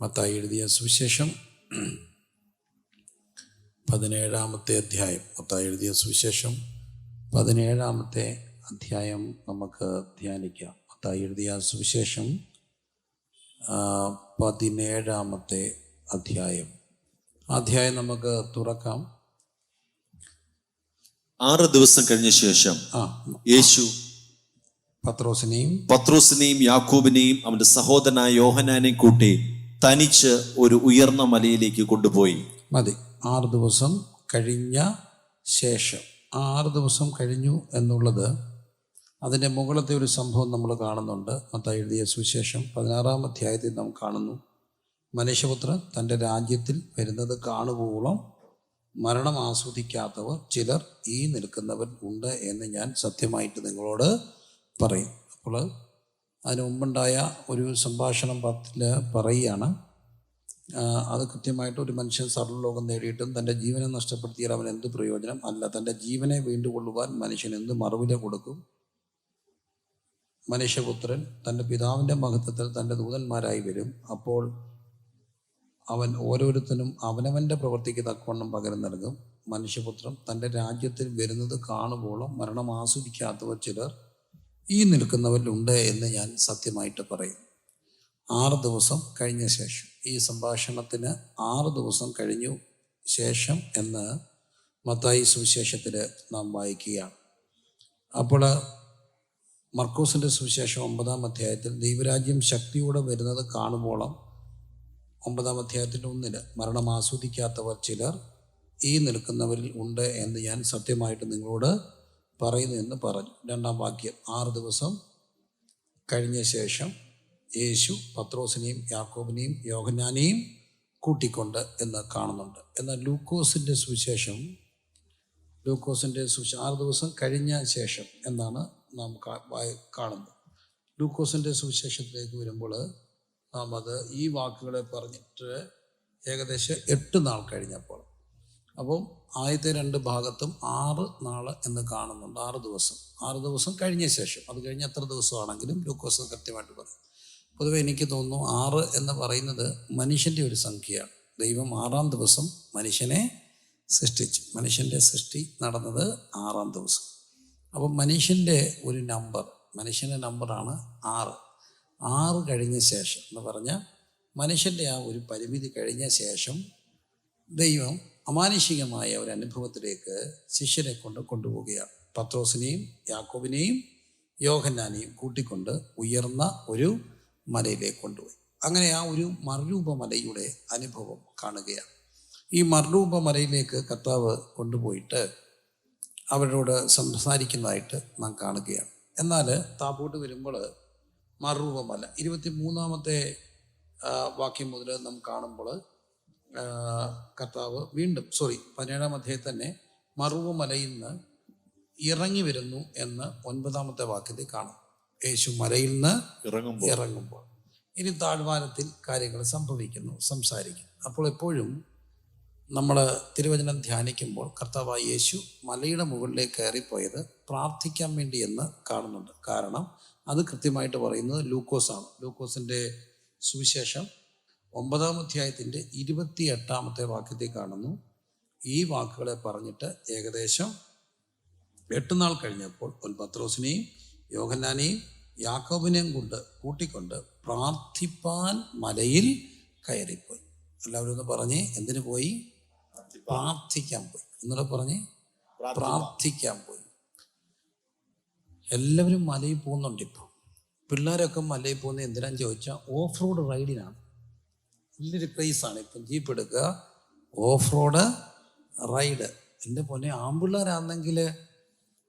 മത്തായി എഴുതിയ സുവിശേഷം 17-ാമത്തെ അധ്യായം. മത്തായി എഴുതിയ സുവിശേഷം 17-ാമത്തെ അധ്യായം നമുക്ക് ധ്യാനിക്കാം. മത്തായി എഴുതിയ സുവിശേഷം 17-ാമത്തെ അധ്യായം. അധ്യായം നമുക്ക് തുറക്കാം. 6 ദിവസം കഴിഞ്ഞ ശേഷം യേശു പത്രോസിനെയും യാക്കോബിനെയും അവന്റെ സഹോദരനായ യോഹന്നാനെയും കൂട്ടി തനിച്ച് ഒരു ഉയർന്ന മലയിലേക്ക് കൊണ്ടുപോയി. മതി. 6 ദിവസം കഴിഞ്ഞ ശേഷം, 6 ദിവസം കഴിഞ്ഞു എന്നുള്ളത് അതിൻ്റെ മുകളിലത്തെ ഒരു സംഭവം നമ്മൾ കാണുന്നുണ്ട്. മത്തായി എഴുതിയ സുവിശേഷം 16-ാം അധ്യായത്തിൽ നാം കാണുന്നു, മനുഷ്യപുത്രൻ തൻ്റെ രാജ്യത്തിൽ വരുന്നത് കാണുവോളം മരണം ആസ്വദിക്കാത്തവർ ചിലർ ഈ നിൽക്കുന്നവർ ഉണ്ട് എന്ന് ഞാൻ സത്യമായിട്ട് നിങ്ങളോട് പറയും. അപ്പോൾ അതിന് മുമ്പുണ്ടായ ഒരു സംഭാഷണം 10 പറയുകയാണ്, അത് കൃത്യമായിട്ട് ഒരു മനുഷ്യൻ സർവ്വലോകം നേടിയിട്ടും തൻ്റെ ജീവനെ നഷ്ടപ്പെടുത്തിയാൽ അവൻ എന്ത് പ്രയോജനം? അല്ല, തൻ്റെ ജീവനെ വീണ്ടുകൊള്ളുവാൻ മനുഷ്യൻ എന്ത് മറുവില കൊടുക്കും? മനുഷ്യപുത്രൻ തൻ്റെ പിതാവിൻ്റെ മഹത്വത്തിൽ തൻ്റെ ദൂതന്മാരായി വരും. അപ്പോൾ അവൻ ഓരോരുത്തരും അവനവൻ്റെ പ്രവൃത്തിക്ക് തക്കവണ്ണം പകരം നൽകും. മനുഷ്യപുത്രൻ തൻ്റെ രാജ്യത്തിൽ വരുന്നത് കാണുവോളം മരണം ആസ്വദിക്കാത്തവർ ചിലർ ഈ നിൽക്കുന്നവരിലുണ്ട് എന്ന് ഞാൻ സത്യമായിട്ട് പറയും. 6 ദിവസം കഴിഞ്ഞ ശേഷം, ഈ സംഭാഷണത്തിന് 6 ദിവസം കഴിഞ്ഞു ശേഷം എന്ന് മത്തായി സുവിശേഷത്തിൽ നാം വായിക്കുകയാണ്. അപ്പോൾ മർക്കോസിൻ്റെ സുവിശേഷം 9-ാം അധ്യായത്തിൽ ദൈവരാജ്യം ശക്തിയോടെ വരുന്നത് കാണുമ്പോളം 9-ാം അധ്യായത്തിൻ്റെ 1 മരണം ആസ്വദിക്കാത്തവർ ചിലർ ഈ നിൽക്കുന്നവരിൽ ഉണ്ട് എന്ന് ഞാൻ സത്യമായിട്ട് നിങ്ങളോട് പറയുന്നു എന്ന് പറഞ്ഞു. 2-ാം വാക്യം, 6 ദിവസം കഴിഞ്ഞ ശേഷം യേശു പത്രോസിനെയും യാക്കോബിനെയും യോഹന്നാനെയും കൂട്ടിക്കൊണ്ട് എന്ന് കാണുന്നുണ്ട്. എന്നാൽ ലൂക്കോസിൻ്റെ സുവിശേഷം 6 ദിവസം കഴിഞ്ഞ ശേഷം എന്നാണ് നാം കാണുന്നത്. ലൂക്കോസിൻ്റെ സുവിശേഷത്തിലേക്ക് വരുമ്പോൾ നാം അത് ഈ വാക്കുകളെ പറഞ്ഞിട്ട് ഏകദേശം 8 നാൾ കഴിഞ്ഞപ്പോൾ, അപ്പം ആദ്യത്തെ 2 ഭാഗത്തും 6 നാൾ എന്ന് കാണുന്നുണ്ട്. 6 ദിവസം കഴിഞ്ഞ ശേഷം, അത് കഴിഞ്ഞ് എത്ര ദിവസമാണെങ്കിലും ലൂക്കോസ് കൃത്യമായിട്ട് പറയും. പൊതുവെ എനിക്ക് തോന്നുന്നു 6 എന്ന് പറയുന്നത് മനുഷ്യൻ്റെ ഒരു സംഖ്യയാണ്. ദൈവം 6-ാം ദിവസം മനുഷ്യനെ സൃഷ്ടിച്ചു. മനുഷ്യൻ്റെ സൃഷ്ടി നടന്നത് 6-ാം ദിവസം. അപ്പം മനുഷ്യൻ്റെ ഒരു നമ്പർ, മനുഷ്യൻ്റെ നമ്പറാണ് 6. 6 കഴിഞ്ഞ ശേഷം എന്ന് പറഞ്ഞാൽ മനുഷ്യൻ്റെ ആ ഒരു പരിമിതി കഴിഞ്ഞ ശേഷം ദൈവം അമാനുഷികമായ ഒരു അനുഭവത്തിലേക്ക് ശിഷ്യരെ കൊണ്ടുപോവുകയാണ്. പത്രോസിനെയും യാക്കോബിനെയും യോഹന്നാനെയും കൂട്ടിക്കൊണ്ട് ഉയർന്ന ഒരു മലയിലേക്ക് കൊണ്ടുപോയി. അങ്ങനെ ആ ഒരു മറുരൂപ മലയുടെ അനുഭവം കാണുകയാണ്. ഈ മറുരൂപ മലയിലേക്ക് കർത്താവ് കൊണ്ടുപോയിട്ട് അവരോട് സംസാരിക്കുന്നതായിട്ട് നാം കാണുകയാണ്. എന്നാൽ താപോട്ട് വരുമ്പോൾ മറുരൂപ മല 23-ാമത്തെ വാക്യം മുതൽ നാം കാണുമ്പോൾ കർത്താവ് വീണ്ടും 17-ാം അധ്യായത്തിൽ തന്നെ മറുരൂപ മലയിൽ നിന്ന് ഇറങ്ങി വരുന്നു എന്ന് 9-ാമത്തെ വാക്യത്തിൽ കാണും. യേശു മലയിൽ നിന്ന് ഇറങ്ങുമ്പോൾ ഇനി താഴ്വാരത്തിൽ കാര്യങ്ങൾ സംസാരിക്കും. അപ്പോൾ എപ്പോഴും നമ്മൾ തിരുവചനം ധ്യാനിക്കുമ്പോൾ കർത്താവായ യേശു മലയുടെ മുകളിലേക്ക് കയറിപ്പോയത് പ്രാർത്ഥിക്കാൻ വേണ്ടി എന്ന് കാണുന്നുണ്ട്. കാരണം അത് കൃത്യമായിട്ട് പറയുന്നത് ലൂക്കോസാണ്. ലൂക്കോസിൻ്റെ സുവിശേഷം 9-ാം അധ്യായത്തിൻ്റെ 28-ാമത്തെ വാക്യത്തിൽ കാണുന്നു. ഈ വാക്കുകളെ പറഞ്ഞിട്ട് ഏകദേശം 8 നാൾ കഴിഞ്ഞപ്പോൾ പത്രോസിനെയും യോഹന്നാനെയും യാക്കോബിനെയും കൂട്ടിക്കൊണ്ട് പ്രാർത്ഥിപ്പാൻ മലയിൽ കയറിപ്പോയി. എല്ലാവരും ഒന്ന് പറഞ്ഞേ, എന്തിനു പോയി? പ്രാർത്ഥിക്കാൻ പോയി. ഒന്നുകൂടെ പറഞ്ഞേ, പ്രാർത്ഥിക്കാൻ പോയി. എല്ലാവരും മലയിൽ പോകുന്നുണ്ട്. ഇപ്പോൾ പിള്ളേരൊക്കെ മലയിൽ പോകുന്നത് എന്തിനാന്ന് ചോദിച്ചാൽ ഓഫ് റോഡ് റൈഡിനാണ്. വലിയൊരു ക്രൈസാണ് ഇപ്പം. ജീപ്പ് എടുക്കുക, ഓഫ് റോഡ് റൈഡ്. എൻ്റെ പൊന്നെ, ആമ്പിള്ളേരാണെങ്കിൽ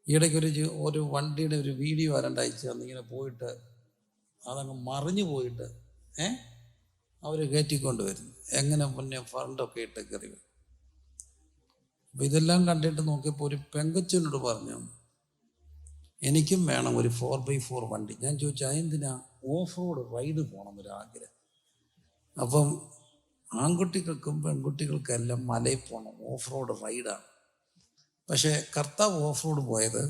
ഈയിടയ്ക്ക് ഒരു വണ്ടിയുടെ ഒരു വീഡിയോ ആരണ്ടയച്ച് അന്നിങ്ങനെ പോയിട്ട് അതങ്ങ് മറിഞ്ഞു പോയിട്ട് അവർ കയറ്റിക്കൊണ്ട് വരുന്നു. എങ്ങനെ പൊന്നെ ഫണ്ടൊക്കെ ഇട്ട് കയറി വരും. അപ്പം ഇതെല്ലാം കണ്ടിട്ട് നോക്കിയപ്പോൾ ഒരു പെങ്കച്ചനോട് പറഞ്ഞു, എനിക്കും വേണം ഒരു 4x4 വണ്ടി. ഞാൻ ചോദിച്ചു, അതെന്തിനാ? ഓഫ് റോഡ് റൈഡ് പോകണം ഒരാഗ്രഹം. അപ്പം ആൺകുട്ടികൾക്കും പെൺകുട്ടികൾക്കെല്ലാം മലയിൽ പോകണം, ഓഫ് റോഡ് റൈഡാണ്. പക്ഷേ കർത്താവ് ഓഫ് റോഡ് പോയത്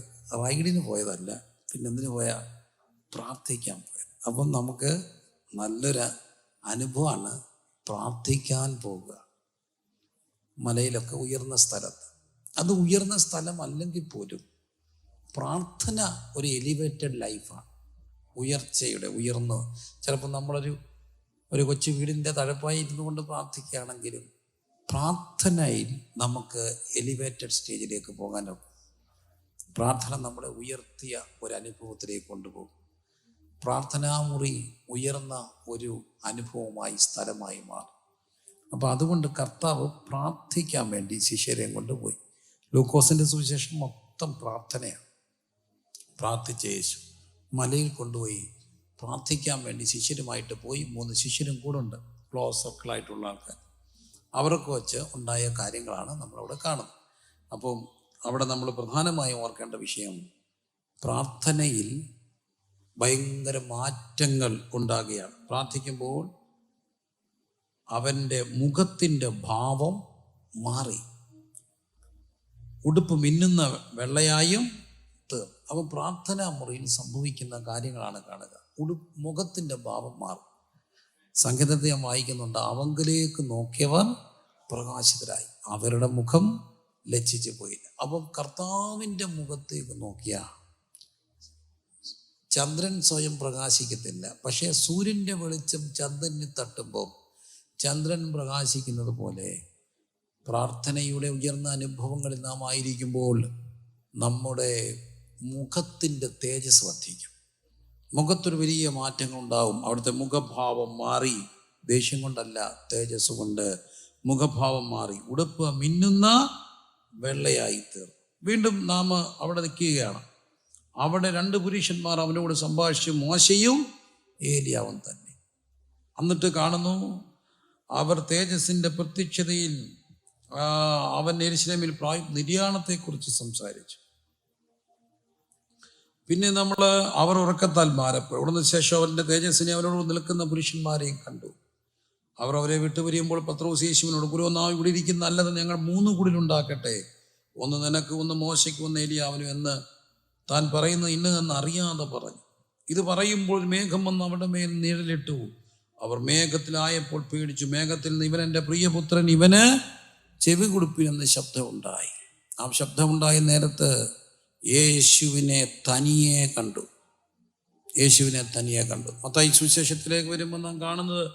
റൈഡിന് പോയതല്ല, പിന്നെന്തിനു പോയാൽ? പ്രാർത്ഥിക്കാൻ പോയത്. അപ്പം നമുക്ക് നല്ലൊരു അനുഭവമാണ് പ്രാർത്ഥിക്കാൻ പോകുക. മലയിലൊക്കെ ഉയർന്ന സ്ഥലത്ത്, അത് ഉയർന്ന സ്ഥലം അല്ലെങ്കിൽ പോലും പ്രാർത്ഥന ഒരു എലിവേറ്റഡ് ലൈഫാണ്. ഉയർന്ന് ചിലപ്പോൾ നമ്മളൊരു കൊച്ചു വീടിൻ്റെ തഴപ്പായി ഇരുന്നു കൊണ്ട് പ്രാർത്ഥിക്കുകയാണെങ്കിലും പ്രാർത്ഥനയിൽ നമുക്ക് എലിവേറ്റഡ് സ്റ്റേജിലേക്ക് പോകാനൊക്കെ പ്രാർത്ഥന നമ്മളെ ഉയർത്തിയ ഒരു അനുഭവത്തിലേക്ക് കൊണ്ടുപോകും. പ്രാർത്ഥനാമുറി ഉയർന്ന ഒരു അനുഭവമായി, സ്ഥലമായി മാറും. അപ്പോൾ അതുകൊണ്ട് കർത്താവ് പ്രാർത്ഥിക്കാൻ വേണ്ടി ശിഷ്യരെയും കൊണ്ടുപോയി. ലൂക്കോസിൻ്റെ സുവിശേഷം മൊത്തം പ്രാർത്ഥനയാണ്. പ്രാർത്ഥിച്ച യേശു മലയിൽ കൊണ്ടുപോയി പ്രാർത്ഥിക്കാൻ വേണ്ടി ശിഷ്യരുമായിട്ട് പോയി. 3 ശിഷ്യരും കൂടെ ഉണ്ട്, ക്ലോസ് സർക്കിളായിട്ടുള്ള ആൾക്കാർ. അവർക്ക് വച്ച് ഉണ്ടായ കാര്യങ്ങളാണ് നമ്മളവിടെ കാണുന്നത്. അപ്പം അവിടെ നമ്മൾ പ്രധാനമായും ഓർക്കേണ്ട വിഷയം, പ്രാർത്ഥനയിൽ ഭയങ്കര മാറ്റങ്ങൾ ഉണ്ടാകുകയാണ്. പ്രാർത്ഥിക്കുമ്പോൾ അവൻ്റെ മുഖത്തിൻ്റെ ഭാവം മാറി, ഉടുപ്പ് മിന്നുന്ന വെള്ളയായും തീർന്നു. അപ്പം പ്രാർത്ഥനാ മുറിയിൽ സംഭവിക്കുന്ന കാര്യങ്ങളാണ് കാണുക. മുഖത്തിൻ്റെ ഭാവം മാറും. സംഗീതത്തെ ഞാൻ വായിക്കുന്നുണ്ട്, അവങ്കിലേക്ക് നോക്കിയവർ പ്രകാശിതരായി, അവരുടെ മുഖം ലജ്ജിച്ചു പോയില്ല. അപ്പം കർത്താവിൻ്റെ മുഖത്തേക്ക് നോക്കിയ ചന്ദ്രൻ സ്വയം പ്രകാശിക്കത്തില്ല, പക്ഷേ സൂര്യൻ്റെ വെളിച്ചം ചന്ദ്രന് തട്ടുമ്പോൾ ചന്ദ്രൻ പ്രകാശിക്കുന്നത് പോലെ പ്രാർത്ഥനയുടെ ഉയർന്ന അനുഭവങ്ങളിൽ നാം ആയിരിക്കുമ്പോൾ നമ്മുടെ മുഖത്തിൻ്റെ തേജസ് വർദ്ധിക്കും. മുഖത്തൊരു വലിയ മാറ്റങ്ങൾ ഉണ്ടാവും. അവിടുത്തെ മുഖഭാവം മാറി, ദേഷ്യം കൊണ്ടല്ല, തേജസ് കൊണ്ട് മുഖഭാവം മാറി, ഉടുപ്പ് മിന്നുന്ന വെള്ളയായി തീർന്നു. വീണ്ടും നാം അവിടെ നിൽക്കുകയാണ്. അവിടെ 2 പുരുഷന്മാർ അവനോട് സംഭാഷിച്ചു, മോശയും ഏലിയാവും തന്നെ. എന്നിട്ട് കാണുന്നു, അവർ തേജസ്സിൻ്റെ പ്രത്യക്ഷതയിൽ അവൻ യെരൂശലേമിൽ നിര്യാണത്തെക്കുറിച്ച് സംസാരിച്ചു. പിന്നെ അവർ ഉറക്കത്താൽ മാറപ്പെട്ടു. ഉടനെ ശേഷം അവൻ്റെ തേജസ്സിനെ അവരോട് നിൽക്കുന്ന പുരുഷന്മാരെയും കണ്ടു. അവർ അവരെ വിട്ടുപിരിയുമ്പോൾ പത്രോസ് യേശുവിനോട്, ഗുരു, നാം ഇവിടെ ഇരിക്കുന്ന അല്ലാതെ ഞങ്ങൾ 3 കുടിലുണ്ടാക്കട്ടെ, ഒന്ന് നിനക്ക്, ഒന്ന് മോശയ്ക്ക്, ഒന്ന് ഏലിയാവിനും എന്ന് താൻ പറയുന്നത് ഇന്നതെന്ന് അറിയാതെ പറഞ്ഞു. ഇത് പറയുമ്പോൾ മേഘം വന്ന് അവരുടെ മേൽ നിഴലിട്ടു. അവർ മേഘത്തിലായപ്പോൾ പേടിച്ചു. മേഘത്തിൽ നിന്ന്, ഇവൻ എൻ്റെ പ്രിയപുത്രൻ, ഇവന് ചെവി കൊടുപ്പിനെന്ന് ശബ്ദമുണ്ടായി. ആ ശബ്ദമുണ്ടായ നേരത്ത് യേശുവിനെ തനിയെ കണ്ടു. മത്തായി സുവിശേഷത്തിലേക്ക് വരുമ്പോൾ നാം കാണുന്നത്,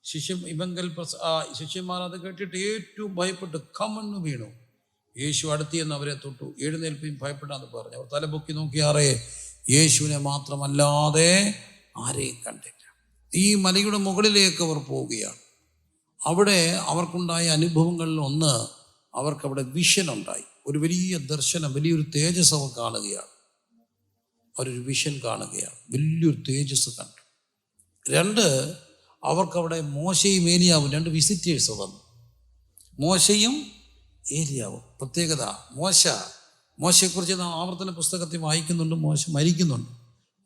ശിഷ്യന്മാർ അത് കേട്ടിട്ട് ഏറ്റവും ഭയപ്പെട്ട് കമണ്ണു വീണു. യേശു അടുത്തിയെന്ന് അവരെ തൊട്ടു. എഴുന്നേൽപ്പിയും ഭയപ്പെടാന്ന് പറഞ്ഞു. അവർ തലപൊക്കി നോക്കിയാറേ യേശുവിനെ മാത്രമല്ലാതെ ആരെയും കണ്ടില്ല. ഈ മലയുടെ മുകളിലേക്ക് അവർ പോവുകയാണ്. അവിടെ അവർക്കുണ്ടായ അനുഭവങ്ങളിൽ ഒന്ന്, അവർക്കവിടെ വിഷൻ ഉണ്ടായി. ഒരു വലിയ ദർശനം, വലിയൊരു തേജസ് അവർ കാണുകയാണ്. അവരൊരു വിഷൻ കാണുകയാണ്, വലിയൊരു തേജസ് കണ്ടു. 2, അവർക്കവിടെ മോശയും ഏലിയാവും 2 വിസിറ്റേഴ്സ് വന്നു. മോശയും ഏലിയാവും. പ്രത്യേകത, മോശയെക്കുറിച്ച് നാം ആവർത്തന പുസ്തകത്തിൽ വായിക്കുന്നുണ്ട്. മോശ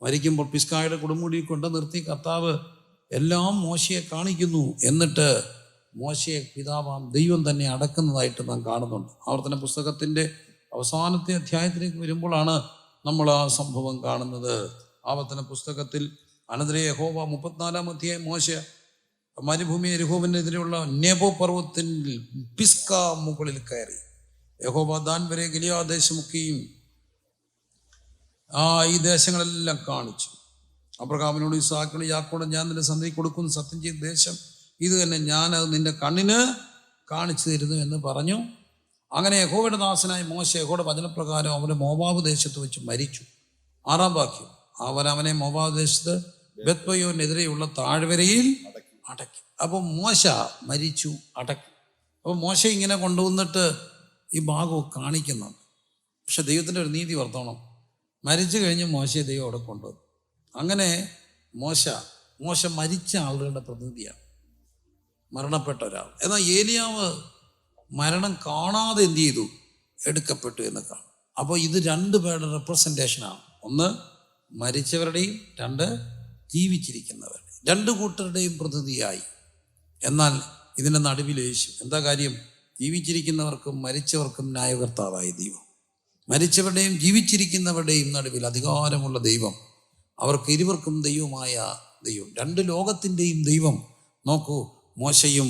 മരിക്കുമ്പോൾ പിസ്കായുടെ കൊടുമുടി കൊണ്ട് നിർത്തി കർത്താവ് എല്ലാം മോശയെ കാണിക്കുന്നു. എന്നിട്ട് മോശയെ പിതാവാം ദൈവം തന്നെ അടക്കുന്നതായിട്ട് നാം കാണുന്നുണ്ട്. ആവർത്തന പുസ്തകത്തിൻ്റെ അവസാനത്തെ അധ്യായത്തിലേക്ക് വരുമ്പോഴാണ് നമ്മൾ ആ സംഭവം കാണുന്നത്. ആവർത്തന പുസ്തകത്തിൽ അനന്തര യഹോവ 34-ാം അധ്യായം, മോശ മരുഭൂമി യരിഹോവിനെതിരെയുള്ള നെബോ പർവ്വതത്തിൽ പിസ്ക മുകളിൽ കയറി. യഹോവ ദാൻ വരെ ഗിലെയാദ് ദേശമൊക്കെയും ഈ ദേശങ്ങളെല്ലാം കാണിച്ചു. അബ്രഹാമിനോട്, ഇസ്ഹാക്കിനോട്, യാക്കോബിനോട്, ഞാൻ നിന്റെ സന്തതിക്ക് കൊടുക്കുന്ന സത്യം ചെയ്ത ദേശം ഇത് തന്നെ, ഞാനത് നിന്റെ കണ്ണിന് കാണിച്ചു തരുന്നു എന്ന് പറഞ്ഞു. അങ്ങനെ യഹോവയുടെ ദാസനായ മോശ യഹോവയുടെ വചനപ്രകാരം അവന് മോവാബ് ദേശത്ത് വെച്ച് മരിച്ചു. 6-ാം വാക്യം, അവനെ മോവാബ് ദേശത്ത് ബെത്പയോനെതിരെയുള്ള താഴ്വരയിൽ അടക്കി. അപ്പോൾ മോശ മരിച്ചു, അടക്കി. അപ്പോൾ മോശ ഇങ്ങനെ കൊണ്ടുവന്നിട്ട് ഈ ഭാഗവും കാണിക്കുന്നുണ്ട്. പക്ഷെ ദൈവത്തിൻ്റെ ഒരു നീതി വർത്തമാനം, മരിച്ചു കഴിഞ്ഞ് മോശയെ ദൈവം അവിടെ കൊണ്ടുവന്നു. അങ്ങനെ മോശ മരിച്ച ആളുകളുടെ പ്രതിനിധിയാണ്, മരണപ്പെട്ട ഒരാൾ. എന്നാൽ ഏലിയാവ് മരണം കാണാതെ എന്ത് ചെയ്തു? എടുക്കപ്പെട്ടു എന്ന് കാണും. അപ്പോൾ ഇത് 2 പേരുടെ റെപ്രസെൻറ്റേഷനാണ്. ഒന്ന് മരിച്ചവരുടെയും 2 ജീവിച്ചിരിക്കുന്നവരുടെയും, 2 കൂട്ടരുടെയും പ്രതിനിധിയായി. എന്നാൽ ഇതിൻ്റെ നടുവിൽ യേശു. എന്താ കാര്യം? ജീവിച്ചിരിക്കുന്നവർക്കും മരിച്ചവർക്കും ന്യായകർത്താവായ ദൈവം, മരിച്ചവരുടെയും ജീവിച്ചിരിക്കുന്നവരുടെയും നടുവിൽ അധികാരമുള്ള ദൈവം, അവർക്ക് ഇരുവർക്കും ദൈവമായ ദൈവം, 2 ലോകത്തിൻ്റെയും ദൈവം. നോക്കൂ, മോശയും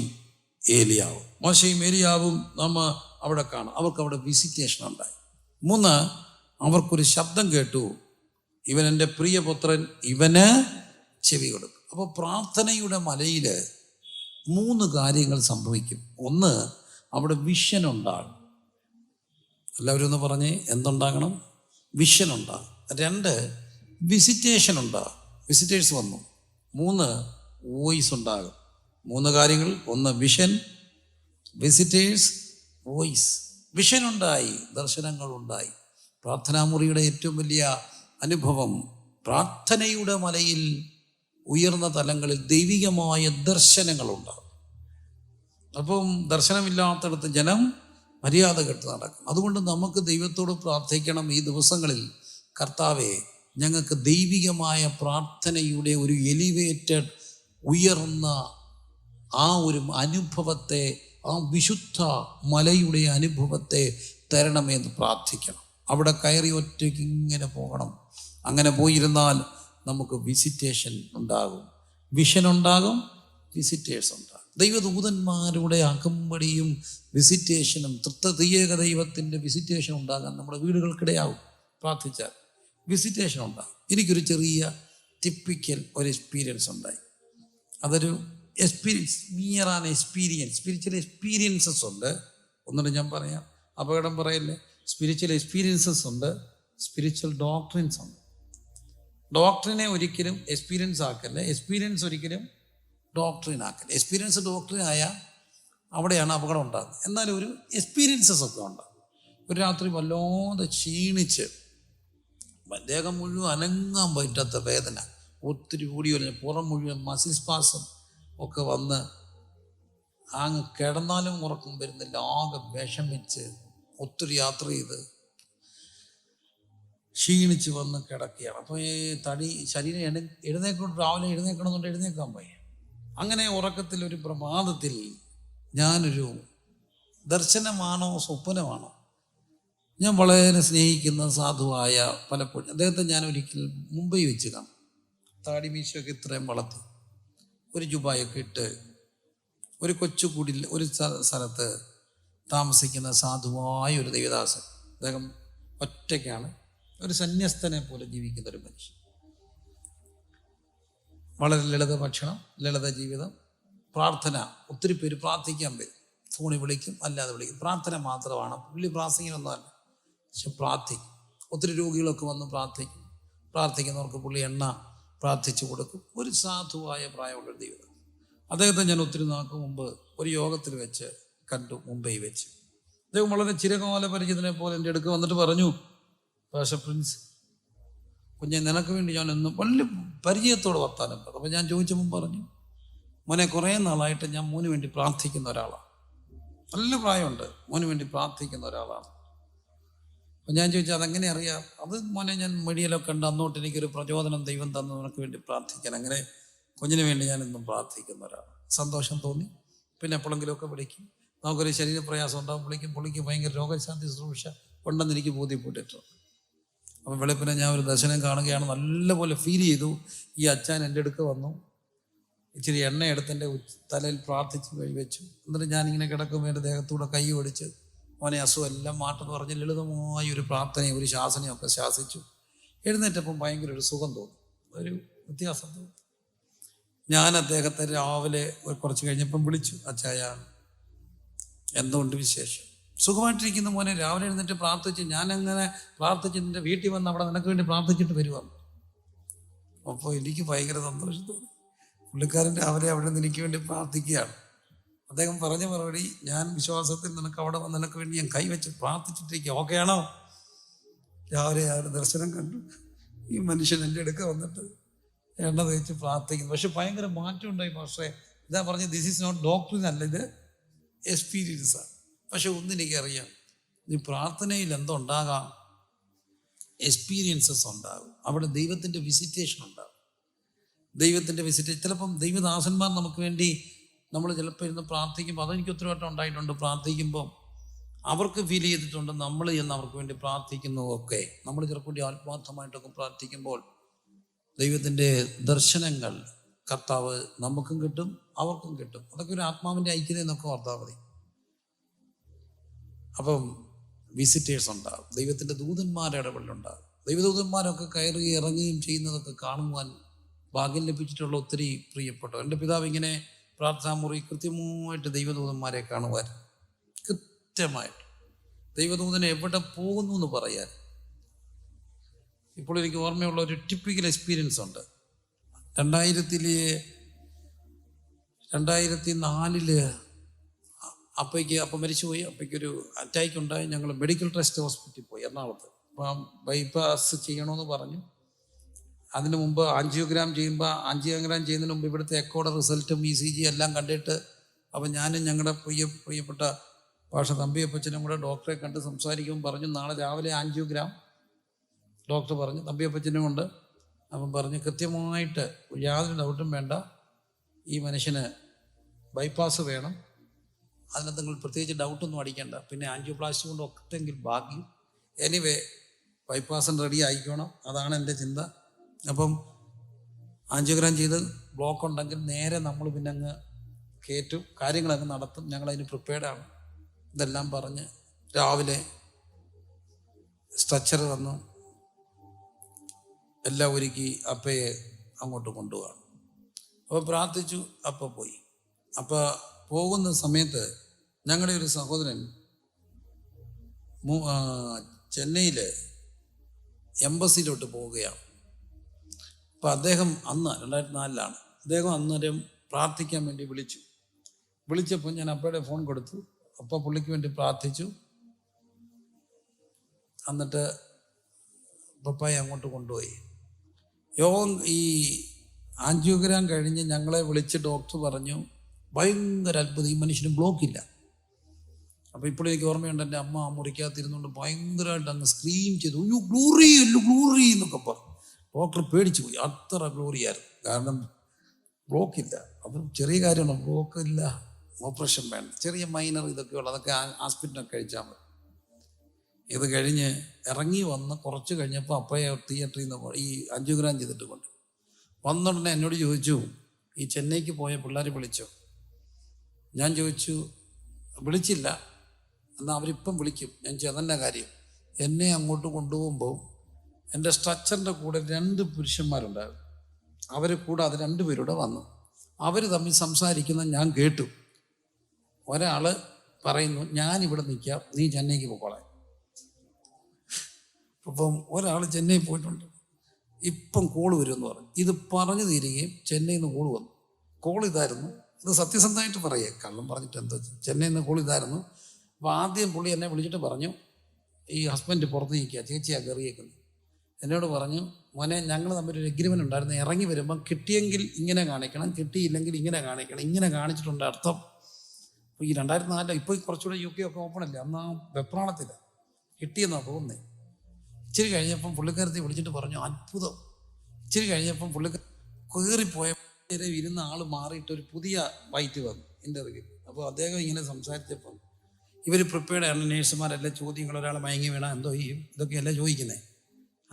ഏലിയാവും. മോശയും ഏലിയാവും നമ്മ അവിടെ കാണാം. അവർക്ക് അവിടെ വിസിറ്റേഷൻ ഉണ്ടായി. 3, അവർക്കൊരു ശബ്ദം കേട്ടു, ഇവൻ എൻ്റെ പ്രിയപുത്രൻ, ഇവന് ചെവി കൊടുക്കും. അപ്പോൾ പ്രാർത്ഥനയുടെ മലയിൽ 3 കാര്യങ്ങൾ സംഭവിക്കും. 1, അവിടെ വിഷൻ ഉണ്ടാകും. എല്ലാവരും ഒന്ന് പറഞ്ഞേ, എന്തുണ്ടാകണം? വിഷൻ ഉണ്ടാകും. 2, വിസിറ്റേഷൻ ഉണ്ടാകും, വിസിറ്റേഴ്സ് വന്നു. 3, വോയിസ് ഉണ്ടാകും. 3 കാര്യങ്ങൾ. 1 വിഷൻ, വിസിറ്റേഴ്സ്, വോയിസ്. വിഷൻ ഉണ്ടായി, ദർശനങ്ങളുണ്ടായി. പ്രാർത്ഥനാമുറിയുടെ ഏറ്റവും വലിയ അനുഭവം പ്രാർത്ഥനയുടെ മലയിൽ ഉയർന്ന തലങ്ങളിൽ ദൈവികമായ ദർശനങ്ങളുണ്ടാകും. അപ്പം ദർശനമില്ലാത്തടത്ത് ജനം മര്യാദ കെട്ട് നടക്കും. അതുകൊണ്ട് നമുക്ക് ദൈവത്തോട് പ്രാർത്ഥിക്കണം ഈ ദിവസങ്ങളിൽ, കർത്താവേ, ഞങ്ങൾക്ക് ദൈവികമായ പ്രാർത്ഥനയുടെ ഒരു എലിവേറ്റഡ് ഉയർന്ന ആ ഒരു അനുഭവത്തെ, ആ വിശുദ്ധ മലയുടെ അനുഭവത്തെ തരണമെന്ന് പ്രാർത്ഥിക്കണം. അവിടെ കയറി ഒറ്റയ്ക്ക് ഇങ്ങനെ പോകണം. അങ്ങനെ പോയിരുന്നാൽ നമുക്ക് വിസിറ്റേഷൻ ഉണ്ടാകും, വിഷൻ ഉണ്ടാകും, വിസിറ്റേഴ്സ് ഉണ്ടാകും. ദൈവദൂതന്മാരുടെ അകമ്പടിയും വിസിറ്റേഷനും, ത്രിയേക ദൈവത്തിൻ്റെ വിസിറ്റേഷൻ ഉണ്ടാകാൻ നമ്മുടെ വീടുകൾക്കിടയാവും. പ്രാർത്ഥിച്ചാൽ വിസിറ്റേഷൻ ഉണ്ടാകും. എനിക്കൊരു ചെറിയ ടിപ്പിക്കൽ ഒരു എക്സ്പീരിയൻസ് ഉണ്ടായി. അതൊരു experience, near an experience, spiritual experiences ഉണ്ട്. ഒന്നുകൂടെ ഞാൻ പറയാം, അപകടം പറയല്ലേ. സ്പിരിച്വൽ എക്സ്പീരിയൻസസ് ഉണ്ട്, സ്പിരിച്വൽ ഡോക്ട്രിൻസ് ഉണ്ട്. ഡോക്ട്രിനെ ഒരിക്കലും എക്സ്പീരിയൻസ് ആക്കല്ലേ, എക്സ്പീരിയൻസ് ഒരിക്കലും ഡോക്ട്രിൻ ആക്കല്ലേ. എക്സ്പീരിയൻസ് ഡോക്ട്രിൻ ആയാൽ അവിടെയാണ് അപകടം ഉണ്ടാകുന്നത്. എന്നാലും ഒരു എക്സ്പീരിയൻസസ് ഒക്കെ ഉണ്ടാകും. ഒരു രാത്രി വല്ലാതെ ക്ഷീണിച്ച് ദേഹം മുഴുവൻ അനങ്ങാൻ പറ്റാത്ത വേദന, ഒത്തിരി കൂടി വരുന്ന പുറം മുഴുവൻ മസിൽ സ്പാസം ഒക്കെ വന്ന് അങ്ങ് കിടന്നാലും ഉറക്കം വരുന്നില്ല. ആകെ വിഷമിച്ച് ഒത്തിരി യാത്ര ചെയ്ത് ക്ഷീണിച്ച് വന്ന് കിടക്കുകയാണ്. അപ്പോൾ ഈ ശരീരം എഴുന്നേക്കൊണ്ട് രാവിലെ എഴുന്നേക്കണമെന്നുണ്ട്, എഴുന്നേക്കാൻ പോയി. അങ്ങനെ ഉറക്കത്തിൽ ഒരു പ്രഭാതത്തിൽ ഞാനൊരു ദർശനമാണോ സ്വപ്നമാണോ, ഞാൻ വളരെ സ്നേഹിക്കുന്ന സാധുവായ പലപ്പോഴും അദ്ദേഹത്തെ ഞാൻ ഒരിക്കൽ മുംബൈ വെച്ച് കാണും. താടി മീശയൊക്കെ ഇത്രയും വളർത്തി, ഒരു ജുബായൊക്കെ ഇട്ട്, ഒരു കൊച്ചുകൂടിൽ ഒരു സ്ഥലത്ത് താമസിക്കുന്ന സാധുവായ ഒരു ദൈവദാസൻ. അദ്ദേഹം ഒറ്റയ്ക്കാണ്, ഒരു സന്യസ്തനെ പോലെ ജീവിക്കുന്ന ഒരു മനുഷ്യൻ. വളരെ ലളിത ഭക്ഷണം, ലളിത ജീവിതം, പ്രാർത്ഥന. ഒത്തിരി പേര് പ്രാർത്ഥിക്കാൻ വരും, ഫോണിൽ വിളിക്കും, അല്ലാതെ വിളിക്കും. പ്രാർത്ഥന മാത്രമാണ്, പുള്ളി പ്രാർത്ഥിക്കുന്നൊന്നുമല്ല, പക്ഷെ പ്രാർത്ഥിക്കും. ഒത്തിരി രോഗികളൊക്കെ വന്ന് പ്രാർത്ഥിക്കും. പ്രാർത്ഥിക്കുന്നവർക്ക് പുള്ളി എണ്ണ പ്രാർത്ഥിച്ചു കൊടുക്കും. ഒരു സാധുവായ പ്രായമുള്ളൊരു ദൈവം. അദ്ദേഹത്തെ ഞാൻ ഒത്തിരി നാൾക്ക് മുമ്പ് ഒരു യോഗത്തിൽ വെച്ച് കണ്ടു, മുംബൈ വെച്ച്. അദ്ദേഹം വളരെ ചിരകാല പരിചിതനെ പോലെ എൻ്റെ അടുക്ക് വന്നിട്ട് പറഞ്ഞു, പാസ്റ്റർ പ്രിൻസ് കുഞ്ഞെ, നിനക്ക് വേണ്ടി ഞാൻ എന്നും വലിയ പരിചയത്തോടെ വർത്താനം പറഞ്ഞു. അപ്പോൾ ഞാൻ ചോദിച്ചപ്പോൾ പറഞ്ഞു, മോനെ, കുറേ നാളായിട്ട് ഞാൻ മോന് വേണ്ടി പ്രാർത്ഥിക്കുന്ന ഒരാളാണ്. നല്ല പ്രായമുണ്ട്, മോന് വേണ്ടി പ്രാർത്ഥിക്കുന്ന ഒരാളാണ്. അപ്പം ഞാൻ ചോദിച്ചാൽ അതെങ്ങനെ അറിയാം? അത് മോനെ, ഞാൻ മീഡിയയിലൊക്കെ ഉണ്ട്, അന്നോട്ട് എനിക്കൊരു പ്രചോദനം ദൈവം തന്നു നിനക്ക് വേണ്ടി പ്രാർത്ഥിക്കാൻ. അങ്ങനെ കുഞ്ഞിന് വേണ്ടി ഞാൻ എന്നും പ്രാർത്ഥിക്കുന്ന ഒരാളാണ്. സന്തോഷം തോന്നി. പിന്നെ എപ്പോഴെങ്കിലുമൊക്കെ വിളിക്കും. നമുക്കൊരു ശരീരപ്രയാസം ഉണ്ടാകും, വിളിക്കും. പുള്ളിക്ക് ഭയങ്കര രോഗശാന്തി ശുശ്രൂഷ ഉണ്ടെന്ന് എനിക്ക് ബോധ്യപ്പെട്ടിട്ടുണ്ട്. അപ്പം വെളുപ്പിനെ ഞാൻ ഒരു ദർശനം കാണുകയാണ്, നല്ലപോലെ ഫീൽ ചെയ്തു. ഈ അച്ഛൻ എൻ്റെ അടുക്ക വന്നു, ഇച്ചിരി എണ്ണ എടുത്ത് എൻ്റെ തലയിൽ പ്രാർത്ഥിച്ച് വെച്ചു. എന്നിട്ട് ഞാനിങ്ങനെ കിടക്കുമ്പോൾ എൻ്റെ ദേഹത്തൂടെ കൈ ഒടിച്ച്, മോനെ അസുഖം എല്ലാം മാറ്റെന്ന് പറഞ്ഞ് ലളിതമായ ഒരു പ്രാർത്ഥനയും ഒരു ശാസനയൊക്കെ ശാസിച്ചു. എഴുന്നേറ്റപ്പം ഭയങ്കര ഒരു സുഖം തോന്നി, ഒരു വ്യത്യാസം തോന്നി. ഞാൻ അദ്ദേഹത്തെ രാവിലെ കുറച്ച് കഴിഞ്ഞപ്പം വിളിച്ചു, അച്ചായ എന്തുകൊണ്ട് വിശേഷം? സുഖമായിട്ടിരിക്കുന്ന മോനെ, രാവിലെ എഴുന്നേറ്റ് പ്രാർത്ഥിച്ച്, ഞാനങ്ങനെ പ്രാർത്ഥിച്ച് നിൻ്റെ വീട്ടിൽ വന്ന് അവിടെ നിനക്ക് വേണ്ടി പ്രാർത്ഥിച്ചിട്ട് വരുവാണ്. അപ്പോൾ എനിക്ക് ഭയങ്കര സന്തോഷം തോന്നി. പുള്ളിക്കാരൻ രാവിലെ അവിടെ നിന്ന് എനിക്ക് വേണ്ടി പ്രാർത്ഥിക്കുകയാണ്. അദ്ദേഹം പറഞ്ഞ മറുപടി, ഞാൻ വിശ്വാസത്തിൽ നിനക്ക് അവിടെ വന്ന് നിനക്ക് വേണ്ടി ഞാൻ കൈവച്ച് പ്രാർത്ഥിച്ചിട്ടിരിക്കുക, ഓക്കെ ആണോ? രാവിലെ ആ ഒരു ദർശനം കണ്ടു. ഈ മനുഷ്യൻ എൻ്റെ അടുക്ക വന്നിട്ട് എണ്ണ തേച്ച് പ്രാർത്ഥിക്കുന്നു. പക്ഷെ ഭയങ്കര മാറ്റം ഉണ്ടായി. പക്ഷേ ഇതാ പറഞ്ഞത്, ദിസ് ഈസ് നോട്ട് ഡോക്ടറിൻ അല്ല, ഇത് എക്സ്പീരിയൻസാണ്. പക്ഷെ ഒന്നെനിക്കറിയാം, ഈ പ്രാർത്ഥനയിൽ എന്തുണ്ടാകാം? എക്സ്പീരിയൻസസ് ഉണ്ടാകും. അവിടെ ദൈവത്തിൻ്റെ വിസിറ്റേഷൻ ഉണ്ടാകും. ദൈവത്തിൻ്റെ വിസിറ്റേഷൻ. ചിലപ്പം ദൈവദാസന്മാർ നമുക്ക് വേണ്ടി നമ്മൾ ചിലപ്പോൾ ഇരുന്ന് പ്രാർത്ഥിക്കുമ്പോൾ, അതെനിക്ക് ഒത്തിരി വട്ടം ഉണ്ടായിട്ടുണ്ട്. പ്രാർത്ഥിക്കുമ്പോൾ അവർക്ക് ഫീൽ ചെയ്തിട്ടുണ്ട്, നമ്മൾ ചെന്ന് അവർക്ക് വേണ്ടി പ്രാർത്ഥിക്കുന്നതൊക്കെ, നമ്മൾ ചിലപ്പോൾ ആത്മാർത്ഥമായിട്ടൊക്കെ പ്രാർത്ഥിക്കുമ്പോൾ ദൈവത്തിൻ്റെ ദർശനങ്ങൾ കർത്താവ് നമുക്കും കിട്ടും, അവർക്കും കിട്ടും. അതൊക്കെ ഒരു ആത്മാവിൻ്റെ ഐക്യത എന്നൊക്കെ ഓർത്താൽ മതി. അപ്പം വിസിറ്റേഴ്സ് ഉണ്ടാകും, ദൈവത്തിൻ്റെ ദൂതന്മാരുടെ ഇടപെടലുണ്ടാകും. ദൈവദൂതന്മാരൊക്കെ കയറി ഇറങ്ങുകയും ചെയ്യുന്നതൊക്കെ കാണുവാൻ ഭാഗ്യം ലഭിച്ചിട്ടുള്ള ഒത്തിരി പ്രിയപ്പെട്ടു. എൻ്റെ പിതാവ് ഇങ്ങനെ പ്രാർത്ഥനാമുറി കൃത്യമായിട്ട് ദൈവദൂതന്മാരെ കാണുവാൻ, കൃത്യമായിട്ട് ദൈവദൂതനെ എവിടെ പോകുന്നു എന്ന് പറയാൻ. ഇപ്പോൾ എനിക്ക് ഓർമ്മയുള്ള ഒരു ടിപ്പിക്കൽ എക്സ്പീരിയൻസ് ഉണ്ട്. 2004 അപ്പം മരിച്ചുപോയി. അപ്പയ്ക്കൊരു അറ്റാക്ക് ഉണ്ടായി. ഞങ്ങൾ മെഡിക്കൽ ട്രസ്റ്റ് ഹോസ്പിറ്റലിൽ പോയി, എറണാകുളത്ത്. അപ്പം ബൈപ്പാസ് ചെയ്യണമെന്ന് പറഞ്ഞു. അതിന് മുമ്പ് ആൻജിയോഗ്രാം ചെയ്യുന്നതിന് മുമ്പ് ഇവിടുത്തെ എക്കോയുടെ റിസൾട്ടും ECG എല്ലാം കണ്ടിട്ട്, അപ്പം ഞാനും ഞങ്ങളുടെ പ്രിയപ്പെട്ട തമ്പിയപ്പച്ചനും കൂടെ ഡോക്ടറെ കണ്ട് സംസാരിക്കുമ്പോൾ പറഞ്ഞു, നാളെ രാവിലെ ആൻജിയോഗ്രാം ഡോക്ടർ പറഞ്ഞു, തമ്പിയപ്പച്ചനും കൊണ്ട്. അപ്പം പറഞ്ഞു, കൃത്യമായിട്ട് യാതൊരു ഡൗട്ടും വേണ്ട, ഈ മനുഷ്യന് ബൈപ്പാസ് വേണം, അതിനകത്ത് നിങ്ങൾ പ്രത്യേകിച്ച് ഡൗട്ടൊന്നും അടിക്കേണ്ട, പിന്നെ ആൻജിയോപ്ലാസ്റ്റി കൊണ്ട് ഒക്കെങ്കിൽ ഭാഗ്യം. എനിവേ ബൈപ്പാസിന് റെഡി ആയിക്കോണം, അതാണ് എൻ്റെ ചിന്ത. അപ്പം ആൻജിയോഗ്രാം ചെയ്ത് ബ്ലോക്ക് ഉണ്ടെങ്കിൽ നേരെ നമ്മൾ പിന്നെ അങ്ങ് കയറ്റും, കാര്യങ്ങളൊക്കെ നടത്തും, ഞങ്ങളതിന് പ്രിപ്പയർഡാണ്. ഇതെല്ലാം പറഞ്ഞ് രാവിലെ സ്ട്രക്ചർ തന്നു, എല്ലാം ഒരുക്കി അപ്പയെ അങ്ങോട്ട് കൊണ്ടുപോകാം. അപ്പോൾ പ്രാർത്ഥിച്ചു, അപ്പ പോയി. അപ്പോൾ പോകുന്ന സമയത്ത് ഞങ്ങളുടെ ഒരു സഹോദരൻ ചെന്നൈയിൽ എംബസിയിലോട്ട് പോവുകയാണ്. അപ്പോൾ അദ്ദേഹം അന്ന് 2004 അദ്ദേഹം അന്നേരം പ്രാർത്ഥിക്കാൻ വേണ്ടി വിളിച്ചപ്പോൾ ഞാൻ അപ്പയുടെ ഫോൺ കൊടുത്തു. അപ്പോൾ പുള്ളിക്ക് വേണ്ടി പ്രാർത്ഥിച്ചു. എന്നിട്ട് പപ്പായെ അങ്ങോട്ട് കൊണ്ടുപോയി. ഈ ആൻജിയോഗ്രാം കഴിഞ്ഞ് ഞങ്ങളെ വിളിച്ച് ഡോക്ടർ പറഞ്ഞു, ഭയങ്കര അത്ഭുതം, ഈ മനുഷ്യന് ബ്ലോക്കില്ല. അപ്പോൾ ഇപ്പോഴും എനിക്ക് ഓർമ്മയുണ്ട്, എൻ്റെ അമ്മ ആ മുറിക്കകത്തിരുന്നുകൊണ്ട് ഭയങ്കരമായിട്ട് അങ്ങ് സ്ക്രീം ചെയ്തു, അയ്യോ ഗ്ലോറി ഗ്ലോറി എന്നൊക്കെ പറഞ്ഞു. ഡോക്ടർ പേടിച്ചു പോയി, അത്ര ഗ്ലോറിയായിരുന്നു. കാരണം ബ്ലോക്കില്ല. അപ്പം ചെറിയ കാര്യമാണ്, ബ്ലോക്ക് ഇല്ല, ഓപ്പറേഷൻ വേണ്ട, ചെറിയ മൈനർ ഇതൊക്കെ ഉള്ളു, അതൊക്കെ ഹോസ്പിറ്റലൊക്കെ കഴിച്ചാൽ മതി. ഇത് കഴിഞ്ഞ് ഇറങ്ങി വന്ന് കുറച്ച് കഴിഞ്ഞപ്പോൾ അപ്പയെ തിയേറ്ററിൽ നിന്ന് ഈ ആൻജിയോഗ്രാം ചെയ്തിട്ട് കൊണ്ട് വന്നുടനെ എന്നോട് ചോദിച്ചു, ഈ ചെന്നൈക്ക് പോയ പിള്ളേർ വിളിച്ചോ? ഞാൻ ചോദിച്ചു, വിളിച്ചില്ല. എന്നാൽ അവരിപ്പം വിളിക്കും. ഞാൻ അതന്നെ കാര്യം. എന്നെ അങ്ങോട്ട് കൊണ്ടുപോകുമ്പോൾ എൻ്റെ സ്ട്രക്ചറിൻ്റെ കൂടെ 2 പുരുഷന്മാരുണ്ടായിരുന്നു. അവർ കൂടാതെ 2 പേരൂടെ വന്നു. അവർ തമ്മിൽ സംസാരിക്കുന്ന ഞാൻ കേട്ടു. ഒരാൾ പറയുന്നു, ഞാനിവിടെ നിൽക്കാം, നീ ചെന്നൈക്ക് പോയിക്കോളാം. അപ്പം ഒരാൾ ചെന്നൈ പോയിട്ടുണ്ട്, ഇപ്പം കോള് വരുമെന്ന് പറഞ്ഞു. ഇത് പറഞ്ഞു തീരുകയും ചെന്നൈയിൽ നിന്ന് കോള് വന്നു. കോൾ ഇതായിരുന്നു, ഇത് സത്യസന്ധമായിട്ട് പറയുക, കള്ളം പറഞ്ഞിട്ട് എന്താ, ചെന്നൈയിൽ നിന്ന് കോൾ ഇതായിരുന്നു. അപ്പോൾ ആദ്യം പുള്ളി എന്നെ വിളിച്ചിട്ട് പറഞ്ഞു, ഈ ഹസ്ബൻഡ് പുറത്ത് നിൽക്കുക, ചേച്ചിയാണ് കയറിയേക്കുന്നത്. എന്നോട് പറഞ്ഞു, മോനെ ഞങ്ങൾ തമ്മിലൊരു എഗ്രിമെൻ്റ് ഉണ്ടായിരുന്നു, ഇറങ്ങി വരുമ്പം കിട്ടിയെങ്കിൽ ഇങ്ങനെ കാണിക്കണം, കിട്ടിയില്ലെങ്കിൽ ഇങ്ങനെ കാണിക്കണം, ഇങ്ങനെ കാണിച്ചിട്ടുണ്ട് അർത്ഥം. അപ്പോൾ ഈ 2004 ഇപ്പോൾ കുറച്ചുകൂടെ UK ഒക്കെ ഓപ്പൺ അല്ലേ, അന്ന് ആ വെപ്രാളത്തില്ല, കിട്ടിയെന്നാണ് തോന്നുന്നത്. ഇച്ചിരി കഴിഞ്ഞപ്പം പുള്ളിക്കാരത്തെ വിളിച്ചിട്ട് പറഞ്ഞു, അത്ഭുതം. ഇച്ചിരി കഴിഞ്ഞപ്പം കയറിപ്പോയ ഇരുന്ന ആൾ മാറിയിട്ട് ഒരു പുതിയ വൈറ്റ് വന്നു ഇൻ്റർവ്യൂ. അപ്പോൾ അദ്ദേഹം ഇങ്ങനെ സംസാരിച്ചപ്പം ഇവർ പ്രിപ്പയർഡ് ആണ്, നേഴ്സുമാരെല്ലാം ചോദ്യങ്ങൾ, ഒരാൾ മയങ്ങി വീണാൽ എന്തോ ചെയ്യും, ഇതൊക്കെയല്ല ചോദിക്കുന്നത്.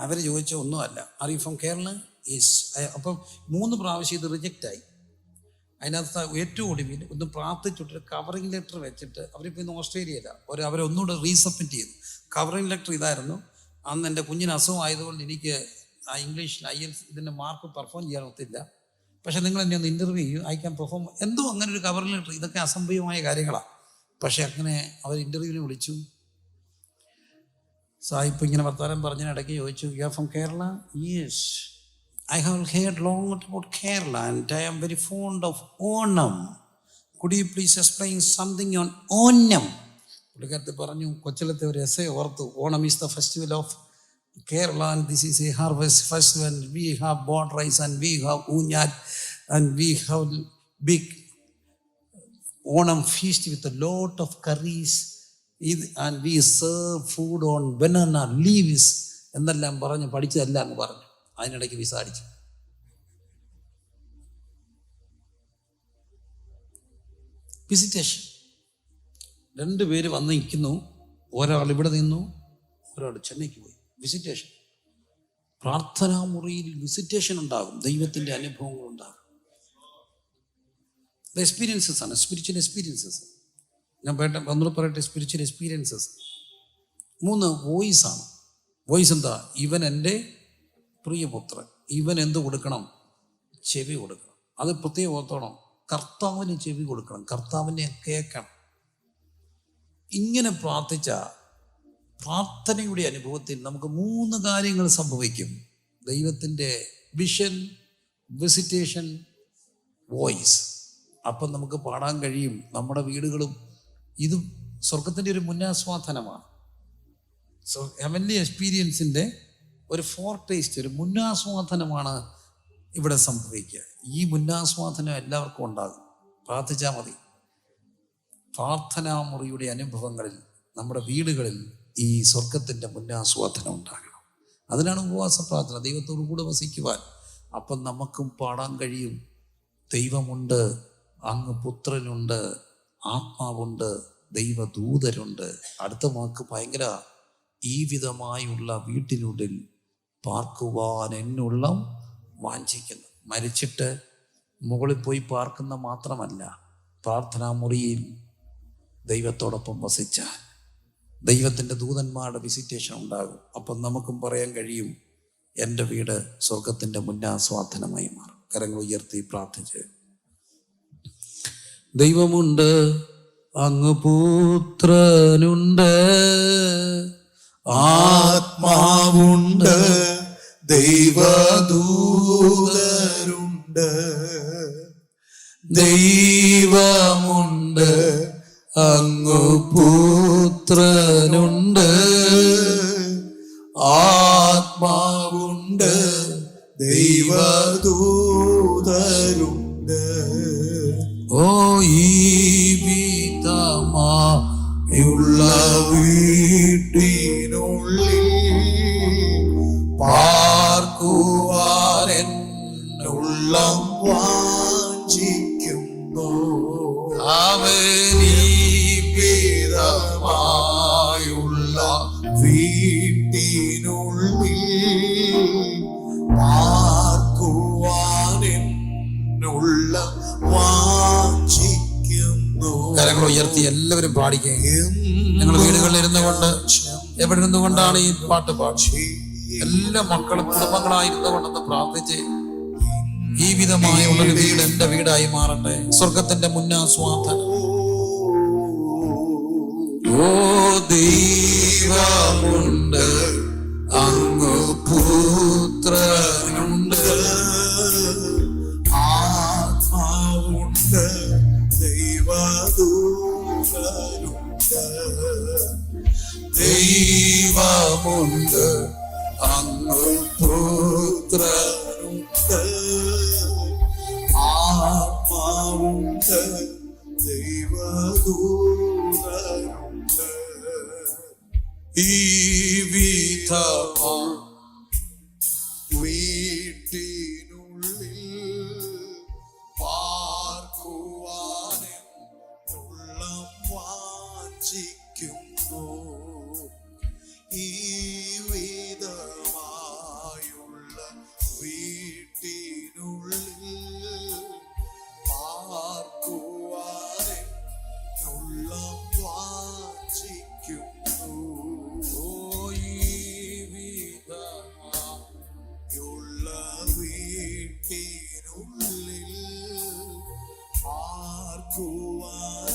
അവർ ചോദിച്ച ഒന്നുമല്ല, are you from Kerala? Is. അപ്പം 3 പ്രാവശ്യം ഇത് റിജക്റ്റായി. അതിനകത്ത് ഏറ്റവും ഒടുവിൽ ഒന്ന് പ്രാർത്ഥിച്ചിട്ടൊരു കവറിങ് ലെറ്റർ വെച്ചിട്ട്, അവരിപ്പോൾ ഇന്ന് ഓസ്ട്രേലിയയിലാണ്, അവരൊന്നുകൂടെ റീസബ്മിറ്റ് ചെയ്തു. കവറിങ് ലെറ്റർ ഇതായിരുന്നു, അന്ന് എൻ്റെ കുഞ്ഞിന് അസുഖമായതുകൊണ്ട് എനിക്ക് ആ ഇംഗ്ലീഷ് IELTS ഇതിൻ്റെ മാർക്ക് പെർഫോം ചെയ്യാൻ ഒത്തില്ല, പക്ഷേ നിങ്ങൾ എന്നെ ഒന്ന് ഇൻ്റർവ്യൂ ചെയ്യും, ഐ ക്യാൻ പെർഫോം, എന്തോ അങ്ങനെ ഒരു കവറിങ് ലെറ്റർ. ഇതൊക്കെ അസംഭവ്യമായ കാര്യങ്ങളാണ്. പക്ഷെ അങ്ങനെ അവർ ഇൻ്റർവ്യൂവിന് വിളിച്ചു. സായിപ്പ് ഇങ്ങനെ വർത്താനം പറഞ്ഞതിനിടയ്ക്ക് ചോദിച്ചു, you are from Kerala? Yes, I have heard long about Kerala and I am very fond of Onam. Could you please explain something on Onam? പുള്ളിക്കാരത്ത് പറഞ്ഞു, കൊച്ചിലത്തെ ഒരു എസ്സേ ഓർത്തു. Onam is the festival of Kerala and this is a harvest festival. We have boat rice and we have unyat and we have big Onam feast with a lot of curries and we serve food on banana leaves എന്നെല്ലാം പറഞ്ഞു പഠിച്ചതെല്ലാം അങ്ങ് പറഞ്ഞു. അതിനിടയ്ക്ക് visa അടിച്ചു. Visitation 2 പേര് വന്ന് നിൽക്കുന്നു, ഒരാൾ ഇവിടെ നിന്നു, ഒരാൾ ചെന്നൈക്ക് പോയി. വിസിറ്റേഷൻ, പ്രാർത്ഥനാ മുറിയിൽ വിസിറ്റേഷൻ ഉണ്ടാകും, ദൈവത്തിൻ്റെ അനുഭവങ്ങൾ ഉണ്ടാകും. ഇത് എക്സ്പീരിയൻസസ് ആണ്, സ്പിരിച്വൽ എക്സ്പീരിയൻസസ്. ഞാൻ ഒന്നുകൂടെ പറയട്ടെ, സ്പിരിച്വൽ എക്സ്പീരിയൻസസ്. 3 വോയിസ് ആണ്. വോയിസ് എന്താ? ഇവൻ എൻ്റെ പ്രിയപുത്രൻ. ഇവൻ എന്ത് കൊടുക്കണം? ചെവി കൊടുക്കണം. അത് പ്രത്യേകം ഓർത്തോണം. കർത്താവിന് ചെവി കൊടുക്കണം, കർത്താവിനെ കേൾക്കണം. ഇങ്ങനെ പ്രാർത്ഥിച്ച പ്രാർത്ഥനയുടെ അനുഭവത്തിൽ നമുക്ക് 3 കാര്യങ്ങൾ സംഭവിക്കും. ദൈവത്തിൻ്റെ വിഷൻ, വിസിറ്റേഷൻ, വോയിസ്. അപ്പം നമുക്ക് പാടാൻ കഴിയും. നമ്മുടെ വീടുകളും ഇത് സ്വർഗത്തിൻ്റെ ഒരു മുന്നാസ്വാദനമാണ്. ഹെവൻലി എക്സ്പീരിയൻസിൻ്റെ ഒരു ഫോർടേസ്റ്റ്, ഒരു മുന്നാസ്വാദനമാണ് ഇവിടെ സംഭവിക്കുക. ഈ മുന്നാസ്വാദനം എല്ലാവർക്കും ഉണ്ടാകും. പ്രാർത്ഥിച്ചാൽ മതി. പ്രാർത്ഥനാമുറിയുടെ അനുഭവങ്ങളിൽ നമ്മുടെ വീടുകളിൽ ഈ സ്വർഗത്തിൻ്റെ മുന്നാസ്വാദനം ഉണ്ടാകണം. അതിനാണ് ഉപവാസ പ്രാർത്ഥന, ദൈവത്തോടു കൂടെ വസിക്കുവാൻ. അപ്പം നമുക്കും പാടാൻ കഴിയും, ദൈവമുണ്ട്, അങ്ങ് പുത്രനുണ്ട്, ആത്മാവുണ്ട്, ദൈവദൂതരുണ്ട്. അടുത്ത വാക്ക് ഭയങ്കര, ഈ വിധമായുള്ള വീട്ടിനുള്ളിൽ പാർക്കുവാൻ എന്നുള്ളം വാഞ്ചിക്കുന്നു. മരിച്ചിട്ട് മുകളിൽ പോയി പാർക്കുന്ന മാത്രമല്ല, പ്രാർത്ഥനാമുറിയിൽ ദൈവത്തോടൊപ്പം വസിച്ചാൽ ദൈവത്തിൻ്റെ ദൂതന്മാരുടെ വിസിറ്റേഷൻ ഉണ്ടാകും. അപ്പം നമുക്കും പറയാൻ കഴിയും, എൻ്റെ വീട് സ്വർഗത്തിൻ്റെ മുന്നാസ്വാദനമായി മാറും. കരങ്ങൾ ഉയർത്തി പ്രാർത്ഥിച്ച്, ദൈവമുണ്ട്, അങ്ങ് പുത്രനുണ്ട്, ആത്മാവുണ്ട്, ദൈവദൂതരുണ്ട്. ദൈവമുണ്ട്, അങ്ങ് പുത്രനുണ്ട്, ആത്മാവുണ്ട്, ദൈവദൂതരുണ്ട്. ഓ ഈ വിധമായുള്ള വീട്ടിനുള്ളിൽ പാർക്കുവാൻ എന്നുള്ളം വാഞ്ചിക്കുന്നു. അവനീ വിധമായുള്ള വീട്ടിനുള്ളിൽ പാർക്കുവാൻ എന്നുള്ളം വാഞ്ചിക്കുന്നു. കരങ്ങൾ ഉയർത്തി എല്ലാവരും പാടിക്കുക. നിങ്ങൾ വീടുകളിൽ ഇരുന്നു കൊണ്ട്, എവിടെ ഇരുന്നുകൊണ്ടാണ് ഈ പാട്ട് പാടുന്നത്, എല്ലാ മക്കളും കുടുംബങ്ങളായിരുന്നു കൊണ്ടെന്ന് പ്രാർത്ഥിച്ച്, ഈ വിധമായ ഉള്ളൊരു വീട് എൻ്റെ വീടായി മാറട്ടെ. സ്വർഗത്തിന്റെ മുന്നാസ്വാദനം. ഓ ദൈവമുണ്ട്, അങ്ങ് പുത്രനുണ്ട്, ആത്മാവുണ്ട്, ദൈവദൂതരുണ്ട്. ദൈവമുണ്ട്, അങ്ങ് പുത്രനുണ്ട്, ആത്മാവുണ്ട്, ദൈവദൂതരുണ്ട്. ഈ വിധമാ വീട്ടിനുള്ളിൽ പാർക്കുവാൻ എന്നുള്ളം വാഞ്ചിക്കുന്നു. ഈ വിധമായുള്ള വീട്ടിനുള്ളിൽ പാർക്കുവാൻ എന്നുള്ളം വാഞ്ചിക്കുന്നു. യുള്ള വീട്ടിനുള്ളിൽ പാർക്കുവാൻ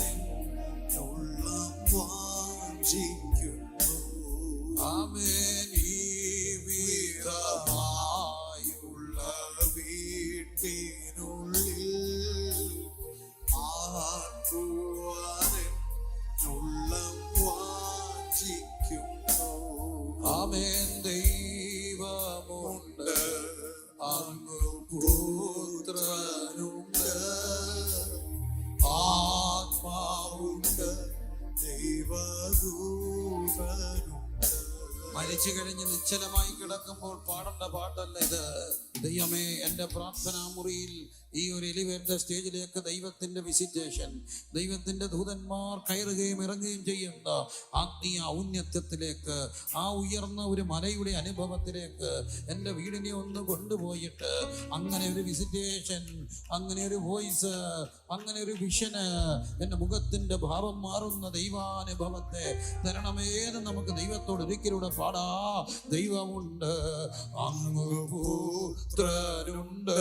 എന്നുള്ളം വാഞ്ചിക്കുന്നു. ആമേൻ. ഈ വിധമായുള്ള വീട്ടിനുള്ളിൽ പാർക്കുവാൻ എന്നുള്ളം വാഞ്ചിക്കുന്നു. ആമേൻ. ദൈവമുണ്ട്, അങ്ങ് പുത്രനുണ്ട്, ആത്മാവുണ്ട്, ദൈവദൂതരുണ്ട്. മരിച്ചു കഴിഞ്ഞ് നിശ്ചലമായി കിടക്കുമ്പോൾ പാടേണ്ട പാട്ടല്ല ഇത്. ദൈവമേ, എൻ്റെ പ്രാർത്ഥനാ മുറിയിൽ ഈ ഒരു എലിവേറ്റർ സ്റ്റേജിലേക്ക് ദൈവത്തിൻ്റെ വിസിറ്റേഷൻ, ദൈവത്തിൻ്റെ ദൂതന്മാർ കയറുകയും ഇറങ്ങുകയും ചെയ്യുന്ന ആത്മീയ ഔന്നത്യത്തിലേക്ക്, ആ ഉയർന്ന ഒരു മലയുടെ അനുഭവത്തിലേക്ക് എൻ്റെ വീടിനെ ഒന്ന് കൊണ്ടുപോയിട്ട് അങ്ങനെ ഒരു വിസിറ്റേഷൻ, അങ്ങനെ ഒരു വോയിസ്, അങ്ങനെ ഒരു വിഷന്, എൻ്റെ മുഖത്തിൻ്റെ ഭാവം മാറുന്ന ദൈവാനുഭവത്തെ തരണമേന്ന് നമുക്ക് ദൈവത്തോട് ഒരിക്കലൂടെ പാടാ. ദൈവമുണ്ട്, അങ്ങ് പുത്രനുണ്ട്,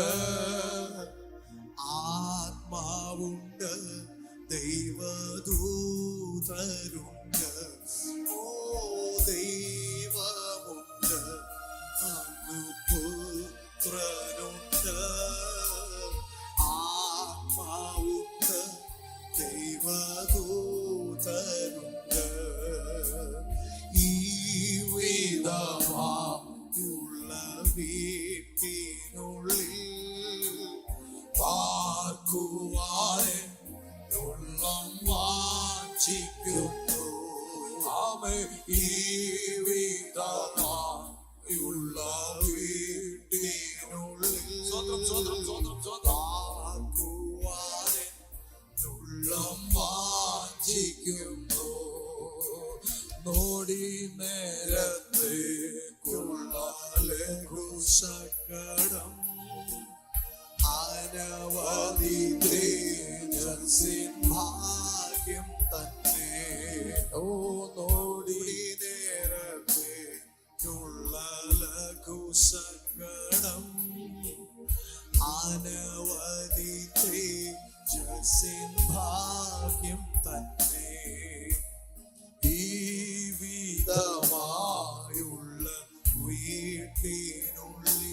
ആത്മാവുണ്ട്, ദൈവദൂതരുണ്ട്, ഓ ദൈവമുണ്ട്, അങ്ങ് പുത്രനുണ്ട്, ആത്മാവുണ്ട്, ദൈവദൂതരുണ്ട്, ഈ വിധമായുള്ള വീട്ടിനുള്ളിൽ പാർക്കുവാനെ ഉള്ളം വാഞ്ചിക്കുന്നു. ആമേ, ഈ വിധമായുള്ള വീട്ടിനുള്ളിൽ പാർക്കുവാനെ ഉള്ളം വാഞ്ചിക്കുന്നു. നോടി നേരത്തേക്കുള്ള ലഘുസങ്കടം അനവധി തേജസ്സിൻ ഭാഗ്യം തന്നെ. ഓ നോടി നേരത്തേക്കുള്ള ലഘുസങ്കടം അനവധി തേജസ്സിൻ ഭാഗ്യം തന്നെ. ജീവിതമായുള്ള വീട്ടിനുള്ളിൽ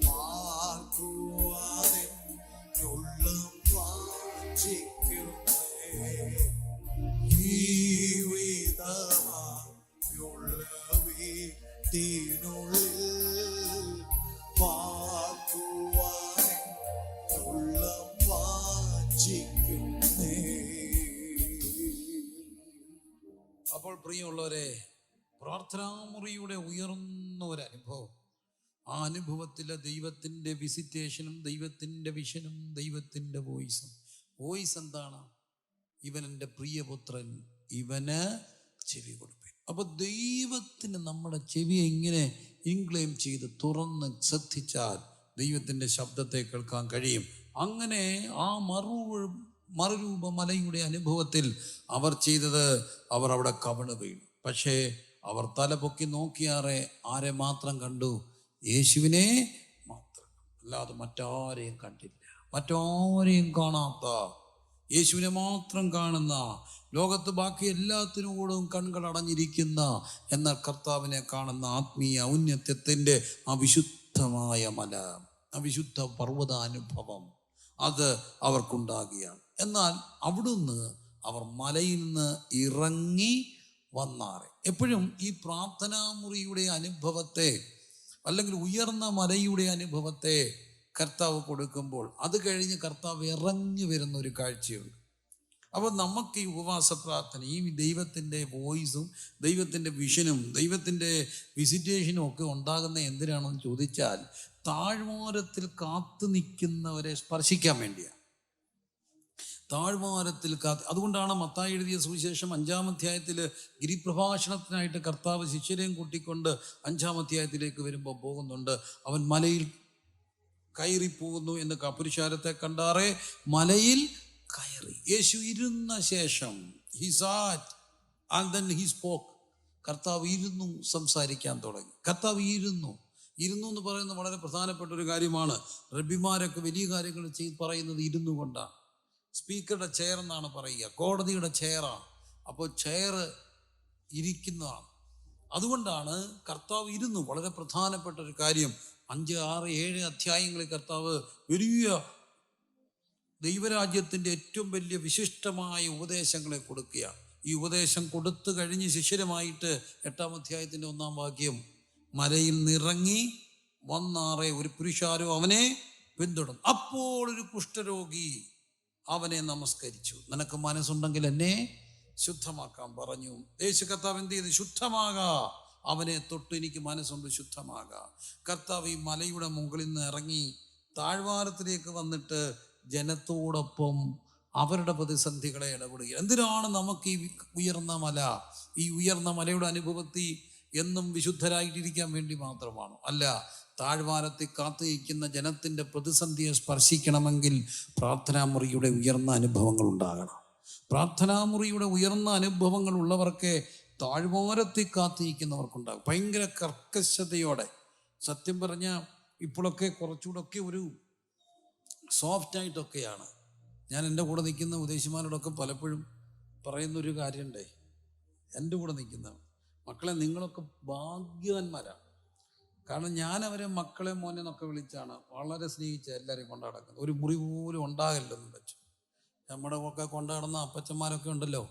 പാർക്കുവാനെ ഉള്ളം വാഞ്ചിക്കുന്നേ. ജീവിതമായുള്ള വീട്ടിനുള്ളിൽ പാർക്കുവാനെ ഉള്ളം വാഞ്ചിക്കുന്നേ. അപ്പോൾ പ്രിയമുള്ളവരെ, പ്രാർത്ഥനാമുറിയുടെ ഉയർന്ന ഒരു അനുഭവം, ആ അനുഭവത്തിലെ ദൈവത്തിൻ്റെ വിസിറ്റേഷനും ദൈവത്തിൻ്റെ വിഷനും ദൈവത്തിൻ്റെ വോയിസും. വോയിസ് എന്താണ്? ഇവൻ എൻ്റെ പ്രിയപുത്രൻ, ഇവന് ചെവി കൊടുപ്പേൻ. അപ്പോൾ ദൈവത്തിന് നമ്മുടെ ചെവി എങ്ങനെ ഇൻക്ലെയിം ചെയ്ത് തുറന്ന് ശ്രദ്ധിച്ചാൽ ദൈവത്തിൻ്റെ ശബ്ദത്തെ കേൾക്കാൻ കഴിയും. അങ്ങനെ ആ മറുരൂപ മലയുടെ അനുഭവത്തിൽ അവർ ചെയ്തത്, അവർ അവിടെ കവിണ് വീണു. പക്ഷേ അവർ തലപൊക്കി നോക്കിയാറെ ആരെ മാത്രം കണ്ടു? യേശുവിനെ മാത്രം, അല്ലാതെ മറ്റാരെയും കണ്ടില്ല. മറ്റാരെയും കാണാത്ത, യേശുവിനെ മാത്രം കാണുന്ന, ലോകത്ത് ബാക്കി എല്ലാത്തിനോടും കൺകൾ അടഞ്ഞിരിക്കുന്ന, എന്നാൽ കർത്താവിനെ കാണുന്ന ആത്മീയ ഔന്നത്യത്തിൻ്റെ ആ വിശുദ്ധമായ മല, ആ വിശുദ്ധ പർവ്വതാനുഭവം അത് അവർക്കുണ്ടാകുകയാണ്. എന്നാൽ അവിടുന്ന് അവർ മലയിൽ നിന്ന് ഇറങ്ങി വന്നാറെ. എപ്പോഴും ഈ പ്രാർത്ഥനാമുറിയുടെ അനുഭവത്തെ, അല്ലെങ്കിൽ ഉയർന്ന മലയുടെ അനുഭവത്തെ കർത്താവ് കൊടുക്കുമ്പോൾ അത് കഴിഞ്ഞ് കർത്താവ് ഇറങ്ങി വരുന്ന ഒരു കാഴ്ചയുണ്ട്. അപ്പോൾ നമുക്ക് ഈ ഉപവാസ പ്രാർത്ഥന, ഈ ദൈവത്തിൻ്റെ വോയിസും ദൈവത്തിൻ്റെ വിഷനും ദൈവത്തിൻ്റെ വിസിറ്റേഷനും ഒക്കെ ഉണ്ടാകുന്ന എന്തിനാണെന്ന് ചോദിച്ചാൽ, താഴ്വാരത്തിൽ കാത്തു നിൽക്കുന്നവരെ സ്പർശിക്കാൻ വേണ്ടിയാണ്. താഴ്വാരത്തിൽ അതുകൊണ്ടാണ് മത്തായി എഴുതിയ സുവിശേഷം 5-ാം അധ്യായത്തിൽ ഗിരിപ്രഭാഷണത്തിനായിട്ട് കർത്താവ് ശിഷ്യരെയും കൂട്ടിക്കൊണ്ട് 5-ാം അധ്യായത്തിലേക്ക് വരുമ്പോൾ പോകുന്നുണ്ട്. അവൻ മലയിൽ കയറിപ്പോകുന്നു എന്ന് പുരുഷാരത്തെ കണ്ടാറേ മലയിൽ കയറി. യേശു ഇരുന്ന ശേഷം he sat and then he spoke. കർത്താവ് ഇരുന്നു സംസാരിക്കാൻ തുടങ്ങി. കർത്താവ് ഇരുന്നു എന്ന് പറയുന്നത് വളരെ പ്രധാനപ്പെട്ട ഒരു കാര്യമാണ്. റബ്ബിമാരൊക്കെ വലിയ കാര്യങ്ങൾ പറയുന്നത് ഇരുന്നു കൊണ്ടാണ്. സ്പീക്കറുടെ ചെയർ എന്നാണ് പറയുക, കോടതിയുടെ ചെയറാണ്. അപ്പോൾ ചെയർ ഇരിക്കുന്നതാണ്. അതുകൊണ്ടാണ് കർത്താവ് ഇരുന്നു. വളരെ പ്രധാനപ്പെട്ട ഒരു കാര്യം. 5, 6, 7 അധ്യായങ്ങളിൽ കർത്താവ് വലിയ ദൈവരാജ്യത്തിൻ്റെ ഏറ്റവും വലിയ വിശിഷ്ടമായ ഉപദേശങ്ങളെ കൊടുക്കുകയാണ്. ഈ ഉപദേശം കൊടുത്തു കഴിഞ്ഞ് ശിഷ്യരുമായിട്ട് 8-ാം അധ്യായത്തിൻ്റെ 1-ാം വാക്യം, മലയിൽ നിറങ്ങി വന്നാറെ ഒരു പുരുഷാരോ അവനെ പിന്തുടർന്നു. അപ്പോൾ ഒരു കുഷ്ഠരോഗി അവനെ നമസ്കരിച്ചു. നിനക്ക് മനസ്സുണ്ടെങ്കിൽ എന്നെ ശുദ്ധമാക്കാൻ പറഞ്ഞു. യേശു കർത്താവ് എന്ത് ചെയ്തു? ശുദ്ധമാകാ. അവനെ തൊട്ട് എനിക്ക് മനസ്സുകൊണ്ട് ശുദ്ധമാകാം. കർത്താവ് ഈ മലയുടെ മുകളിൽ നിന്ന് ഇറങ്ങി താഴ്വാരത്തിലേക്ക് വന്നിട്ട് ജനത്തോടൊപ്പം അവരുടെ പ്രതിസന്ധികളെ ഇടപെടുക. എന്തിനാണ് നമുക്ക് ഈ ഉയർന്ന മല? ഈ ഉയർന്ന മലയുടെ അനുഭവത്തിൽ എന്നും വിശുദ്ധരായിട്ടിരിക്കാൻ വേണ്ടി മാത്രമാണോ? അല്ല. താഴ്വാരത്തിൽ കാത്തിരിക്കുന്ന ജനത്തിൻ്റെ പ്രതിസന്ധിയെ സ്പർശിക്കണമെങ്കിൽ പ്രാർത്ഥനാമുറിയുടെ ഉയർന്ന അനുഭവങ്ങൾ ഉണ്ടാകണം. പ്രാർത്ഥനാമുറിയുടെ ഉയർന്ന അനുഭവങ്ങൾ ഉള്ളവർക്ക് താഴ്വാരത്തിൽ കാത്തിരിക്കുന്നവർക്കുണ്ടാകും. ഭയങ്കര കർക്കശതയോടെ. സത്യം പറഞ്ഞാൽ ഇപ്പോഴൊക്കെ കുറച്ചുകൂടെയൊക്കെ ഒരു സോഫ്റ്റായിട്ടൊക്കെയാണ്. ഞാൻ എൻ്റെ കൂടെ നിൽക്കുന്ന ഉദ്ദേശിമാരോടൊക്കെ പലപ്പോഴും പറയുന്നൊരു കാര്യമുണ്ടേ. എൻ്റെ കൂടെ നിൽക്കുന്ന മക്കളെ, നിങ്ങളൊക്കെ ഭാഗ്യവാന്മാരാണ്. കാരണം ഞാൻ അവരെ മക്കളെ മോനെ എന്നൊക്കെ വിളിച്ചാണ് വളരെ സ്നേഹിച്ച് എല്ലാവരെയും കൊണ്ടാടുന്നത്. ഒരു മുറി പോലും ഉണ്ടാകില്ലെന്ന് വെച്ചു. നമ്മുടെ ഒക്കെ കൊണ്ടാടുന്ന അപ്പച്ചന്മാരൊക്കെ ഉണ്ടല്ലോ,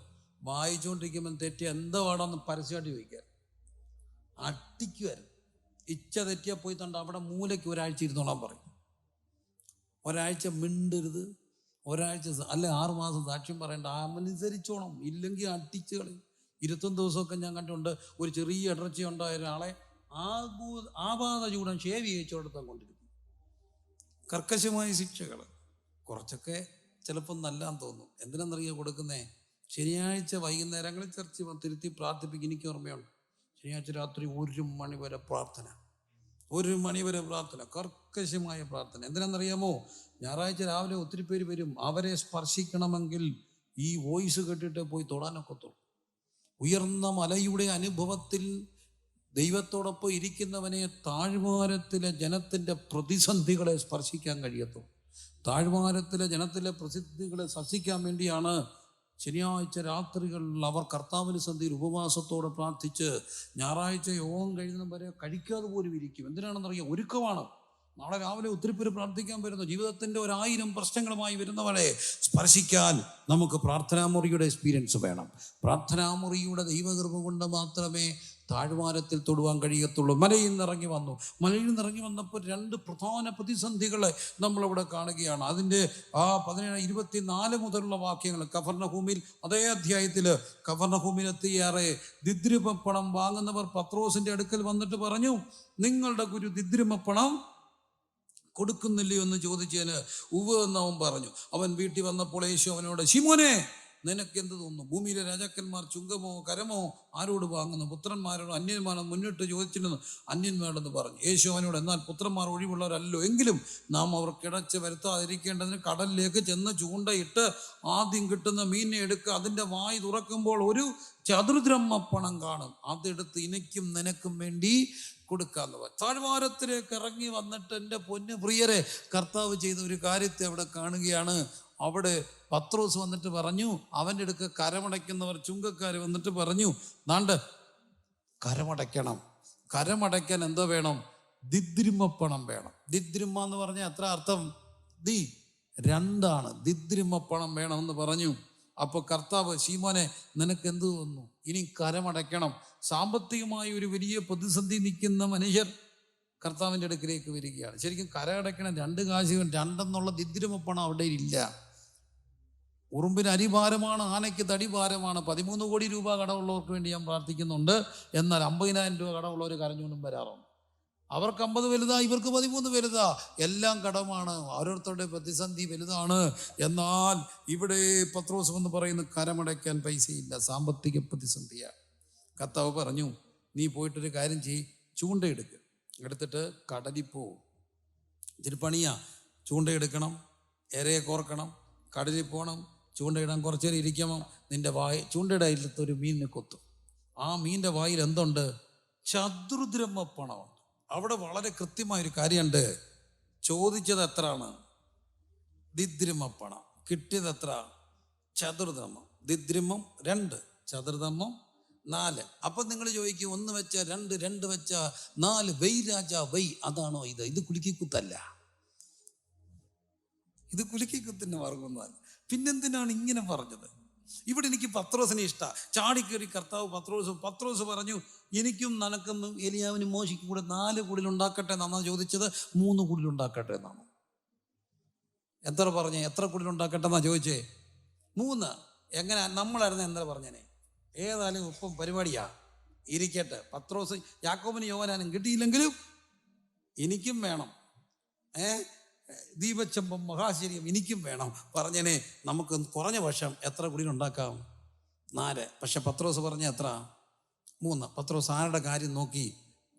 വായിച്ചുകൊണ്ടിരിക്കുമ്പോൾ തെറ്റി എന്താ പാടാന്ന് പരസ്യമായിട്ട് ചോദിക്കാൻ അട്ടിക്കുമായിരുന്നു. ഇച്ച തെറ്റിയാൽ പോയി തണ്ട അവിടെ മൂലയ്ക്ക് ഒരാഴ്ച ഇരുന്നോളാൻ പറയും. ഒരാഴ്ച മിണ്ടരുത്, ഒരാഴ്ച അല്ല 6 മാസം സാക്ഷ്യം പറയണ്ട, അനുസരിച്ചോണം, ഇല്ലെങ്കിൽ അട്ടിച്ച് കളയും. 21 ദിവസമൊക്കെ ഞാൻ കണ്ടിട്ടുണ്ട്. ഒരു ചെറിയ ഇടർച്ച ഉണ്ടായ ഒരാളെ ആപാത ചൂടൻ ഷേവ് ചെയ്യിച്ചോടത്താൻ കൊണ്ടിരിക്കും. കർക്കശമായ ശിക്ഷകൾ. കുറച്ചൊക്കെ ചിലപ്പോൾ നല്ലാന്ന് തോന്നും. എന്തിനാണെന്നറിയാൻ കൊടുക്കുന്നേ? ശനിയാഴ്ച വൈകുന്നേരങ്ങളിൽ ചർച്ച തിരുത്തി പ്രാർത്ഥിപ്പിക്കും. എനിക്ക് ഓർമ്മയുണ്ട്, ശനിയാഴ്ച രാത്രി 1 മണി വരെ പ്രാർത്ഥന. 1 മണി വരെ പ്രാർത്ഥന, കർക്കശമായ പ്രാർത്ഥന. എന്തിനാണെന്നറിയാമോ? ഞായറാഴ്ച രാവിലെ ഒത്തിരി പേര് വരും. അവരെ സ്പർശിക്കണമെങ്കിൽ ഈ വോയിസ് കേട്ടിട്ട് പോയി തൊടാനൊക്കത്തുള്ളൂ. ഉയർന്ന മലയുടെ അനുഭവത്തിൽ ദൈവത്തോടൊപ്പം ഇരിക്കുന്നവനെ താഴ്വാരത്തിലെ ജനത്തിൻ്റെ പ്രതിസന്ധികളെ സ്പർശിക്കാൻ കഴിയത്തുള്ളൂ. താഴ്വാരത്തിലെ ജനത്തിലെ പ്രതിസന്ധികളെ സ്പർശിക്കാൻ വേണ്ടിയാണ് ശനിയാഴ്ച രാത്രികളിൽ അവർ കർത്താവിന് സന്ധിയിൽ ഉപവാസത്തോടെ പ്രാർത്ഥിച്ച് ഞായറാഴ്ച യോഗം കഴിയുന്ന വരെ കഴിക്കാതെ പോലും ഇരിക്കും. എന്തിനാണെന്നറിയാം? ഒരുക്കമാണ്. നാളെ രാവിലെ ഒത്തിരി പേര് പ്രാർത്ഥിക്കാൻ വരുന്നു. ജീവിതത്തിൻ്റെ 1000 പ്രശ്നങ്ങളുമായി വരുന്നവരെ സ്പർശിക്കാൻ നമുക്ക് പ്രാർത്ഥനാമുറിയുടെ എക്സ്പീരിയൻസ് വേണം. പ്രാർത്ഥനാമുറിയുടെ ദൈവകൃപ കൊണ്ട് മാത്രമേ താഴ്വാരത്തിൽ തൊടുവാൻ കഴിയത്തുള്ളൂ. മലയിൽ നിന്നിറങ്ങി വന്നു. മലയിൽ നിന്നിറങ്ങി വന്നപ്പോൾ 2 പ്രധാന പ്രതിസന്ധികളെ നമ്മളവിടെ കാണുകയാണ്. അതിൻ്റെ 17-24 മുതലുള്ള വാക്യങ്ങൾ കഫർന്നഹൂമിൽ, അതേ അധ്യായത്തിൽ കഫർന്നഹൂമിലെത്തിയേറെ ദിദ്രുമപ്പണം വാങ്ങുന്നവർ പത്രോസിൻ്റെ അടുക്കൽ വന്നിട്ട് പറഞ്ഞു, നിങ്ങളുടെ ഗുരു ദിദ്രുമപ്പണം കൊടുക്കുന്നില്ലയോ എന്ന് ചോദിച്ചതിന് ഉവ്വ് എന്ന് അവൻ പറഞ്ഞു. അവൻ വീട്ടിൽ വന്നപ്പോൾ യേശു അവനോട്, ശിമോനെ, നിനക്ക് എന്ത് തോന്നുന്നു? ഭൂമിയിലെ രാജാക്കന്മാർ ചുങ്കമോ കരമോ ആരോട് വാങ്ങുന്നു? പുത്രന്മാരോട് അന്യന്മാരോ? മുന്നിട്ട് ചോദിച്ചിരുന്നു, അന്യന്മാരെന്ന് പറഞ്ഞു. യേശു അവനോട്, എന്നാൽ പുത്രന്മാർ ഒഴിവുള്ളവരല്ലോ, എങ്കിലും നാം അവർ കിടച്ച് വരുത്താതിരിക്കേണ്ടതിന് കടലിലേക്ക് ചെന്ന് ചൂണ്ടയിട്ട് ആദ്യം കിട്ടുന്ന മീനിനെ എടുക്കുക. അതിൻ്റെ വായ് തുറക്കുമ്പോൾ ഒരു ചതുർദ്രഹ്മപ്പണം കാണും. അതെടുത്ത് എനിക്കും നിനക്കും വേണ്ടി കൊടുക്കാന്ന് പറഞ്ഞു. താഴ്വാരത്തിലേക്ക് ഇറങ്ങി വന്നിട്ട് എൻ്റെ പൊന്നു പ്രിയരെ, കർത്താവ് ചെയ്ത ഒരു കാര്യത്തെ അവിടെ കാണുകയാണ്. അവിടെ പത്രോസ് വന്നിട്ട് പറഞ്ഞു, അവൻ്റെ അടുക്ക് കരമടയ്ക്കുന്നവർ ചുങ്കക്കാർ വന്നിട്ട് പറഞ്ഞു, നാണ്ട് കരമടയ്ക്കണം. കരമടയ്ക്കാൻ എന്തോ വേണം? ദിദ്രുമപ്പണം വേണം. ദിദ്രുമ എന്ന് പറഞ്ഞാൽ എത്ര അർത്ഥം? 2 ദിദ്രുമപ്പണം വേണമെന്ന് പറഞ്ഞു. അപ്പോൾ കർത്താവ്, ശീമോനെ, നിനക്ക് എന്ത് തോന്നുന്നു? ഇനി കരമടയ്ക്കണം. സാമ്പത്തികമായി ഒരു വലിയ പ്രതിസന്ധി നിൽക്കുന്ന മനുഷ്യർ കർത്താവിൻ്റെ അടുക്കിലേക്ക് വരികയാണ്. ശരിക്കും കരമടയ്ക്കണം. 2 കാശ്, 2 ദിദ്രുമപ്പണം അവിടെ ഇല്ല. ഉറുമ്പിന് അരിഭാരമാണ്, ആനയ്ക്ക് തടിഭാരമാണ്. 13 കോടി രൂപ കടമുള്ളവർക്ക് വേണ്ടി ഞാൻ പ്രാർത്ഥിക്കുന്നുണ്ട്. എന്നാൽ 50,000 രൂപ കടമുള്ളവർ കരഞ്ഞുകൊണ്ടും വരാറുണ്ട്. അവർക്ക് 50 വലുതാ, ഇവർക്ക് 13 വലുതാ. എല്ലാം കടമാണ്, ഓരോരുത്തരുടെ പ്രതിസന്ധി വലുതാണ്. എന്നാൽ ഇവിടെ പത്രോസ് എന്ന് പറയുന്ന കരമടയ്ക്കാൻ പൈസയില്ല, സാമ്പത്തിക പ്രതിസന്ധിയാണ്. കർത്താവ് പറഞ്ഞു, നീ പോയിട്ടൊരു കാര്യം ചെയ്യ്, ചൂണ്ടയെടുക്കുക. എടുത്തിട്ട് കടലിൽ പോവും. ഇത്തിരി പണിയാ. ചൂണ്ടയെടുക്കണം, ഇരയെ കോർക്കണം, കടലിൽ പോകണം, ചൂണ്ടയിടാൻ കുറച്ച് നേരം ഇരിക്കുമ്പോൾ നിൻ്റെ ചൂണ്ടയുടെ അയിലത്തൊരു മീനിനെ കൊത്തും. ആ മീനിൻ്റെ വായിൽ എന്തുണ്ട്? ചതുർദ്രഹ്മപ്പണമുണ്ട്. അവിടെ വളരെ കൃത്യമായൊരു കാര്യമുണ്ട്. ചോദിച്ചത് എത്രയാണ്? ദിദ്രുമപ്പണം. കിട്ടിയത് എത്ര? ചതുർദ്രഹ്മം. ദിദ്രുമം 2, ചതുർദ്രഹ്മം 4. അപ്പം നിങ്ങൾ ചോദിക്കും, 1 വെച്ച 2, 2 വെച്ച 4, വെയ് രാജാ വെയ്. അതാണോ ഇത്? ഇത് കുലുക്കിക്കുത്തല്ല, ഇത് കുലുക്കിക്കുത്തിൻ്റെ മാർഗമൊന്നുമല്ല. പിന്നെന്തിനാണ് ഇങ്ങനെ പറഞ്ഞത്? ഇവിടെ എനിക്ക് പത്രോസിനെ ഇഷ്ടമാണ്. ചാടിക്കേറി കർത്താവ് പത്രോസ് പറഞ്ഞു, എനിക്കും നനക്കെന്നും എലിയാവിനും മോശയ്ക്കും കൂടെ 4 കുടിലുണ്ടാക്കട്ടെ എന്നാണ് ചോദിച്ചത്. 3 കുടിലുണ്ടാക്കട്ടെ എന്നാണ്. എത്ര പറഞ്ഞേ? എത്ര കുടിലുണ്ടാക്കട്ടെ എന്നാ ചോദിച്ചേ? 3. എങ്ങനെ? നമ്മളായിരുന്നു എന്താ പറഞ്ഞേനെ? ഏതായാലും ഇപ്പം പരിപാടിയാ, ഇരിക്കട്ടെ. പത്രോസ് യാക്കോബിന് യോഹന്നാനും കിട്ടിയില്ലെങ്കിലും എനിക്കും വേണം. ദീപച്ചമ്പം മഹാശരിയും എനിക്കും വേണം പറഞ്ഞേനെ. നമുക്ക് കുറഞ്ഞ പക്ഷം എത്ര കുടിലുണ്ടാക്കാം? 4. പക്ഷെ പത്രോസ് പറഞ്ഞ എത്ര? 3. പത്രോസ് ആരുടെ കാര്യം നോക്കി?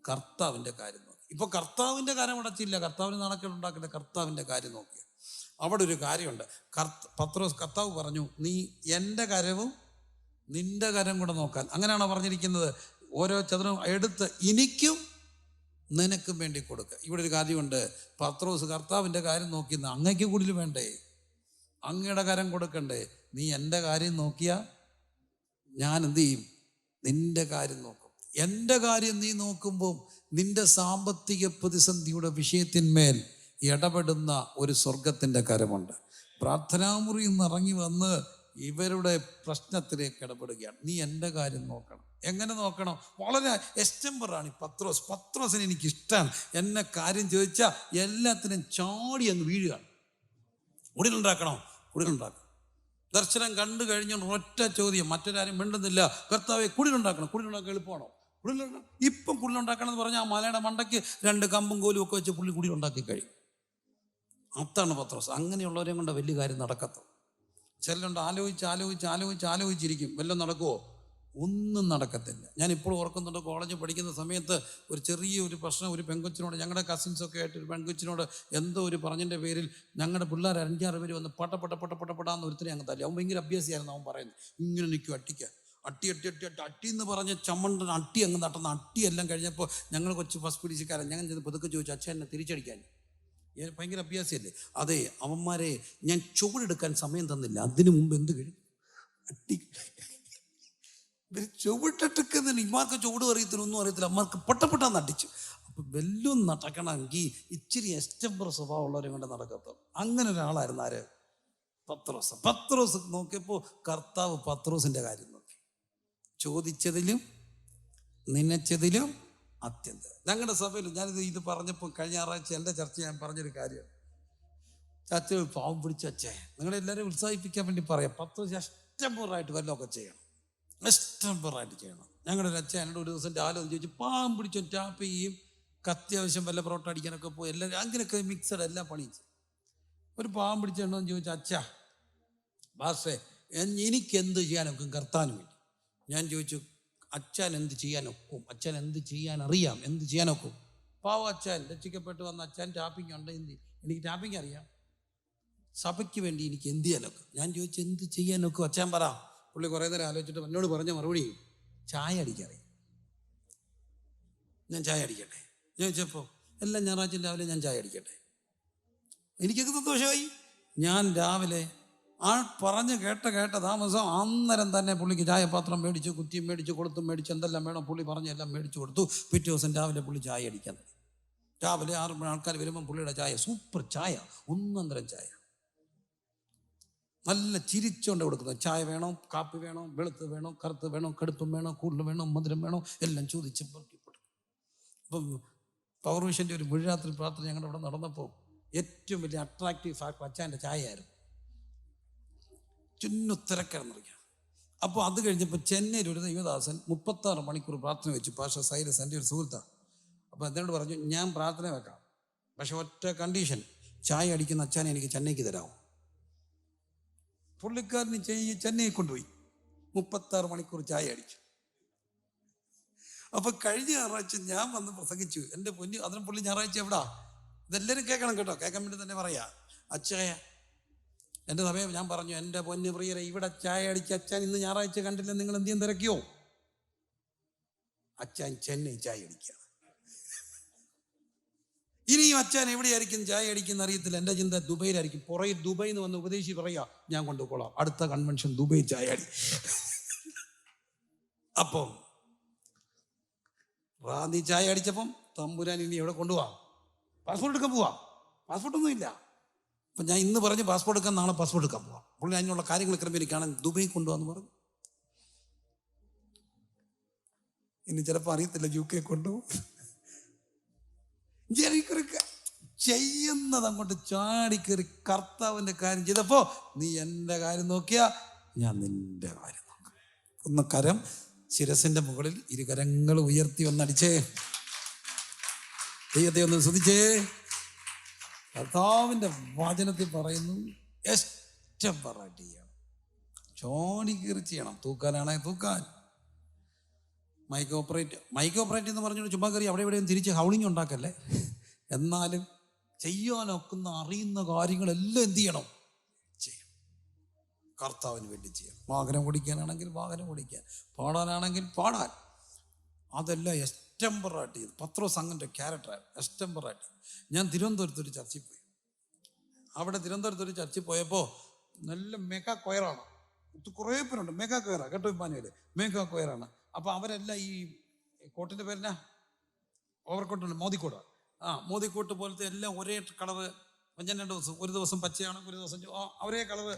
കർത്താവിൻ്റെ കാര്യം നോക്കി. ഇപ്പോൾ കർത്താവിൻ്റെ കാര്യം അടച്ചില്ല, കർത്താവിന് നാണക്കേടുണ്ടാക്കില്ല, കർത്താവിൻ്റെ കാര്യം നോക്കി. അവിടെ ഒരു കാര്യമുണ്ട്. കർത്താവ് പറഞ്ഞു, നീ എൻ്റെ കരവും നിന്റെ കരം കൂടെ നോക്കാൻ. അങ്ങനെയാണോ പറഞ്ഞിരിക്കുന്നത്? ഓരോ ചതുരം എടുത്ത് എനിക്കും നിനക്കും വേണ്ടി കൊടുക്കുക. ഇവിടെ ഒരു കാര്യമുണ്ട്. പത്രോസ് കർത്താവിൻ്റെ കാര്യം നോക്കി, അങ്ങയ്ക്ക് കൂടുതൽ വേണ്ടേ? അങ്ങയുടെ കരം കൊടുക്കണ്ടേ? നീ എൻ്റെ കാര്യം നോക്കിയാൽ ഞാൻ എന്ത് ചെയ്യും? നിന്റെ കാര്യം നോക്കും. എൻ്റെ കാര്യം നീ നോക്കുമ്പോൾ നിന്റെ സാമ്പത്തിക പ്രതിസന്ധിയുടെ വിഷയത്തിന്മേൽ ഇടപെടുന്ന ഒരു സ്വർഗത്തിൻ്റെ കരമുണ്ട്. പ്രാർത്ഥനാമുറിയിൽ നിന്ന് ഇറങ്ങി വന്ന് ഇവരുടെ പ്രശ്നത്തിലേക്ക് ഇടപെടുകയാണ്. നീ എൻ്റെ കാര്യം നോക്കണം. എങ്ങനെ നോക്കണം? വളരെ എസ്റ്റംബറാണ് പത്രോസിന് എനിക്കിഷ്ടമാണ്. എന്നെ കാര്യം ചോദിച്ചാൽ എല്ലാത്തിനും ചാടി അങ്ങ് വീഴുകയാണ്. കുടിലുണ്ടാക്കണോ? കുടിലുണ്ടാക്കണം. ദർശനം കണ്ടു കഴിഞ്ഞ ഒറ്റ ചോദ്യം, മറ്റൊരാരും മിണ്ടുന്നില്ല. കർത്താവെ, കുടിലുണ്ടാക്കണം. കുടിലുണ്ടാക്കാൻ എളുപ്പമാണോ? ഇപ്പം കുടിലുണ്ടാക്കണം എന്ന് പറഞ്ഞാൽ ആ മലയുടെ മണ്ടയ്ക്ക് 2 കമ്പും കോലും ഒക്കെ വെച്ച് കുടിലുണ്ടാക്കി കഴിയും. അതാണ് പത്രോസ്. അങ്ങനെയുള്ളവരെയും കൊണ്ട് വലിയ കാര്യം നടക്കത്തുള്ളൂ. ചിലരുണ്ട് ആലോചിച്ചിരിക്കും, വല്ലതും നടക്കുമോ? ഒന്നും നടക്കത്തില്ല. ഞാൻ ഇപ്പോൾ ഓർക്കുന്നുണ്ട്, കോളേജിൽ പഠിക്കുന്ന സമയത്ത് ഒരു ചെറിയൊരു പ്രശ്നം ഒരു പെങ്കൊച്ചിനോട്, ഞങ്ങളുടെ കസിൻസൊക്കെ ആയിട്ട് ഒരു പെങ്കൊച്ചിനോട് എന്തോ ഒരു പറഞ്ഞതിൻ്റെ പേരിൽ ഞങ്ങളുടെ പിള്ളേർ 5-6 പേര് വന്ന് പട്ടപ്പെടാന്ന് ഒരുത്തിനെ അങ്ങ് തല്ലി. അവൻ ഭയങ്കര അഭ്യാസിയായിരുന്നു. അവൻ പറയുന്നത് ഇങ്ങനെ നിൽക്കും, അട്ടി എന്ന് പറഞ്ഞ ചമ്മണ്ടൻ അട്ടി അങ്ങ് നട്ടുന്ന അട്ടിയെല്ലാം കഴിഞ്ഞപ്പോൾ ഞങ്ങൾ കൊച്ചു ഫസ്റ്റ് പിടിച്ചിക്കാരൻ ഞങ്ങൾ ചെന്ന് പതുക്കെ ചോദിച്ചു, അച്ഛൻ എന്നെ തിരിച്ചടിക്കാൻ. ഭയങ്കര അഭ്യാസിയല്ലേ? അതെ, അവന്മാരെ ഞാൻ ചുവടെടുക്കാൻ സമയം തന്നില്ല. അതിനു മുമ്പ് എന്ത് കഴിഞ്ഞു? അട്ടി ചുവട്ടെടുക്കുന്നതിന് ഇമാർക്ക് ചുവട് അറിയത്തില്ല, ഒന്നും അറിയത്തില്ല. അമ്മമാർക്ക് പൊട്ടപ്പെട്ടാന്ന് അടിച്ചു. അപ്പം വെല്ലും നടക്കണമെങ്കിൽ ഇച്ചിരി എസ്റ്റംബർ സ്വഭാവമുള്ളവരെ കൊണ്ട് നടക്കത്തുള്ളൂ. അങ്ങനെ ഒരാളായിരുന്നു ആര്? പത്രോസ് നോക്കിയപ്പോൾ കർത്താവ് പത്രോസിൻ്റെ കാര്യം നോക്കി. ചോദിച്ചതിലും നനച്ചതിലും അത്യന്തം. ഞങ്ങളുടെ സഭയിൽ ഞാനിത് പറഞ്ഞപ്പോൾ കഴിഞ്ഞ ഞായറാഴ്ച എൻ്റെ ചർച്ച ഞാൻ പറഞ്ഞൊരു കാര്യമാണ്. ചർച്ച പാവം പിടിച്ച അച്ഛേ, നിങ്ങളെല്ലാവരും ഉത്സാഹിപ്പിക്കാൻ വേണ്ടി പറയാം. പത്രോസ് എസ്റ്റംബറായിട്ട് വല്ലതൊക്കെ ചെയ്യണം, എസ്റ്റംബറായിട്ട് ചെയ്യണം. ഞങ്ങളുടെ ഒരു അച്ഛൻ എന്നോട് ഒരു ദിവസം രാവിലെ ചോദിച്ചു, പാവം പിടിച്ചോ ടാപ്പ് ചെയ്യും, അത്യാവശ്യം വല്ല പൊറോട്ട അടിക്കാനൊക്കെ പോയി എല്ലാവരും അങ്ങനെയൊക്കെ മിക്സഡ് എല്ലാം പണിയിച്ചു. ഒരു പാവം പിടിച്ചോ ചോദിച്ചു, അച്ഛാ ബാസേ എനിക്കെന്ത് ചെയ്യാനൊക്കും കർത്താവിന് വേണ്ടി? ഞാൻ ചോദിച്ചു, അച്ഛൻ എന്ത് ചെയ്യാനൊക്കും? അച്ഛൻ എന്ത് ചെയ്യാൻ അറിയാം? എന്ത് ചെയ്യാനൊക്കും? പാവം അച്ഛൻ രക്ഷിക്കപ്പെട്ട് വന്ന അച്ഛൻ ടാപ്പിംഗ് ഉണ്ട്. എനിക്ക് ടാപ്പിംഗ് അറിയാം. സഭയ്ക്ക് വേണ്ടി എനിക്ക് എന്ത് ചെയ്യാനൊക്കും? ഞാൻ ചോദിച്ചു, എന്ത് ചെയ്യാനൊക്കും അച്ഛൻ പറ. പുള്ളി കുറേ നേരം ആലോചിച്ചിട്ട് എന്നോട് പറഞ്ഞ മറുപടി, ചായ അടിക്കറിയാം. ഞാൻ ചായ അടിക്കട്ടെ? ഞാൻ ചോദിച്ചപ്പോൾ എല്ലാം ഞായറാഴ്ച രാവിലെ ഞാൻ ചായ അടിക്കട്ടെ? എനിക്കൊക്കെ സന്തോഷമായി. ഞാൻ രാവിലെ പറഞ്ഞ് കേട്ട താമസം അന്നേരം തന്നെ പുള്ളിക്ക് ചായപാത്രം മേടിച്ചു, കുറ്റിയും മേടിച്ചു, കൊളുത്തും മേടിച്ചു, എന്തെല്ലാം വേണം പുള്ളി പറഞ്ഞെല്ലാം മേടിച്ചു കൊടുത്തു. പിറ്റേ ദിവസം രാവിലെ പുള്ളി ചായ അടിക്കാൻ തുടങ്ങി. രാവിലെ 6 മണി ആൾക്കാർ വരുമ്പം പുള്ളിയുടെ ചായ സൂപ്പർ ചായ, 1 ചായ, നല്ല ചിരിച്ചുകൊണ്ട് കൊടുക്കുന്നത്. ചായ വേണോ, കാപ്പി വേണോ, വെളുത്ത് വേണോ, കറുത്ത് വേണോ, കടുപ്പം വേണോ, കൂടുതൽ വേണോ, മധുരം വേണോ, എല്ലാം ചോദിച്ച് പെറുക്കിപ്പെടും. അപ്പം പവർ വിഷൻ്റെ ഒരു മുഴുരാത്രി പ്രാർത്ഥന ഞങ്ങളുടെ ഇവിടെ നടന്നപ്പോൾ ഏറ്റവും വലിയ അട്രാക്റ്റീവ് ഫാക്ടർ അച്ഛൻ്റെ ചായ ആയിരുന്നു. തിരക്കിടന്നറിയാം. അപ്പോൾ അത് കഴിഞ്ഞപ്പോൾ ചെന്നൈയിൽ ഒരു ദൈവദാസൻ 36 മണിക്കൂർ പ്രാർത്ഥന വെച്ചു. പാസ്റ്റർ സൈലസ് എൻ്റെ ഒരു സുഹൃത്താണ്. അപ്പോൾ എന്നോട് പറഞ്ഞു, ഞാൻ പ്രാർത്ഥന വെക്കാം, പക്ഷെ ഒറ്റ കണ്ടീഷൻ, ചായ അടിക്കുന്ന അച്ഛനെ എനിക്ക് ചെന്നൈക്ക് തരാമോ? പുള്ളിക്കാരന് ചെന്നൈ കൊണ്ടുപോയി 36 മണിക്കൂർ ചായ അടിച്ചു. അപ്പോൾ കഴിഞ്ഞ ഞായറാഴ്ച ഞാൻ വന്ന് പ്രസംഗിച്ചു. എൻ്റെ പൊന്നു, അതിനും പുള്ളി ഞായറാഴ്ച എവിടാ? ഇതെല്ലാവരും കേൾക്കണം കേട്ടോ, കേൾക്കാൻ വേണ്ടി തന്നെ പറയാം. അച്ഛയ എൻ്റെ സമയം ഞാൻ പറഞ്ഞു, എൻ്റെ പൊന്നു പ്രിയരെ, ഇവിടെ ചായ അടിച്ച അച്ഛൻ ഇന്ന് ഞായറാഴ്ച കണ്ടില്ല, നിങ്ങൾ എന്തെങ്കിലും തിരക്കിയോ? അച്ഛൻ ചെന്നൈ ചായ അടിക്കുക. ഇനിയും അച്ഛൻ എവിടെയായിരിക്കും ചായ അടിക്കുന്ന അറിയത്തില്ല. എൻ്റെ ചിന്ത ദുബൈയിലായിരിക്കും. പുറയിൽ ദുബൈയിൽ നിന്ന് വന്ന് ഉപദേശി പറയാ, ഞാൻ കൊണ്ടുപോകാം, അടുത്ത കൺവെൻഷൻ ദുബൈ ചായ അടി. അപ്പം റാന്നി ചായ അടിച്ചപ്പം തമ്പുരാൻ ഇനി എവിടെ കൊണ്ടുപോവാം? പാസ്പോർട്ട് എടുക്കാൻ പോവാം. പാസ്പോർട്ടൊന്നും ഇല്ല. അപ്പം ഞാൻ ഇന്ന് പറഞ്ഞ് പാസ്പോർട്ട് എടുക്കാൻ, നാളെ പാസ്പോർട്ട് എടുക്കാൻ പോവാം. പുള്ളി അതിനുള്ള കാര്യങ്ങൾ ക്രമീകരിക്കാണ് ദുബൈ കൊണ്ടുപോകാന്ന് പറഞ്ഞു. ഇനി ചിലപ്പോൾ അറിയത്തില്ല, UK കൊണ്ടുപോകും. ചെയ്യുന്നത് അങ്ങോട്ട് ചാടിക്കേറി കർത്താവിൻ്റെ കാര്യം ചെയ്തപ്പോൾ, നീ എൻ്റെ കാര്യം നോക്കിയാ ഞാൻ നിന്റെ കാര്യം നോക്കാം. ഒന്ന് കരം ശിരസിന്റെ മുകളിൽ ഇരുകരങ്ങൾ ഉയർത്തി ഒന്നടിച്ചേ. ദൈവത്തെ ഒന്ന് സ്തുതിച്ചേ. കർത്താവിൻ്റെ വചനത്തിൽ പറയുന്നു, എസ്റ്റംപറായിട്ട് ചെയ്യണം, ചോടി കീറി ചെയ്യണം. തൂക്കാനാണെങ്കിൽ തൂക്കാൻ. മൈക്ക് ഓപ്പറേറ്റ് എന്ന് പറഞ്ഞുകൊണ്ട് ചുമ്മാ കയറി അവിടെ എവിടെയും തിരിച്ച് ഹൗളിങ് ഉണ്ടാക്കല്ലേ. എന്നാലും ചെയ്യാനൊക്കുന്ന അറിയുന്ന കാര്യങ്ങളെല്ലാം എന്ത് ചെയ്യണം? ചെയ്യണം. കർത്താവിന് വേണ്ടി ചെയ്യണം. വാഹനം ഓടിക്കാനാണെങ്കിൽ വാഹനം ഓടിക്കാൻ, പാടാനാണെങ്കിൽ പാടാൻ, അതെല്ലാം എസ്റ്റംപറായിട്ട് ചെയ്തു. പത്രോസ് അങ്ങൻ്റെ ക്യാരക്ടറാണ്, എസ്റ്റംപറായിട്ട്. ഞാൻ തിരുവനന്തപുരത്തൊരു ചർച്ചിൽ പോയി. അവിടെ തിരുവനന്തപുരത്തൊരു ചർച്ചിൽ പോയപ്പോൾ നല്ല മെഗാ കൊയറാണ്, കുറേ പേരുണ്ട്. മെഗാ കൊയറാണ് കേട്ടോ, ഇമ്മാനുവേൽ മെഗാ കൊയറാണ്. അപ്പോൾ അവരെല്ലാം ഈ കോട്ടിൻ്റെ പേരിനാ ഓവർകോട്ടുണ്ട്, മോദിക്കോട്ട്. മോദിക്കോട്ട് പോലത്തെ എല്ലാം ഒരേ കളവ്. ഞാൻ 2 ദിവസം, ഒരു ദിവസം പച്ചയാണ്, ഒരു ദിവസം ഒരേ കളവ്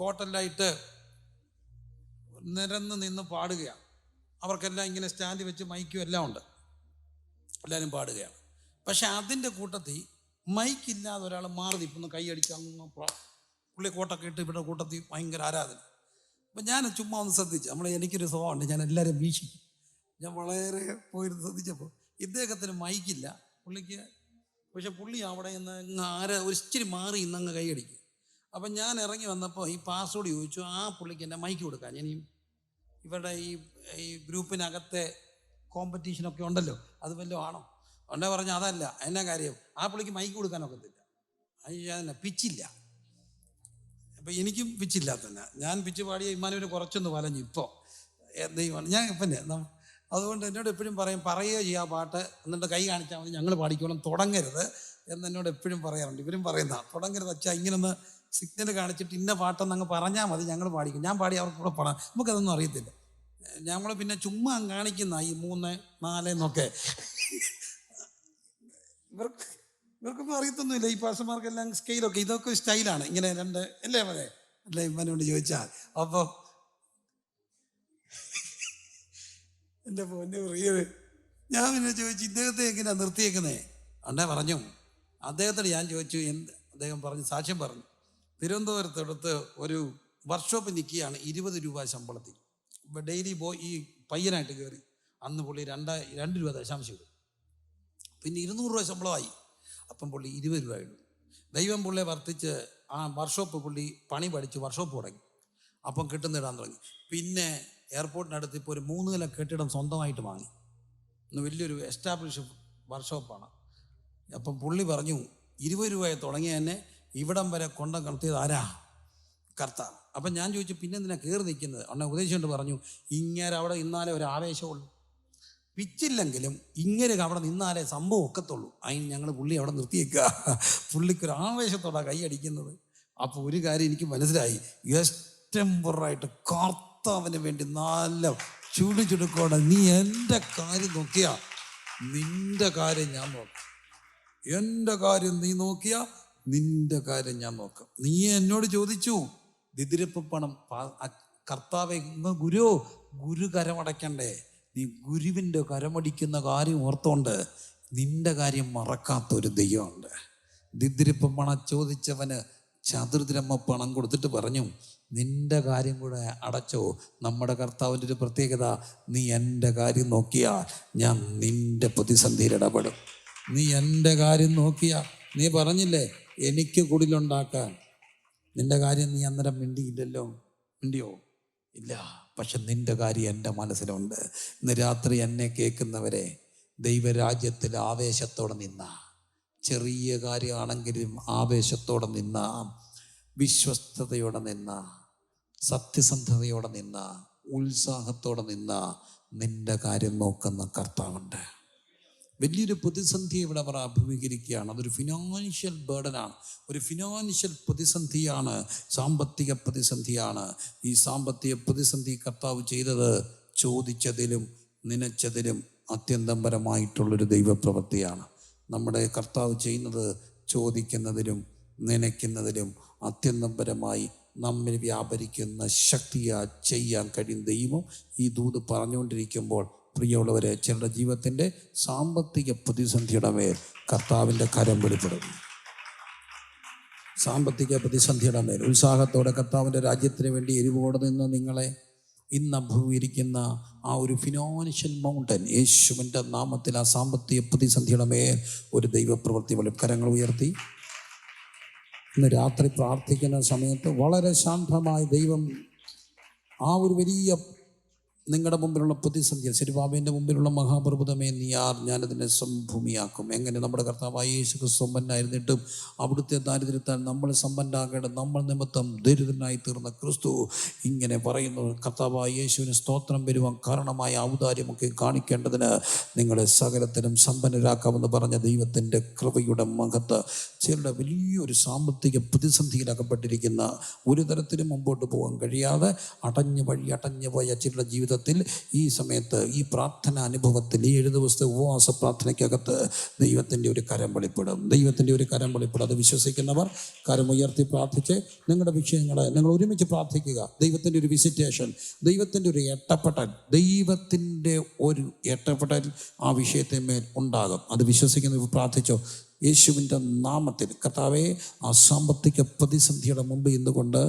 കോട്ടെല്ലാം ഇട്ട് നിരന്ന് നിന്ന് പാടുകയാണ്. അവർക്കെല്ലാം ഇങ്ങനെ സ്റ്റാൻഡ് വെച്ച് മൈക്കും എല്ലാം ഉണ്ട്, എല്ലാവരും പാടുകയാണ്. പക്ഷെ അതിൻ്റെ കൂട്ടത്തിൽ മൈക്കില്ലാതെ ഒരാൾ മാറി നിൽക്കുന്നു, കൈയടിച്ച് അങ്ങ് പുള്ളി കോട്ടൊക്കെ ഇട്ട് ഇവിടെ കൂട്ടത്തിൽ ഭയങ്കര ആരാധന. അപ്പം ഞാൻ ചുമ്മാ ഒന്ന് ശ്രദ്ധിച്ചു. എനിക്കൊരു സ്വഭാവമുണ്ട്, ഞാൻ എല്ലാവരും വീക്ഷിക്കും. ഞാൻ വളരെ പോയിരുന്ന് ശ്രദ്ധിച്ചപ്പോൾ ഇദ്ദേഹത്തിന് മൈക്കില്ല പുള്ളിക്ക്. പക്ഷെ പുള്ളി അവിടെ നിന്ന് ഒരു ഇച്ചിരി മാറി ഇന്നങ്ങ് കൈയടിക്കും. അപ്പം ഞാൻ ഇറങ്ങി വന്നപ്പോൾ ഈ പാസ്വേഡ് ചോദിച്ചു. ആ പുള്ളിക്ക് എൻ്റെ മൈക്ക് കൊടുക്കാൻ. ഇനിയും ഇവരുടെ ഈ ഗ്രൂപ്പിനകത്തെ കോമ്പറ്റീഷനൊക്കെ ഉണ്ടല്ലോ, അത് വല്ലതും ആണോ? ഉണ്ടേ പറഞ്ഞു അതല്ല. എന്നാ കാര്യം? ആ പുള്ളിക്ക് മൈക്ക് കൊടുക്കാനൊക്കത്തില്ല, അതിന് പിച്ചില്ല. അപ്പം എനിക്കും പിച്ചില്ല തന്നെ. ഞാൻ പിച്ച് പാടിയ ഇമ്മാനുവിന് കുറച്ചൊന്ന് വലഞ്ഞു. ഇപ്പോൾ ദൈവമാണ് ഞാൻ പിന്നെ. അതുകൊണ്ട് എന്നോട് എപ്പോഴും പറയുകയോ ചെയ്യുക പാട്ട്, എന്നിട്ട് കൈ കാണിച്ചാൽ മതി, ഞങ്ങൾ പാടിക്കോളും, തുടങ്ങരുത് എന്നോട് എപ്പോഴും പറയാറുണ്ട്. ഇവരും പറയുന്ന തുടങ്ങരുത് വെച്ചാൽ ഇങ്ങനൊന്ന് സിഗ്നൽ കാണിച്ചിട്ട് ഇന്ന പാട്ടെന്ന് അങ്ങ് പറഞ്ഞാൽ മതി, ഞങ്ങൾ പാടിക്കും. ഞാൻ പാടി അവർക്ക് കൂടെ പാടാം. നമുക്കതൊന്നും അറിയത്തില്ല. ഞങ്ങൾ പിന്നെ ചുമ്മാ കാണിക്കുന്ന ഈ 3, 4 എന്നൊക്കെ ഇവർക്കൊന്നും അറിയത്തൊന്നുമില്ല. ഈ പാസ്റ്റർമാർക്കെല്ലാം സ്കെയിലൊക്കെ, ഇതൊക്കെ സ്റ്റൈലാണ്. ഇങ്ങനെ 2 അല്ലേ പോലെ അല്ലേ ഇമ്മനോട് ചോദിച്ചാൽ. അപ്പോൾ എൻ്റെ പൊന്നെ പ്രിയത്, ഞാൻ പിന്നെ ചോദിച്ചു ഇദ്ദേഹത്തെ എങ്ങനെയാണ് നിർത്തിയേക്കുന്നേ? അണ്ണേ പറഞ്ഞു. അദ്ദേഹത്തോട് ഞാൻ ചോദിച്ചു അദ്ദേഹം പറഞ്ഞു, സാക്ഷ്യം പറഞ്ഞു. തിരുവനന്തപുരത്തടുത്ത് ഒരു വർക്ക്ഷോപ്പ് നിൽക്കുകയാണ്, 20 രൂപ ശമ്പളത്തിൽ. ഇപ്പം ഡെയിലി ഈ പയ്യനായിട്ട് കയറി. അന്ന് പുള്ളി 2 രൂപ ദശാംശം ഇടും. പിന്നെ 200 രൂപ ശമ്പളമായി. അപ്പം പുള്ളി 20 രൂപ ഇടും. ദൈവം പുള്ളിയെ വർദ്ധിച്ച് ആ വർക്ക്ഷോപ്പ് പുള്ളി പണി പഠിച്ച് വർക്ക്ഷോപ്പ് തുടങ്ങി. അപ്പം കിട്ടുന്നിടാൻ തുടങ്ങി. പിന്നെ എയർപോർട്ടിനടുത്ത് ഇപ്പോൾ ഒരു 3 നില കെട്ടിടം സ്വന്തമായിട്ട് വാങ്ങി. ഇന്ന് വലിയൊരു എസ്റ്റാബ്ലിഷ് വർക്ക്ഷോപ്പാണ്. അപ്പം പുള്ളി പറഞ്ഞു 20 രൂപയെ തുടങ്ങി തന്നെ ഇവിടം വരെ കടത്തിയത് ആരാ? കർത്താവ്. അപ്പം ഞാൻ ചോദിച്ചു പിന്നെ എന്തിനാ കയറി നിൽക്കുന്നത്? അണ്ണ ഉപദേശിച്ചുകൊണ്ട് പറഞ്ഞു, ഇങ്ങനെ അവിടെ നിന്നാലേ ഒരു ആവേശമുള്ളൂ, പിച്ചില്ലെങ്കിലും ഇങ്ങനെ അവിടെ നിന്നാലേ സംഭവം ഒക്കത്തുള്ളൂ. അതിന് ഞങ്ങൾ പുള്ളി അവിടെ നിർത്തിയേക്കുക. പുള്ളിക്കൊരു ആവേശത്തോടെ കൈയടിക്കുന്നത്. അപ്പോൾ ഒരു കാര്യം എനിക്ക് മനസ്സിലായി, എസ്റ്റംപറായിട്ട് കർത്താവിന് വേണ്ടി നല്ല ചുടുചുടുക്കോടെ നീ എൻ്റെ കാര്യം നോക്കിയാ നിൻ്റെ കാര്യം ഞാൻ നോക്കാം, എൻ്റെ കാര്യം നീ നോക്കിയാ നിൻ്റെ കാര്യം ഞാൻ നോക്കാം. നീ എന്നോട് ചോദിച്ചു ദിദിരപ്പ് പണം കർത്താവെ ഗുരു കരമടയ്ക്കണ്ടേ? നീ ഗുരുവിൻ്റെ കരമടിക്കുന്ന കാര്യം ഓർത്തോണ്ട് നിൻ്റെ കാര്യം മറക്കാത്തൊരു ദൈവമുണ്ട്. ദിദിരപ്പ് പണം ചോദിച്ചവന് ചതുർദ്രഹ്മ പണം കൊടുത്തിട്ട് പറഞ്ഞു, നിൻ്റെ കാര്യം കൂടെ അടച്ചോ. നമ്മുടെ കർത്താവിൻ്റെ ഒരു പ്രത്യേകത, നീ എൻ്റെ കാര്യം നോക്കിയാൽ ഞാൻ നിൻ്റെ പ്രതിസന്ധിയിൽ ഇടപെടും. നീ എൻ്റെ കാര്യം നോക്കിയാൽ, നീ പറഞ്ഞില്ലേ എനിക്ക് കുടിലുണ്ടാക്കാൻ, നിൻ്റെ കാര്യം നീ അന്നേരം മിണ്ടിയില്ലല്ലോ. മിണ്ടിയോ? ഇല്ല. പക്ഷെ നിൻ്റെ കാര്യം എൻ്റെ മനസ്സിലുണ്ട്. ഇന്ന് രാത്രി എന്നെ കേൾക്കുന്നവരെ, ദൈവരാജ്യത്തിൽ ആവേശത്തോടെ നിന്ന, ചെറിയ കാര്യമാണെങ്കിലും ആവേശത്തോടെ നിന്ന, വിശ്വസ്തയോടെ നിന്ന, സത്യസന്ധതയോടെ നിന്ന, ഉത്സാഹത്തോടെ നിന്ന, നിൻ്റെ കാര്യം നോക്കുന്ന കർത്താവുണ്ട്. വലിയൊരു പ്രതിസന്ധി ഇവിടെ അവർ അഭിമുഖീകരിക്കുകയാണ്. അതൊരു ഫിനാൻഷ്യൽ ബേർഡനാണ്, ഒരു ഫിനാൻഷ്യൽ പ്രതിസന്ധിയാണ്, സാമ്പത്തിക പ്രതിസന്ധിയാണ്. ഈ സാമ്പത്തിക പ്രതിസന്ധി കർത്താവ് ചെയ്തത് ചോദിച്ചതിലും നനച്ചതിലും അത്യന്തപരമായിട്ടുള്ളൊരു ദൈവപ്രവൃത്തിയാണ്. നമ്മുടെ കർത്താവ് ചെയ്യുന്നത് ചോദിക്കുന്നതിലും നനയ്ക്കുന്നതിലും അത്യന്തപരമായി നമ്മിൽ വ്യാപരിക്കുന്ന ശക്തിയാ ചെയ്യാൻ കഴിയും ദൈവം. ഈ ദൂത് പറഞ്ഞുകൊണ്ടിരിക്കുമ്പോൾ പ്രിയമുള്ളവരെ, ചിലരുടെ ജീവിതത്തിൻ്റെ സാമ്പത്തിക പ്രതിസന്ധിയുടെ മേൽ കർത്താവിൻ്റെ കരം വെളിപ്പെടും. സാമ്പത്തിക പ്രതിസന്ധിയുടെ മേൽ ഉത്സാഹത്തോടെ കർത്താവിൻ്റെ രാജ്യത്തിന് വേണ്ടി എരിവോടെ നിന്ന് നിങ്ങളെ ഇന്ന് അഭിമുഖീകരിക്കുന്ന ആ ഒരു ഫിനാൻഷ്യൽ മൗണ്ടൻ, യേശുവിൻ്റെ നാമത്തിൽ ആ സാമ്പത്തിക പ്രതിസന്ധിയുടെ മേൽ ഒരു ദൈവപ്രവൃത്തി പോലെ കരങ്ങൾ ഉയർത്തി ഇന്ന് രാത്രി പ്രാർത്ഥിക്കുന്ന സമയത്ത് വളരെ ശാന്തമായി ദൈവം ആ ഒരു വലിയ നിങ്ങളുടെ മുമ്പിലുള്ള പ്രതിസന്ധി, ശരിബാബേൻ്റെ മുമ്പിലുള്ള മഹാപർവ്വതമേ നീയാർ, ഞാനതിനെ സംഭൂമിയാക്കും. എങ്ങനെ നമ്മുടെ കർത്താവായ യേശു ക്രിസ്തു സമ്പന്നായിരുന്നിട്ടും അവിടുത്തെ ദാരിദ്ര്യത്താൽ നമ്മൾ സമ്പന്നാകേണ്ടത് നമ്മൾ നിമിത്തം ദരിദ്രനായി തീർന്ന ക്രിസ്തു ഇങ്ങനെ പറയുന്നു, കർത്താവായ യേശുവിന് സ്തോത്രം വരുവാൻ കാരണമായ ഔദാര്യമൊക്കെ കാണിക്കേണ്ടതിന് നിങ്ങളെ സകലത്തിനും സമ്പന്നരാക്കാമെന്ന് പറഞ്ഞ ദൈവത്തിൻ്റെ കൃപയുടെ മഹത്ത്. ചിലരുടെ വലിയൊരു സാമ്പത്തിക പ്രതിസന്ധിയിലകപ്പെട്ടിരിക്കുന്ന, ഒരു തരത്തിലും മുമ്പോട്ട് പോകാൻ കഴിയാതെ അടഞ്ഞു പോയ ചിലരുടെ ജീവിതത്തിൽ ഈ സമയത്ത് ഈ പ്രാർത്ഥന അനുഭവത്തിൽ ഈ 7 ദിവസത്തെ ഉപവാസ പ്രാർത്ഥനയ്ക്കകത്ത് ദൈവത്തിൻ്റെ ഒരു കരം വെളിപ്പെടും. ദൈവത്തിൻ്റെ ഒരു കരം വെളിപ്പെടും. അത് വിശ്വസിക്കുന്നവർ കരമുയർത്തി പ്രാർത്ഥിച്ച് നിങ്ങളുടെ വിഷയങ്ങളെ നിങ്ങൾ ഒരുമിച്ച് പ്രാർത്ഥിക്കുക. ദൈവത്തിൻ്റെ ഒരു വിസിറ്റേഷൻ, ദൈവത്തിൻ്റെ ഒരു എട്ടപ്പെടൽ, ദൈവത്തിൻ്റെ ഒരു എട്ടപ്പെടൽ ആ വിഷയത്തെ മേൽ ഉണ്ടാകും. അത് വിശ്വസിക്കുന്നവർ പ്രാർത്ഥിച്ചോ. യേശുവിൻ്റെ നാമത്തിൽ കർത്താവേ, ആ സാമ്പത്തിക പ്രതിസന്ധിയുടെ മുമ്പ് ഇന്നുകൊണ്ട്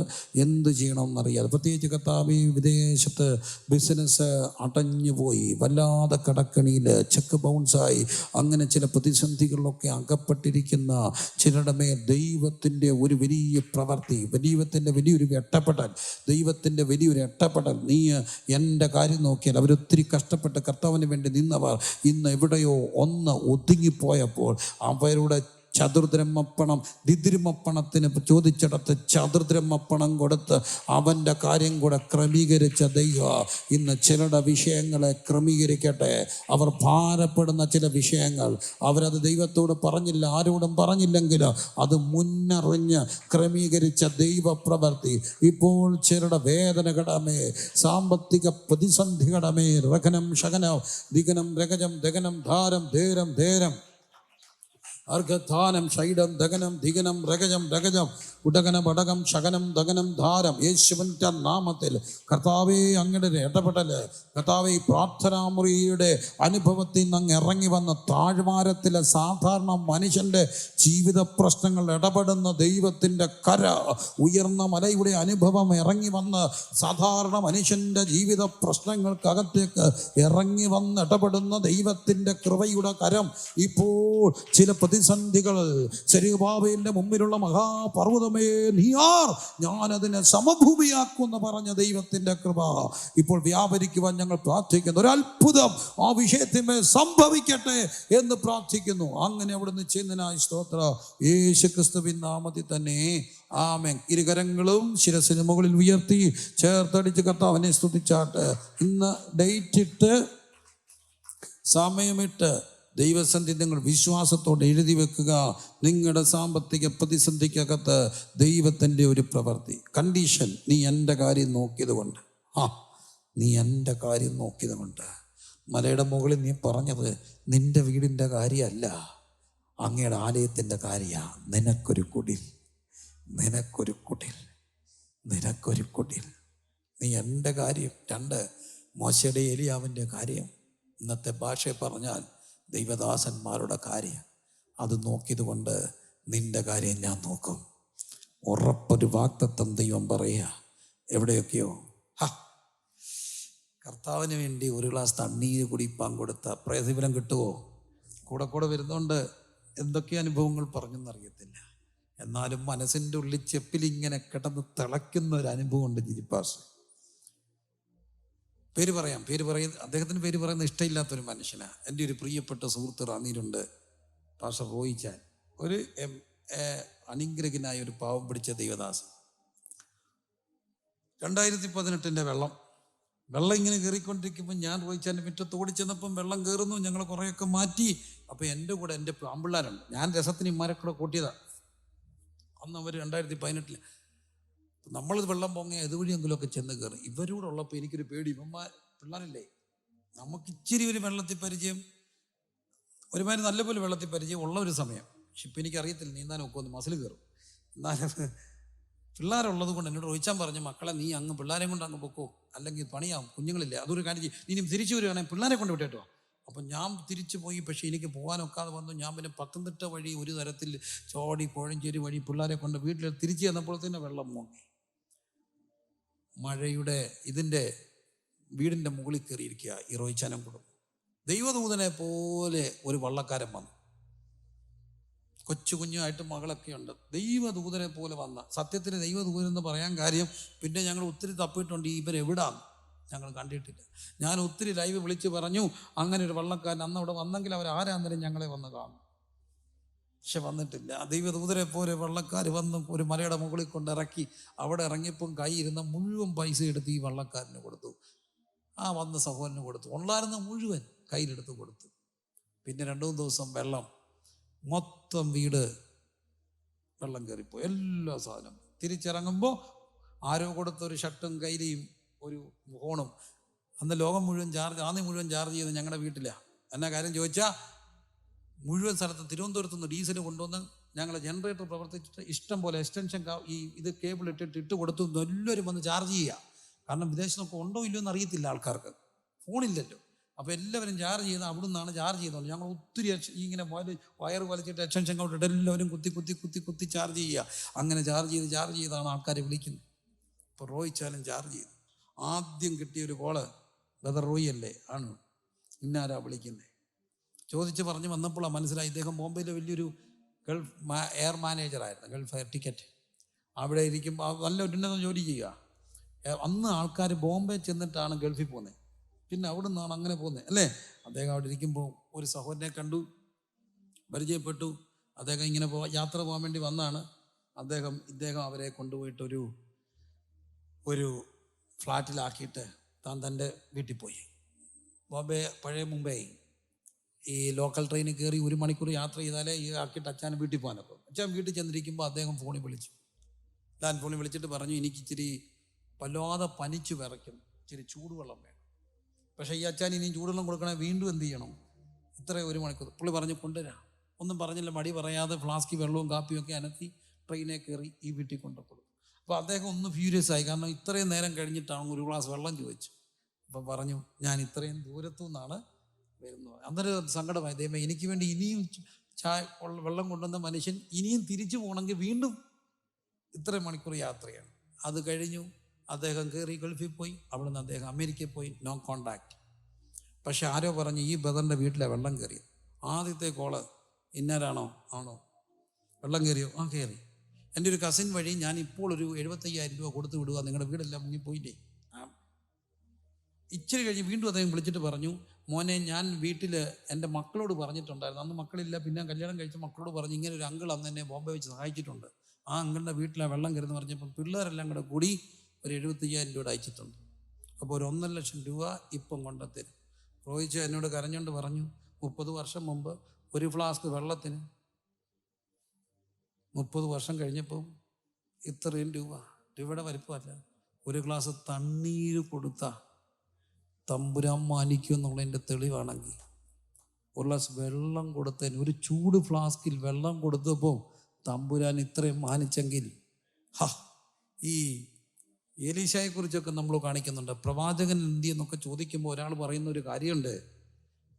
എന്ത് ചെയ്യണമെന്നറിയാതെ, പ്രത്യേകിച്ച് കർത്താവേ വിദേശത്ത് ബിസിനസ് അടഞ്ഞുപോയി, വല്ലാതെ കടക്കണിയിൽ, ചെക്ക് ബൗൺസായി, അങ്ങനെ ചില പ്രതിസന്ധികളിലൊക്കെ അകപ്പെട്ടിരിക്കുന്ന ചിലരുടെ മേൽ ദൈവത്തിൻ്റെ ഒരു വലിയ പ്രവൃത്തി, ദൈവത്തിൻ്റെ വലിയൊരു എട്ടപ്പെടൽ, ദൈവത്തിൻ്റെ വലിയൊരു എട്ടപ്പെടൽ. നീ എൻ്റെ കാര്യം നോക്കിയാൽ അവരൊത്തിരി കഷ്ടപ്പെട്ട് കർത്താവിന് വേണ്ടി നിന്നവർ ഇന്ന് എവിടെയോ ഒന്ന് ഒതുങ്ങിപ്പോയപ്പോൾ അവരുടെ ചതുർദ്രഹ്മപ്പണം ദിദ്രഹ്മപ്പണത്തിന് ചോദിച്ചിടത്ത് ചതുർദ്രഹ്മപ്പണം കൊടുത്ത് അവൻ്റെ കാര്യം കൂടെ ക്രമീകരിച്ച ദൈവം ഇന്ന് ചിലരുടെ വിഷയങ്ങളെ ക്രമീകരിക്കട്ടെ. അവർ ഭാരപ്പെടുന്ന ചില വിഷയങ്ങൾ അവരത് ദൈവത്തോട് പറഞ്ഞില്ല, ആരോടും പറഞ്ഞില്ലെങ്കിൽ അത് മുന്നറിഞ്ഞ് ക്രമീകരിച്ച ദൈവപ്രവൃത്തി ഇപ്പോൾ ചിലരുടെ വേദനകളുടെ മേൽ, സാമ്പത്തിക പ്രതിസന്ധികളുടെ മേൽ, രഘനം ശകനം ദിഗനം രഗജം ദഗനം ധാരം ധേരം ധേരം അർഘധാനം ഷൈഡം ദഗനം ധിഗനം രഗജം രഗജം ഉടകനം അടകം ശകനം ദഗനം ധാരം. യേശുവിൻ്റെ നാമത്തിൽ കർത്താവേ അങ്ങയുടെ ഇടപെടല്, കർത്താവേ ഈ പ്രാർത്ഥനാമുറിയുടെ അനുഭവത്തിൽ നിന്ന് അങ്ങ് ഇറങ്ങി വന്ന താഴ്വാരത്തിലെ സാധാരണ മനുഷ്യൻ്റെ ജീവിത പ്രശ്നങ്ങൾ ഇടപെടുന്ന ദൈവത്തിൻ്റെ കര, ഉയർന്ന മലയുടെ അനുഭവം ഇറങ്ങി വന്ന് സാധാരണ മനുഷ്യൻ്റെ ജീവിത പ്രശ്നങ്ങൾക്കകത്തേക്ക് ഇറങ്ങി വന്ന് ഇടപെടുന്ന ദൈവത്തിൻ്റെ കൃപയുടെ കരം ഇപ്പോൾ ചില പ്രതിസന്ധികൾ, സെരുബാബേലിന്റെ മുമ്പിലുള്ള മഹാപർവ്വതമേ നീയാർ, ഞാനതിനെ സമഭൂമിയാക്കുമെന്ന് പറഞ്ഞ ദൈവത്തിന്റെ കൃപ ഇപ്പോൾ വ്യാപരിക്കുവാൻ ഞങ്ങൾ പ്രാർത്ഥിക്കുന്നു. ഒരത്ഭുതം ആ വിഷയത്തിന്മേൽ സംഭവിക്കട്ടെ എന്ന് പ്രാർത്ഥിക്കുന്നു. അങ്ങനെ അവിടുന്ന് ചെയ്യുന്നതിനായി സ്തോത്രം. യേശു ക്രിസ്തുവിൻ നാമത്തിൽ തന്നെ ആമേൻ. ഇരുകരങ്ങളും ശിരസിന് മുകളിൽ ഉയർത്തി ചേർത്തടിച്ച് കർത്താവിനെ സ്തുതിച്ചാട്ട്. ഇന്ന് ഡേറ്റ് ഇട്ട് സമയമിട്ട് ദൈവസന്ധി നിങ്ങൾ വിശ്വാസത്തോടെ എഴുതി വെക്കുക. നിങ്ങളുടെ സാമ്പത്തിക പ്രതിസന്ധിക്കകത്ത് ദൈവത്തിൻ്റെ ഒരു പ്രവൃത്തി. കണ്ടീഷൻ, നീ എൻ്റെ കാര്യം നോക്കിയത് കൊണ്ട്, നീ എൻ്റെ കാര്യം നോക്കിയത് കൊണ്ട്. മലയുടെ മുകളിൽ നീ പറഞ്ഞത് നിൻ്റെ വീടിൻ്റെ കാര്യമല്ല, അങ്ങയുടെ ആലയത്തിൻ്റെ കാര്യമാണ്. നിനക്കൊരു കുടിൽ, നിനക്കൊരു കുടിൽ, നിനക്കൊരു കുടിൽ. നീ എൻ്റെ കാര്യം. 2, മോശയുടെ ഏലിയാവിൻ്റെ കാര്യം. ഇന്നത്തെ ഭാഷയെ പറഞ്ഞാൽ ദൈവദാസന്മാരുടെ കാര്യം. അത് നോക്കിയത് കൊണ്ട് നിൻ്റെ കാര്യം ഞാൻ നോക്കും. ഉറപ്പൊരു വാഗ്ദത്തം ദൈവം പറയുക. എവിടെയൊക്കെയോ കർത്താവിന് വേണ്ടി ഒരു ഗ്ലാസ് തണ്ണീര് കുടിപ്പാൻ കൊടുത്ത പ്രതിഫലം കിട്ടുമോ? കൂടെ വരുന്നതുകൊണ്ട് എന്തൊക്കെ അനുഭവങ്ങൾ പറഞ്ഞെന്നറിയത്തില്ല. എന്നാലും മനസ്സിൻ്റെ ഉള്ളിൽ ചെപ്പിലിങ്ങനെ കിടന്ന് തിളയ്ക്കുന്ന ഒരു അനുഭവമുണ്ട്. ജിജിപ്പാസ് പേര് പറയുന്നത് അദ്ദേഹത്തിന് പേര് പറയുന്നത് ഇഷ്ടമില്ലാത്തൊരു മനുഷ്യനാണ്. എൻ്റെ ഒരു പ്രിയപ്പെട്ട സുഹൃത്ത് റാന്നിയിലുണ്ട്, പാസ്റ്റർ റോയിച്ചാൻ. ഒരു അനുഗ്രഹനായ ഒരു പാവം പിടിച്ച ദൈവദാസൻ. 2018 വെള്ളം ഇങ്ങനെ കയറിക്കൊണ്ടിരിക്കുമ്പോൾ ഞാൻ റോയിച്ചാൻ്റെ മുറ്റത്ത് ഓടി ചെന്നപ്പം വെള്ളം കയറുന്നു. ഞങ്ങൾ കുറേയൊക്കെ മാറ്റി. അപ്പോൾ എൻ്റെ കൂടെ എൻ്റെ ആമ്പിള്ളാരുണ്ട്. ഞാൻ രസത്തിന് ഇമാരെ കൂടെ കൂട്ടിയതാണ്. അന്ന് അവർ 2018 നമ്മളിത് വെള്ളം പൊങ്ങിയ ഇതുവഴിയെങ്കിലുമൊക്കെ ചെന്ന് കയറും. ഇവരൂടെ ഉള്ളപ്പോൾ എനിക്കൊരു പേടി. ഇവന്മാർ പിള്ളേരല്ലേ, നമുക്ക് ഇച്ചിരി ഒരു വെള്ളത്തിൽ പരിചയം, ഒരുമാതിരി നല്ലപോലെ വെള്ളത്തിൽ പരിചയം ഉള്ള ഒരു സമയം. പക്ഷെ ഇപ്പം എനിക്കറിയത്തില്ല നീന്താനൊക്കെ ഒന്ന് മസിൽ കയറും. എന്നാലും പിള്ളേരുള്ളത് കൊണ്ട് എന്നോട് റോയിച്ചാൻ പറഞ്ഞു, മക്കളെ നീ അങ്ങ് പിള്ളേരെ കൊണ്ട് അങ്ങ് പൊക്കോ, അല്ലെങ്കിൽ പണിയാവും, കുഞ്ഞുങ്ങളില്ലേ. അതൊരു കാര്യം ചെയ്യും, നീ തിരിച്ചു വരികയാണെങ്കിൽ പിള്ളേരെ കൊണ്ട് വിട്ടേട്ടോ. അപ്പം ഞാൻ തിരിച്ചു പോയി. പക്ഷേ എനിക്ക് പോകാനൊക്കാതെ വന്നു. ഞാൻ പിന്നെ പത്തനംതിട്ട വഴി ഒരു തരത്തിൽ ചോടി കോഴഞ്ചേരി വഴി പിള്ളേരെ കൊണ്ട് വീട്ടിൽ തിരിച്ചു ചെന്നപ്പോൾ തന്നെ വെള്ളം മുങ്ങി. മഴയുടെ ഇതിൻ്റെ വീടിൻ്റെ മുകളിൽ കയറിയിരിക്കുക ഈ റോയിച്ചാനം കുടുംബം. ദൈവദൂതനെ പോലെ ഒരു വള്ളക്കാരൻ വന്നു. കൊച്ചു കുഞ്ഞുമായിട്ട് മകളൊക്കെ ഉണ്ട്. ദൈവദൂതനെ പോലെ വന്ന, സത്യത്തിന് ദൈവദൂതൻ എന്ന് പറയാൻ കാര്യം, പിന്നെ ഞങ്ങൾ ഒത്തിരി തപ്പിയിട്ടുണ്ട് ഇവരെവിടാന്ന് ഞങ്ങൾ കണ്ടിട്ടില്ല. ഞാൻ ഒത്തിരി ലൈവ് വിളിച്ച് പറഞ്ഞു അങ്ങനെ ഒരു വള്ളക്കാരൻ അന്ന് അവിടെ വന്നെങ്കിൽ അവർ ആരാന്നേരം ഞങ്ങളെ വന്ന് കാണും. പക്ഷെ വന്നിട്ടില്ല. ദൈവദൂതരെ പോലെ വള്ളക്കാർ വന്ന് ഒരു മലയുടെ മുകളിൽ കൊണ്ടിറക്കി. അവിടെ ഇറങ്ങിയപ്പം കൈയിരുന്ന മുഴുവൻ പൈസ എടുത്ത് ഈ വള്ളക്കാരന് കൊടുത്തു. ആ വന്ന സഹോദരന് കൊടുത്തു. ഉള്ളായിരുന്ന മുഴുവൻ കയ്യിലെടുത്ത് കൊടുത്തു. പിന്നെ 2-3 ദിവസം വെള്ളം, മൊത്തം വീട് വെള്ളം കയറിപ്പോയി, എല്ലാ സാധനവും. തിരിച്ചിറങ്ങുമ്പോൾ ആരോ കൊടുത്ത ഒരു ഷർട്ടും കൈലിയും ഒരു ഫോണും. അന്ന് ലോകം മുഴുവൻ ചാർജ് ചെയ്ത് ഞങ്ങളുടെ വീട്ടിലാണ്. എന്നാ കാര്യം ചോദിച്ചാൽ, മുഴുവൻ സ്ഥലത്തും തിരുവനന്തപുരത്ത് നിന്ന് ഡീസൽ കൊണ്ടുവന്ന് ഞങ്ങൾ ജനറേറ്റർ പ്രവർത്തിച്ചിട്ട് ഇഷ്ടം പോലെ എക്സ്റ്റൻഷൻ ഇത് കേബിൾ ഇട്ട് കൊടുത്തു. എല്ലാവരും വന്ന് ചാർജ് ചെയ്യുക. കാരണം വിദേശത്തൊക്കെ ഉണ്ടോ ഇല്ലയോ എന്ന് അറിയത്തില്ല ആൾക്കാർക്ക്, ഫോണില്ലല്ലോ. അപ്പോൾ എല്ലാവരും ചാർജ് ചെയ്ത് അവിടെ നിന്നാണ് ചാർജ് ചെയ്യുന്നത്. ഞങ്ങൾ ഒത്തിരി ഇങ്ങനെ വയർ വലിച്ചിട്ട് എക്സ്റ്റൻഷൻ കൊണ്ടിട്ട് എല്ലാവരും കുത്തി ചാർജ് ചെയ്യുക. അങ്ങനെ ചാർജ് ചെയ്താണ് ആൾക്കാരെ വിളിക്കുന്നത്. ഇപ്പോൾ റോയിച്ചാലും ചാർജ് ചെയ്തു. ആദ്യം കിട്ടിയൊരു കോള്, ബ്രദർ റോയി അല്ലേ? ആണ്. ഇന്നാരാ വിളിക്കുന്നത് ചോദിച്ച് പറഞ്ഞ് വന്നപ്പോഴാണ് മനസ്സിലായി ഇദ്ദേഹം ബോംബെയിലെ വലിയൊരു ഗൾഫ് എയർ മാനേജറായിരുന്നു, ഗൾഫ് എയർ ടിക്കറ്റ്. അവിടെ ഇരിക്കുമ്പോൾ നല്ല ഉന്നത ജോലി ചെയ്യുക. അന്ന് ആൾക്കാർ ബോംബെ ചെന്നിട്ടാണ് ഗൾഫിൽ പോകുന്നത്, പിന്നെ അവിടെ നിന്നാണ് അങ്ങനെ പോകുന്നത് അല്ലേ. അദ്ദേഹം അവിടെ ഇരിക്കുമ്പോൾ ഒരു സഹോദരനെ കണ്ടു, പരിചയപ്പെട്ടു. അദ്ദേഹം ഇങ്ങനെ യാത്ര പോകാൻ വേണ്ടി വന്നാണ്. ഇദ്ദേഹം അവരെ കൊണ്ടുപോയിട്ട് ഒരു ഫ്ലാറ്റിലാക്കിയിട്ട് താൻ തൻ്റെ വീട്ടിൽ പോയി. ബോംബെ പഴയ മുംബൈ ഈ ലോക്കൽ ട്രെയിനിൽ കയറി 1 മണിക്കൂർ യാത്ര ചെയ്താലേ ഈ ആക്കിയിട്ട് അച്ഛൻ വീട്ടിൽ പോകാനൊക്കെ. അച്ഛൻ വീട്ടിൽ ചെന്നിരിക്കുമ്പോൾ അദ്ദേഹം ഫോണിൽ വിളിച്ചു. ഞാൻ ഫോണിൽ വിളിച്ചിട്ട് പറഞ്ഞു, എനിക്കിച്ചിരി വല്ലാതെ പനിച്ചു വിറയ്ക്കുന്നു, ഇച്ചിരി ചൂടുവെള്ളം വേണം. പക്ഷേ ഈ അച്ഛൻ ഇനിയും ചൂടുവെള്ളം കൊടുക്കണേ, വീണ്ടും എന്ത് ചെയ്യണം? ഇത്രയും 1 മണിക്കൂർ. പുള്ളി പറഞ്ഞു കൊണ്ടുവരാം. ഒന്നും പറഞ്ഞില്ല, മടി പറയാതെ ഫ്ലാസ്കി വെള്ളവും കാപ്പിയും ഒക്കെ അനത്തി ട്രെയിനെ കയറി ഈ വീട്ടിൽ കൊണ്ടുകൊടുത്തു. അപ്പോൾ അദ്ദേഹം ഒന്ന് ഫ്യൂരിയസ് ആയി. കാരണം ഇത്രയും നേരം കഴിഞ്ഞിട്ടാണ് ഒരു ഗ്ലാസ് വെള്ളം ചോദിച്ചു. അപ്പം പറഞ്ഞു, ഞാൻ ഇത്രയും ദൂരത്തു നിന്നാണ് വരുന്നത്. അന്നൊരു സങ്കടമായി, ദൈവമേ എനിക്ക് വേണ്ടി ഇനിയും വെള്ളം കൊണ്ടുവന്ന മനുഷ്യൻ ഇനിയും തിരിച്ചു പോകണമെങ്കിൽ വീണ്ടും ഇത്രയും മണിക്കൂർ യാത്രയാണ്. അത് കഴിഞ്ഞു അദ്ദേഹം കയറി ഗൾഫിൽ പോയി. അവിടുന്ന് അദ്ദേഹം അമേരിക്കയിൽ പോയി, നോ കോണ്ടാക്ട്. പക്ഷെ ആരോ പറഞ്ഞു ഈ ബ്രദറിൻ്റെ വീട്ടിലെ വെള്ളം കയറിയത്. ആദ്യത്തെ കോള് ഇന്നാരാണോ? ആണോ? വെള്ളം കയറിയോ? ആ കയറി. എൻ്റെ ഒരു കസിൻ വഴി ഞാൻ ഇപ്പോൾ ഒരു 75,000 രൂപ കൊടുത്തു വിടുക, നിങ്ങളുടെ വീടെല്ലാം മുങ്ങിപ്പോയില്ലേ. ഇച്ചിരി കഴിഞ്ഞ് വീണ്ടും അദ്ദേഹം വിളിച്ചിട്ട് പറഞ്ഞു, മോനെ ഞാൻ വീട്ടിൽ എൻ്റെ മക്കളോട് പറഞ്ഞിട്ടുണ്ടായിരുന്നു. അന്ന് മക്കളില്ല, പിന്നെ കല്യാണം കഴിച്ച മക്കളോട് പറഞ്ഞു ഇങ്ങനെ ഒരു അങ്കിൾ അന്ന് എന്നെ ബോംബെ വെച്ച് സഹായിച്ചിട്ടുണ്ട്. ആ അങ്കിളിൻ്റെ വീട്ടിലെ വെള്ളം കയറുന്നു പറഞ്ഞപ്പോൾ പിള്ളേരെല്ലാം കൂടെ കൂടി ഒരു 75,000 രൂപ അയച്ചിട്ടുണ്ട്. അപ്പോൾ ഒരു 1.5 ലക്ഷം രൂപ ഇപ്പം കൊണ്ടെത്തരും. റോയിച്ച് എന്നോട് കരഞ്ഞുകൊണ്ട് പറഞ്ഞു, 30 വർഷം മുമ്പ് ഒരു ഫ്ലാസ്ക് വെള്ളത്തിന് 30 വർഷം കഴിഞ്ഞപ്പോൾ ഇത്രയും രൂപയുടെ വലിപ്പമല്ല. ഒരു ഗ്ലാസ് തണ്ണീര് കൊടുത്ത തമ്പുരാൻ മാനിക്കും എന്നുള്ളതിൻ്റെ തെളിവാണെങ്കിൽ, ഒരു ഗ്ലാസ് വെള്ളം കൊടുത്തതിന്, ഒരു ചൂട് ഫ്ലാസ്കിൽ വെള്ളം കൊടുത്തപ്പോൾ തമ്പുരാൻ ഇത്രയും മാനിച്ചെങ്കിൽ, ഈ ഏലീശായെക്കുറിച്ചൊക്കെ നമ്മൾ കാണിക്കുന്നുണ്ട്. പ്രവാചകൻ എന്തിയെന്നൊക്കെ ചോദിക്കുമ്പോൾ ഒരാൾ പറയുന്ന ഒരു കാര്യമുണ്ട്.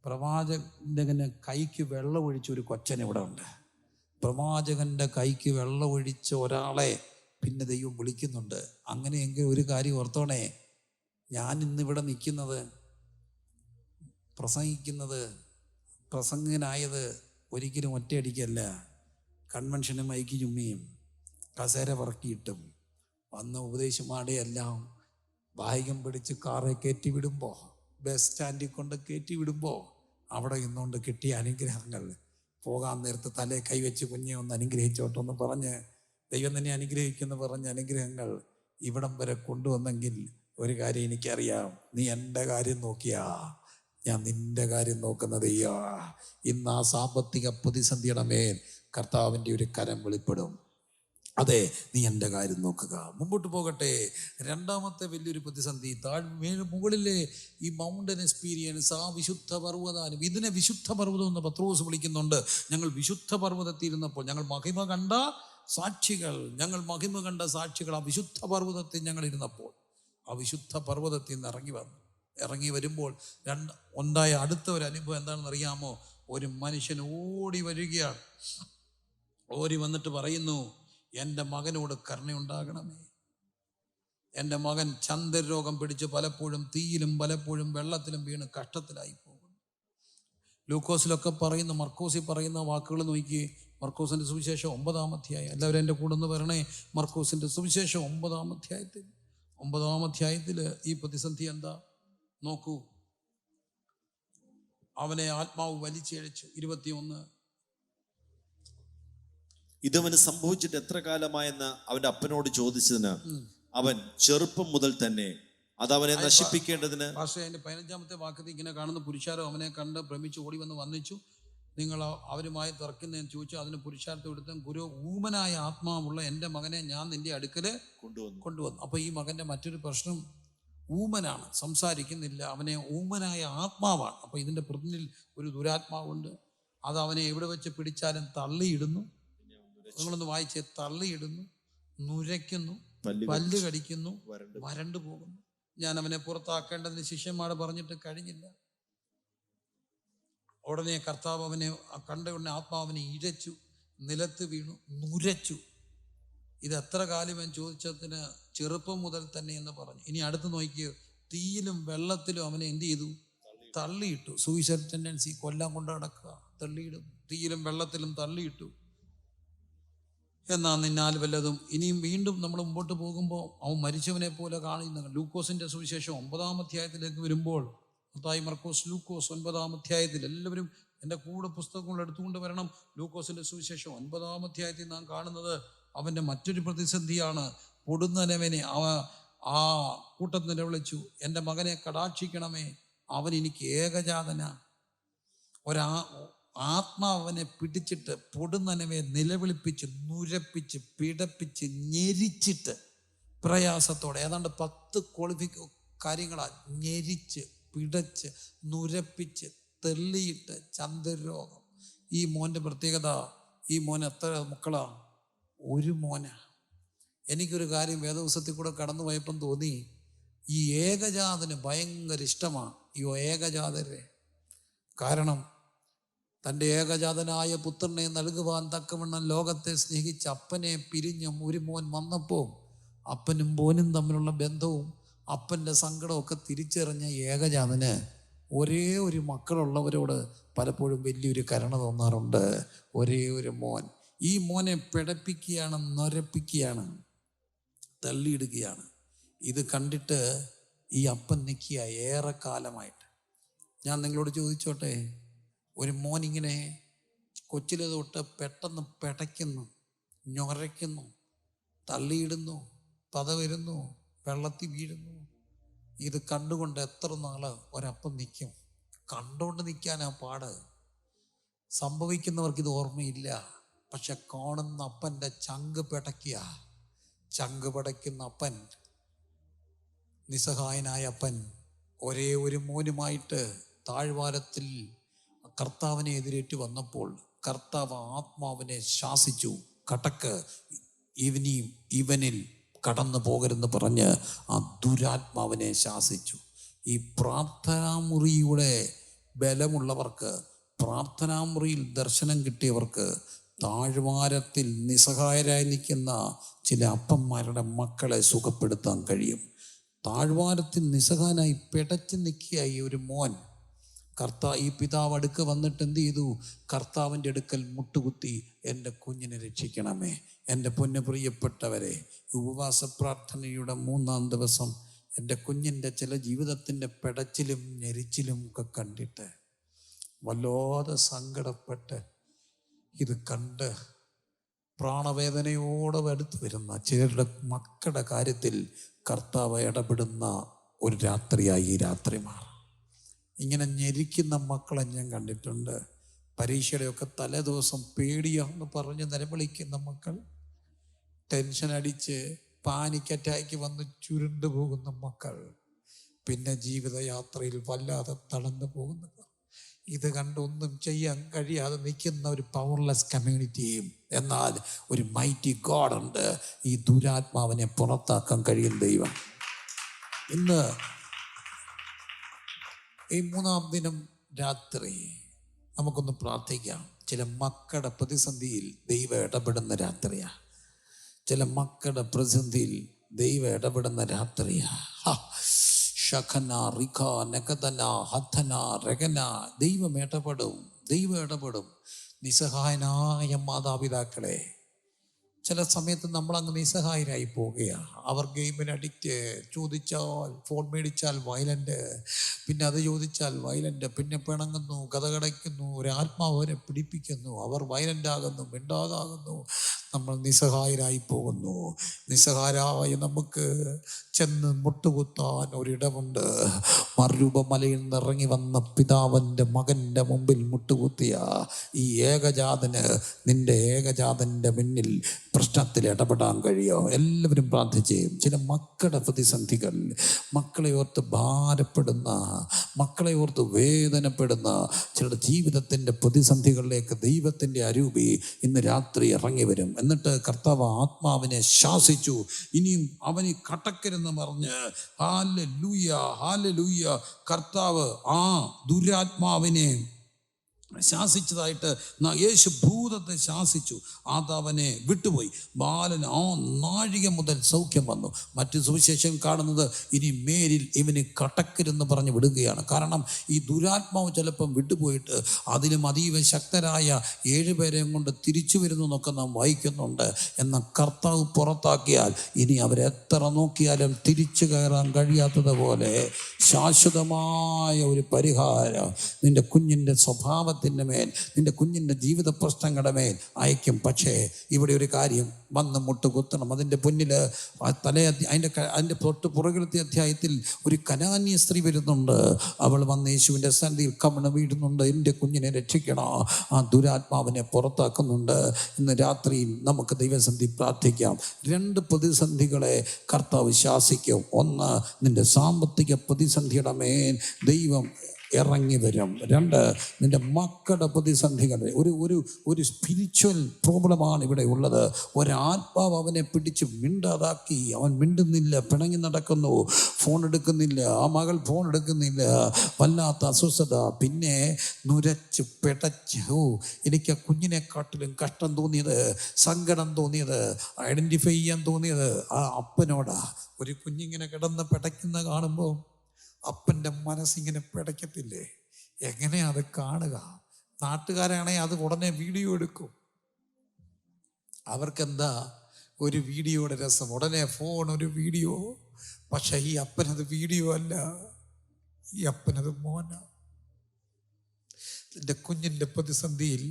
പ്രവാചകന് കൈക്ക് വെള്ളം ഒഴിച്ച ഒരു കൊച്ചൻ ഇവിടെ ഉണ്ട്. പ്രവാചകൻ്റെ കൈക്ക് വെള്ളം ഒഴിച്ച ഒരാളെ പിന്നെ ദൈവം വിളിക്കുന്നുണ്ട്. അങ്ങനെയെങ്കിൽ ഒരു കാര്യം ഓർത്തോണേ, ഞാൻ ഇന്നിവിടെ നിൽക്കുന്നത്, പ്രസംഗനായത് ഒരിക്കലും ഒറ്റയടിക്കല്ല. കൺവെൻഷനും മൈക്ക് ചുമ്മിയും കസേര പറക്കിയിട്ടും വന്ന ഉപദേശമാടെയെല്ലാം വായികം പിടിച്ച് കാറെ കയറ്റി വിടുമ്പോൾ, ബസ് സ്റ്റാൻഡിൽ കൊണ്ട് കയറ്റി വിടുമ്പോൾ അവിടെ ഇന്നുകൊണ്ട് കിട്ടിയ അനുഗ്രഹങ്ങൾ, പോകാൻ നേരത്ത് തലേ കൈവച്ച് കുഞ്ഞെ ഒന്ന് അനുഗ്രഹിച്ചോട്ടൊന്ന് പറഞ്ഞ് ദൈവം തന്നെ അനുഗ്രഹിക്കുമെന്ന് പറഞ്ഞ അനുഗ്രഹങ്ങൾ ഇവിടം വരെ കൊണ്ടുവന്നെങ്കിൽ ഒരു കാര്യം എനിക്കറിയാം, നീ എൻ്റെ കാര്യം നോക്കിയാ ഞാൻ നിന്റെ കാര്യം നോക്കുന്നത്. ഇന്ന് ആ സാമ്പത്തിക പ്രതിസന്ധിയുടെ മേൽ കർത്താവിൻ്റെ ഒരു കരം വെളിപ്പെടും. അതെ, നീ എൻ്റെ കാര്യം നോക്കുക. മുമ്പോട്ട് പോകട്ടെ. രണ്ടാമത്തെ വലിയൊരു പ്രതിസന്ധി, മുകളിലെ ഈ മൗണ്ടൻ എക്സ്പീരിയൻസ്, ആ വിശുദ്ധ പർവ്വതാനും. ഇതിനെ വിശുദ്ധ പർവ്വതം എന്ന് പത്രോസ് വിളിക്കുന്നുണ്ട്. ഞങ്ങൾ വിശുദ്ധ പർവ്വതത്തിൽ ഇരുന്നപ്പോൾ ഞങ്ങൾ മഹിമ കണ്ട സാക്ഷികൾ, ആ വിശുദ്ധ പർവ്വതത്തിൽ ഞങ്ങൾ ഇരുന്നപ്പോൾ, ആ വിശുദ്ധ പർവ്വതത്തിൽ നിന്ന് ഇറങ്ങി വരുമ്പോൾ ഉണ്ടായ അടുത്ത ഒരു അനുഭവം എന്താണെന്ന് അറിയാമോ? ഒരു മനുഷ്യൻ ഓടി വരികയാണ്. ഓടി വന്നിട്ട് പറയുന്നു, എൻ്റെ മകനോട് കരുണയുണ്ടാകണമേ. എൻ്റെ മകൻ ചന്ദ്രരോഗം പിടിച്ച് പലപ്പോഴും തീയിലും പലപ്പോഴും വെള്ളത്തിലും വീണ് കഷ്ടത്തിലായി പോകുന്നു. ലൂക്കോസിലൊക്കെ പറയുന്ന, മർക്കോസിൽ പറയുന്ന വാക്കുകൾ നോക്കി. മർക്കോസിൻ്റെ സുവിശേഷം 9-ാം അധ്യായം, എല്ലാവരും എൻ്റെ കൂടെ ഒന്ന് വരണേ. മർക്കോസിൻ്റെ സുവിശേഷം 9-ാം അധ്യായത്തിൽ ഈ പ്രതിസന്ധി എന്താ നോക്കൂ. അവനെ ആത്മാവ് വലിച്ചിഴച്ചു. 21. ഇതവന് സംഭവിച്ചിട്ട് എത്ര കാലമായെന്ന് അവന്റെ അപ്പനോട് ചോദിച്ചതിന് അവൻ ചെറുപ്പം മുതൽ തന്നെ അത് അവനെ നശിപ്പിക്കേണ്ടതിന്. പക്ഷേ അതിൻ്റെ 15-ാമത്തെ വാക്യത്തിൽ ഇങ്ങനെ കാണുന്ന, പുരുഷാരം അവനെ കണ്ട് ഭ്രമിച്ച് ഓടി വന്ന് വന്നിച്ചു. നിങ്ങൾ അവരുമായി തർക്കുന്നതെന്ന് ചോദിച്ചു. അതിന് പുരുഷാരത്തെ എടുത്ത, ഗുരു, ഊമനായ ആത്മാവുള്ള എൻ്റെ മകനെ ഞാൻ നിന്റെ അടുക്കൽ കൊണ്ടുവന്നു. അപ്പോൾ ഈ മകൻ്റെ മറ്റൊരു പ്രശ്നം, ഊമനാണ്, സംസാരിക്കുന്നില്ല. അവനെ ഊമനായ ആത്മാവാണ്. അപ്പോൾ ഇതിൻ്റെ പിന്നിൽ ഒരു ദുരാത്മാവുണ്ട്. അത് അവനെ എവിടെ വെച്ച് പിടിച്ചാലും തള്ളിയിടുന്നു. നിങ്ങളൊന്ന് വായിച്ചേ. തള്ളിയിടുന്നു, നുരയ്ക്കുന്നു, പല്ല് കടിക്കുന്നു, വരണ്ടു പോകുന്നു. ഞാൻ അവനെ പുറത്താക്കേണ്ടതിന് ശിഷ്യന്മാർ പറഞ്ഞിട്ട് കഴിഞ്ഞില്ല. ഉടനെ കർത്താവ് അവനെ കണ്ടുകൊണ്ട് ആത്മാവിനെ ഇഴച്ചു, നിലത്ത് വീണു, നുരച്ചു. ഇത് എത്ര കാലം ഞാൻ ചോദിച്ചതിന് ചെറുപ്പം മുതൽ തന്നെ എന്ന് പറഞ്ഞു. ഇനി അടുത്ത് നോക്കിയോ, തീയിലും വെള്ളത്തിലും അവനെ എന്ത് ചെയ്തു? തള്ളിയിട്ടു. സൂയിസൈഡ് ടെൻഡൻസി, കൊല്ലാൻ കൊണ്ട് നടക്കുക, തള്ളിയിടും. തീയിലും വെള്ളത്തിലും തള്ളിയിട്ടു. എന്നാൽ നിന്നാൽ വല്ലതും. ഇനിയും വീണ്ടും നമ്മൾ മുമ്പോട്ട് പോകുമ്പോൾ അവൻ മരിച്ചവനെ പോലെ കാണുന്നു. ലൂക്കോസിന്റെ സുവിശേഷം 9-ാം അധ്യായത്തിലേക്ക് വരുമ്പോൾ, മത്തായി, മർക്കോസ്, ലൂക്കോസ് 9-ാം അധ്യായത്തിൽ, എല്ലാവരും എൻ്റെ കൂടെ പുസ്തകങ്ങൾ എടുത്തുകൊണ്ട് വരണം. ലൂക്കോസിന്റെ സുവിശേഷം 9-ാം അധ്യായത്തിൽ നാം കാണുന്നത് അവൻ്റെ മറ്റൊരു പ്രതിസന്ധിയാണ്. പൊടുന്നനവനെ ആ കൂട്ടത്തിൽ നിലവിളിച്ചു, എൻ്റെ മകനെ കടാക്ഷിക്കണമേ, അവൻ എനിക്ക് ഏകജാതന. ആത്മാവനെ പിടിച്ചിട്ട് പൊടുന്നനവെ നിലവിളിപ്പിച്ച്, നുരപ്പിച്ച്, പിടപ്പിച്ച്, ഞെരിച്ചിട്ട്, പ്രയാസത്തോടെ, ഏതാണ്ട് 10 കാര്യങ്ങളാ. ഞെരിച്ച്, പിടച്ച്, നുരപ്പിച്ച്, തെള്ളിയിട്ട്, ചന്ദ്രരോഗം. ഈ മോൻ്റെ പ്രത്യേകത, ഈ മോൻ എത്ര മക്കളാ? ഒരു മോനാ. എനിക്കൊരു കാര്യം വേദപുസ്തകത്തിൽ കൂടെ കടന്നു പോയപ്പം തോന്നി, ഈ ഏകജാതന് ഭയങ്കര ഇഷ്ടമാണ് ഈ ഏകജാതരെ. കാരണം തൻ്റെ ഏകജാതനായ പുത്രനെ നൽകുവാൻ തക്കവണ്ണം ലോകത്തെ സ്നേഹിച്ച അപ്പനെ പിരിഞ്ഞും ഒരു മോൻ വന്നപ്പോൾ അപ്പനും മോനും തമ്മിലുള്ള ബന്ധവും അപ്പൻ്റെ സങ്കടമൊക്കെ തിരിച്ചറിഞ്ഞ ഏകജാതന് ഒരേ ഒരു മക്കളുള്ളവരോട് പലപ്പോഴും വലിയൊരു കരുണ തോന്നാറുണ്ട്. ഒരേ ഒരു മോൻ. ഈ മോനെ പിടപ്പിക്കുകയാണ്, നൊരപ്പിക്കുകയാണ്, തള്ളിയിടുകയാണ്. ഇത് കണ്ടിട്ട് ഈ അപ്പൻ നിൽക്കുക ഏറെക്കാലമായിട്ട്. ഞാൻ നിങ്ങളോട് ചോദിച്ചോട്ടെ, ഒരു മോൻ ഇങ്ങനെ കൊച്ചിലെ തൊട്ട് പെട്ടെന്ന് പിടയ്ക്കുന്നു, ഞൊരയ്ക്കുന്നു, തള്ളിയിടുന്നു, പത വരുന്നു, വെള്ളത്തിൽ വീഴുന്നു. ഇത് കണ്ടുകൊണ്ട് എത്ര നാള് ഒരപ്പം നിൽക്കും? കണ്ടുകൊണ്ട് നിൽക്കാനാ പാട്. സംഭവിക്കുന്നവർക്ക് ഇത് ഓർമ്മയില്ല. പക്ഷെ കാണുന്ന അപ്പൻ്റെ ചങ്ക് പിടയ്ക്കുക. ചങ്ക് പിടയ്ക്കുന്ന അപ്പൻ, നിസ്സഹായനായ അപ്പൻ, ഒരേ ഒരു മോനുമായിട്ട് താഴ്വാരത്തിൽ കർത്താവിനെ എതിരേറ്റ് വന്നപ്പോൾ കർത്താവ് ആത്മാവിനെ ശാസിച്ചു. കടക്ക്, ഇവനിൽ കടന്നു പോകരുതെന്ന് പറഞ്ഞ് ആ ദുരാത്മാവിനെ ശാസിച്ചു. ഈ പ്രാർത്ഥനാമുറിയുടെ ബലമുള്ളവർക്ക്, പ്രാർത്ഥനാമുറിയിൽ ദർശനം കിട്ടിയവർക്ക്, താഴ്വാരത്തിൽ നിസ്സഹായരായി നിൽക്കുന്ന ചില അപ്പന്മാരുടെ മക്കളെ സുഖപ്പെടുത്താൻ കഴിയും. താഴ്വാരത്തിൽ നിസ്സഹായനായി പിടച്ച് നിൽക്കുക ഈ ഒരു മോൻ. ഈ പിതാവ് അടുക്ക് വന്നിട്ട് എന്ത് ചെയ്തു? കർത്താവിൻ്റെ അടുക്കൽ മുട്ടുകുത്തി, എൻ്റെ കുഞ്ഞിനെ രക്ഷിക്കണമേ, എൻ്റെ പൊന്നു പ്രിയപ്പെട്ടവരെ. ഉപവാസ പ്രാർത്ഥനയുടെ 3-ാം ദിവസം എൻ്റെ കുഞ്ഞിൻ്റെ ചില ജീവിതത്തിൻ്റെ പിടച്ചിലും ഞെരിച്ചിലും ഒക്കെ കണ്ടിട്ട് വല്ലാതെ സങ്കടപ്പെട്ട്, ഇത് കണ്ട് പ്രാണവേദനയോടെ അടുത്ത് വരുന്ന ചിലരുടെ മക്കളുടെ കാര്യത്തിൽ കർത്താവ് ഇടപെടുന്ന ഒരു രാത്രിയായി ഈ രാത്രി മാറും. ഇങ്ങനെ ഞെരിക്കുന്ന മക്കളെ ഞാൻ കണ്ടിട്ടുണ്ട്. പരീക്ഷയുടെയൊക്കെ തലേദിവസം പേടിയാണെന്ന് പറഞ്ഞ് നിലവിളിക്കുന്ന മക്കൾ, ടെൻഷൻ അടിച്ച് പാനിക് അറ്റാക്ക് വന്ന് ചുരുണ്ടു പോകുന്ന മക്കൾ, പിന്നെ ജീവിതയാത്രയിൽ വല്ലാതെ തളർന്നു പോകുന്നവർ, ഇത് കണ്ടൊന്നും ചെയ്യാൻ കഴിയാതെ നിൽക്കുന്ന ഒരു പവർലെസ് കമ്മ്യൂണിറ്റിയും. എന്നാൽ ഒരു മൈറ്റി ഗോഡ് ഉണ്ട്. ഈ ദുരാത്മാവിനെ പുറത്താക്കാൻ കഴിയും ദൈവം. ഇന്ന് ഈ 3-ാം ദിനം രാത്രി നമുക്കൊന്ന് പ്രാർത്ഥിക്കാം. ചില മക്കളുടെ പ്രതിസന്ധിയിൽ ദൈവം ഇടപെടുന്ന രാത്രിയാണ്. ചില മക്കളുടെ പ്രതിസന്ധിയിൽ ദൈവം ഇടപെടുന്ന രാത്രിയാ. ഷഖന റിഖ നഗതന ഹഥന രഗന. ദൈവം ഇടപെടും, ദൈവം ഇടപെടും. നിസ്സഹായനായ മാതാപിതാക്കളെ, ചില സമയത്ത് നമ്മളങ്ങ് നിസ്സഹായരായി പോവുകയാണ്. അവർ ഗെയിമിന് അഡിക്റ്റ്, ചോദിച്ചാൽ ഫോൺ മേടിച്ചാൽ വയലൻ്റ്, പിന്നെ അത് ചോദിച്ചാൽ വയലൻ്റ്, പിന്നെ പിണങ്ങുന്നു, കഥകടയ്ക്കുന്നു, ഒരു ആത്മാവ് അവരെ പിടിപ്പിക്കുന്നു, അവർ വയലൻ്റ് ആകുന്നു, മിണ്ടാതാകുന്നു, നമ്മൾ നിസ്സഹായരായി പോകുന്നു. നിസ്സഹായരായ നമുക്ക് ചെന്ന് മുട്ടുകുത്താൻ ഒരിടമുണ്ട്. മറുരൂപമലയിൽ നിന്ന് ഇറങ്ങി വന്ന പിതാവിൻ്റെ മകൻ്റെ മുമ്പിൽ മുട്ടുകുത്തിയ ഈ ഏകജാതന് നിൻ്റെ ഏകജാതൻ്റെ മുന്നിൽ പ്രശ്നത്തിൽ ഇടപെടാൻ കഴിയോ? എല്ലാവരും പ്രാർത്ഥിച്ച്. ചില മക്കളുടെ പ്രതിസന്ധികൾ, മക്കളെ ഓർത്ത് ഭാരപ്പെടുന്ന, മക്കളെ ഓർത്ത് വേദനപ്പെടുന്ന ചിലരുടെ ജീവിതത്തിൻ്റെ പ്രതിസന്ധികളിലേക്ക് ദൈവത്തിൻ്റെ അരൂപി ഇന്ന് രാത്രി ഇറങ്ങി വരും. എന്നിട്ട് കർത്താവ് ആത്മാവിനെ ശാസിച്ചു, ഇനിയും അവന് കടക്കരുതെന്ന് പറഞ്ഞ് ഹല്ലേലൂയ ഹല്ലേലൂയ. കർത്താവ് ആ ദുരാത്മാവിനെ ശാസിച്ചതായിട്ട് യേശു ഭൂതത്തെ ശാസിച്ചു. ആദാവനെ വിട്ടുപോയി. ബാലൻ ആ നാഴിക മുതൽ സൗഖ്യം വന്നു. മറ്റ് സുവിശേഷം കാണുന്നത് ഇനി മേലിൽ ഇവന് കടക്കരുതെന്ന് പറഞ്ഞ് വിടുകയാണ്. കാരണം ഈ ദുരാത്മാവ് ചിലപ്പം വിട്ടുപോയിട്ട് അതിലും അതീവ ശക്തരായ 7 പേരെയും കൊണ്ട് തിരിച്ചു വരുന്നു എന്നൊക്കെ നാം വായിക്കുന്നുണ്ട്. എന്നാൽ കർത്താവ് പുറത്താക്കിയാൽ ഇനി അവരെത്ര നോക്കിയാലും തിരിച്ചു കയറാൻ കഴിയാത്തതുപോലെ ശാശ്വതമായ ഒരു പരിഹാരം നിൻ്റെ കുഞ്ഞിൻ്റെ സ്വഭാവത്തിൻ്റെ മേൽ, നിൻ്റെ കുഞ്ഞിൻ്റെ ജീവിത പ്രശ്നങ്ങളുടെ മേൽ അയക്കും. പക്ഷേ ഇവിടെ ഒരു കാര്യം, വന്ന് മുട്ടുകുത്തണം. അതിൻ്റെ മുന്നിൽ അതിൻ്റെ തൊട്ട് പുറകിലത്തെ അധ്യായത്തിൽ ഒരു കനാന്യ സ്ത്രീ വരുന്നുണ്ട്. അവൾ വന്ന് യേശുവിൻ്റെ സന്നിധിയിൽ കമണ് വീടുന്നുണ്ട്. എൻ്റെ കുഞ്ഞിനെ രക്ഷിക്കണോ, ആ ദുരാത്മാവിനെ പുറത്താക്കുന്നുണ്ട്. ഇന്ന് രാത്രിയിൽ നമുക്ക് ദൈവസന്ധി പ്രാർത്ഥിക്കാം. 2 പ്രതിസന്ധികളെ കർത്താവ് ശാസിക്കും. ഒന്ന്, നിൻ്റെ സാമ്പത്തിക പ്രതിസന്ധിയുടെ മേൽ ദൈവം ഇറങ്ങി വരും. 2, നിൻ്റെ മക്കളുടെ പ്രതിസന്ധികൾ. ഒരു സ്പിരിച്വൽ പ്രോബ്ലമാണ് ഇവിടെ ഉള്ളത്. ഒരാത്മാവ് അവനെ പിടിച്ച് മിണ്ടാതാക്കി. അവൻ മിണ്ടുന്നില്ല, പിണങ്ങി നടക്കുന്നു, ഫോൺ എടുക്കുന്നില്ല, ആ മകൾ ഫോൺ എടുക്കുന്നില്ല, വല്ലാത്ത അസ്വസ്ഥത. പിന്നെ നുരച്ച് പെടച്ച്, എനിക്ക് കുഞ്ഞിനെക്കാട്ടിലും കഷ്ടം തോന്നിയത്, സങ്കടം തോന്നിയത്, ഐഡൻറ്റിഫൈ ചെയ്യാൻ തോന്നിയത് ആ അപ്പനോടാ. ഒരു കുഞ്ഞിങ്ങനെ കിടന്ന് പിടയ്ക്കുന്ന കാണുമ്പോൾ അപ്പൻ്റെ മനസ്സിങ്ങനെ പിടയ്ക്കത്തില്ലേ? എങ്ങനെയാ അത് കാണുക? നാട്ടുകാരാണെങ്കിൽ അത് ഉടനെ വീഡിയോ എടുക്കും. അവർക്കെന്താ ഒരു വീഡിയോയുടെ രസം? ഉടനെ ഫോൺ, ഒരു വീഡിയോ. പക്ഷെ ഈ അപ്പനത് വീഡിയോ അല്ല, ഈ അപ്പനത് മോന. എൻ്റെ കുഞ്ഞിൻ്റെ പ്രതിസന്ധിയിൽ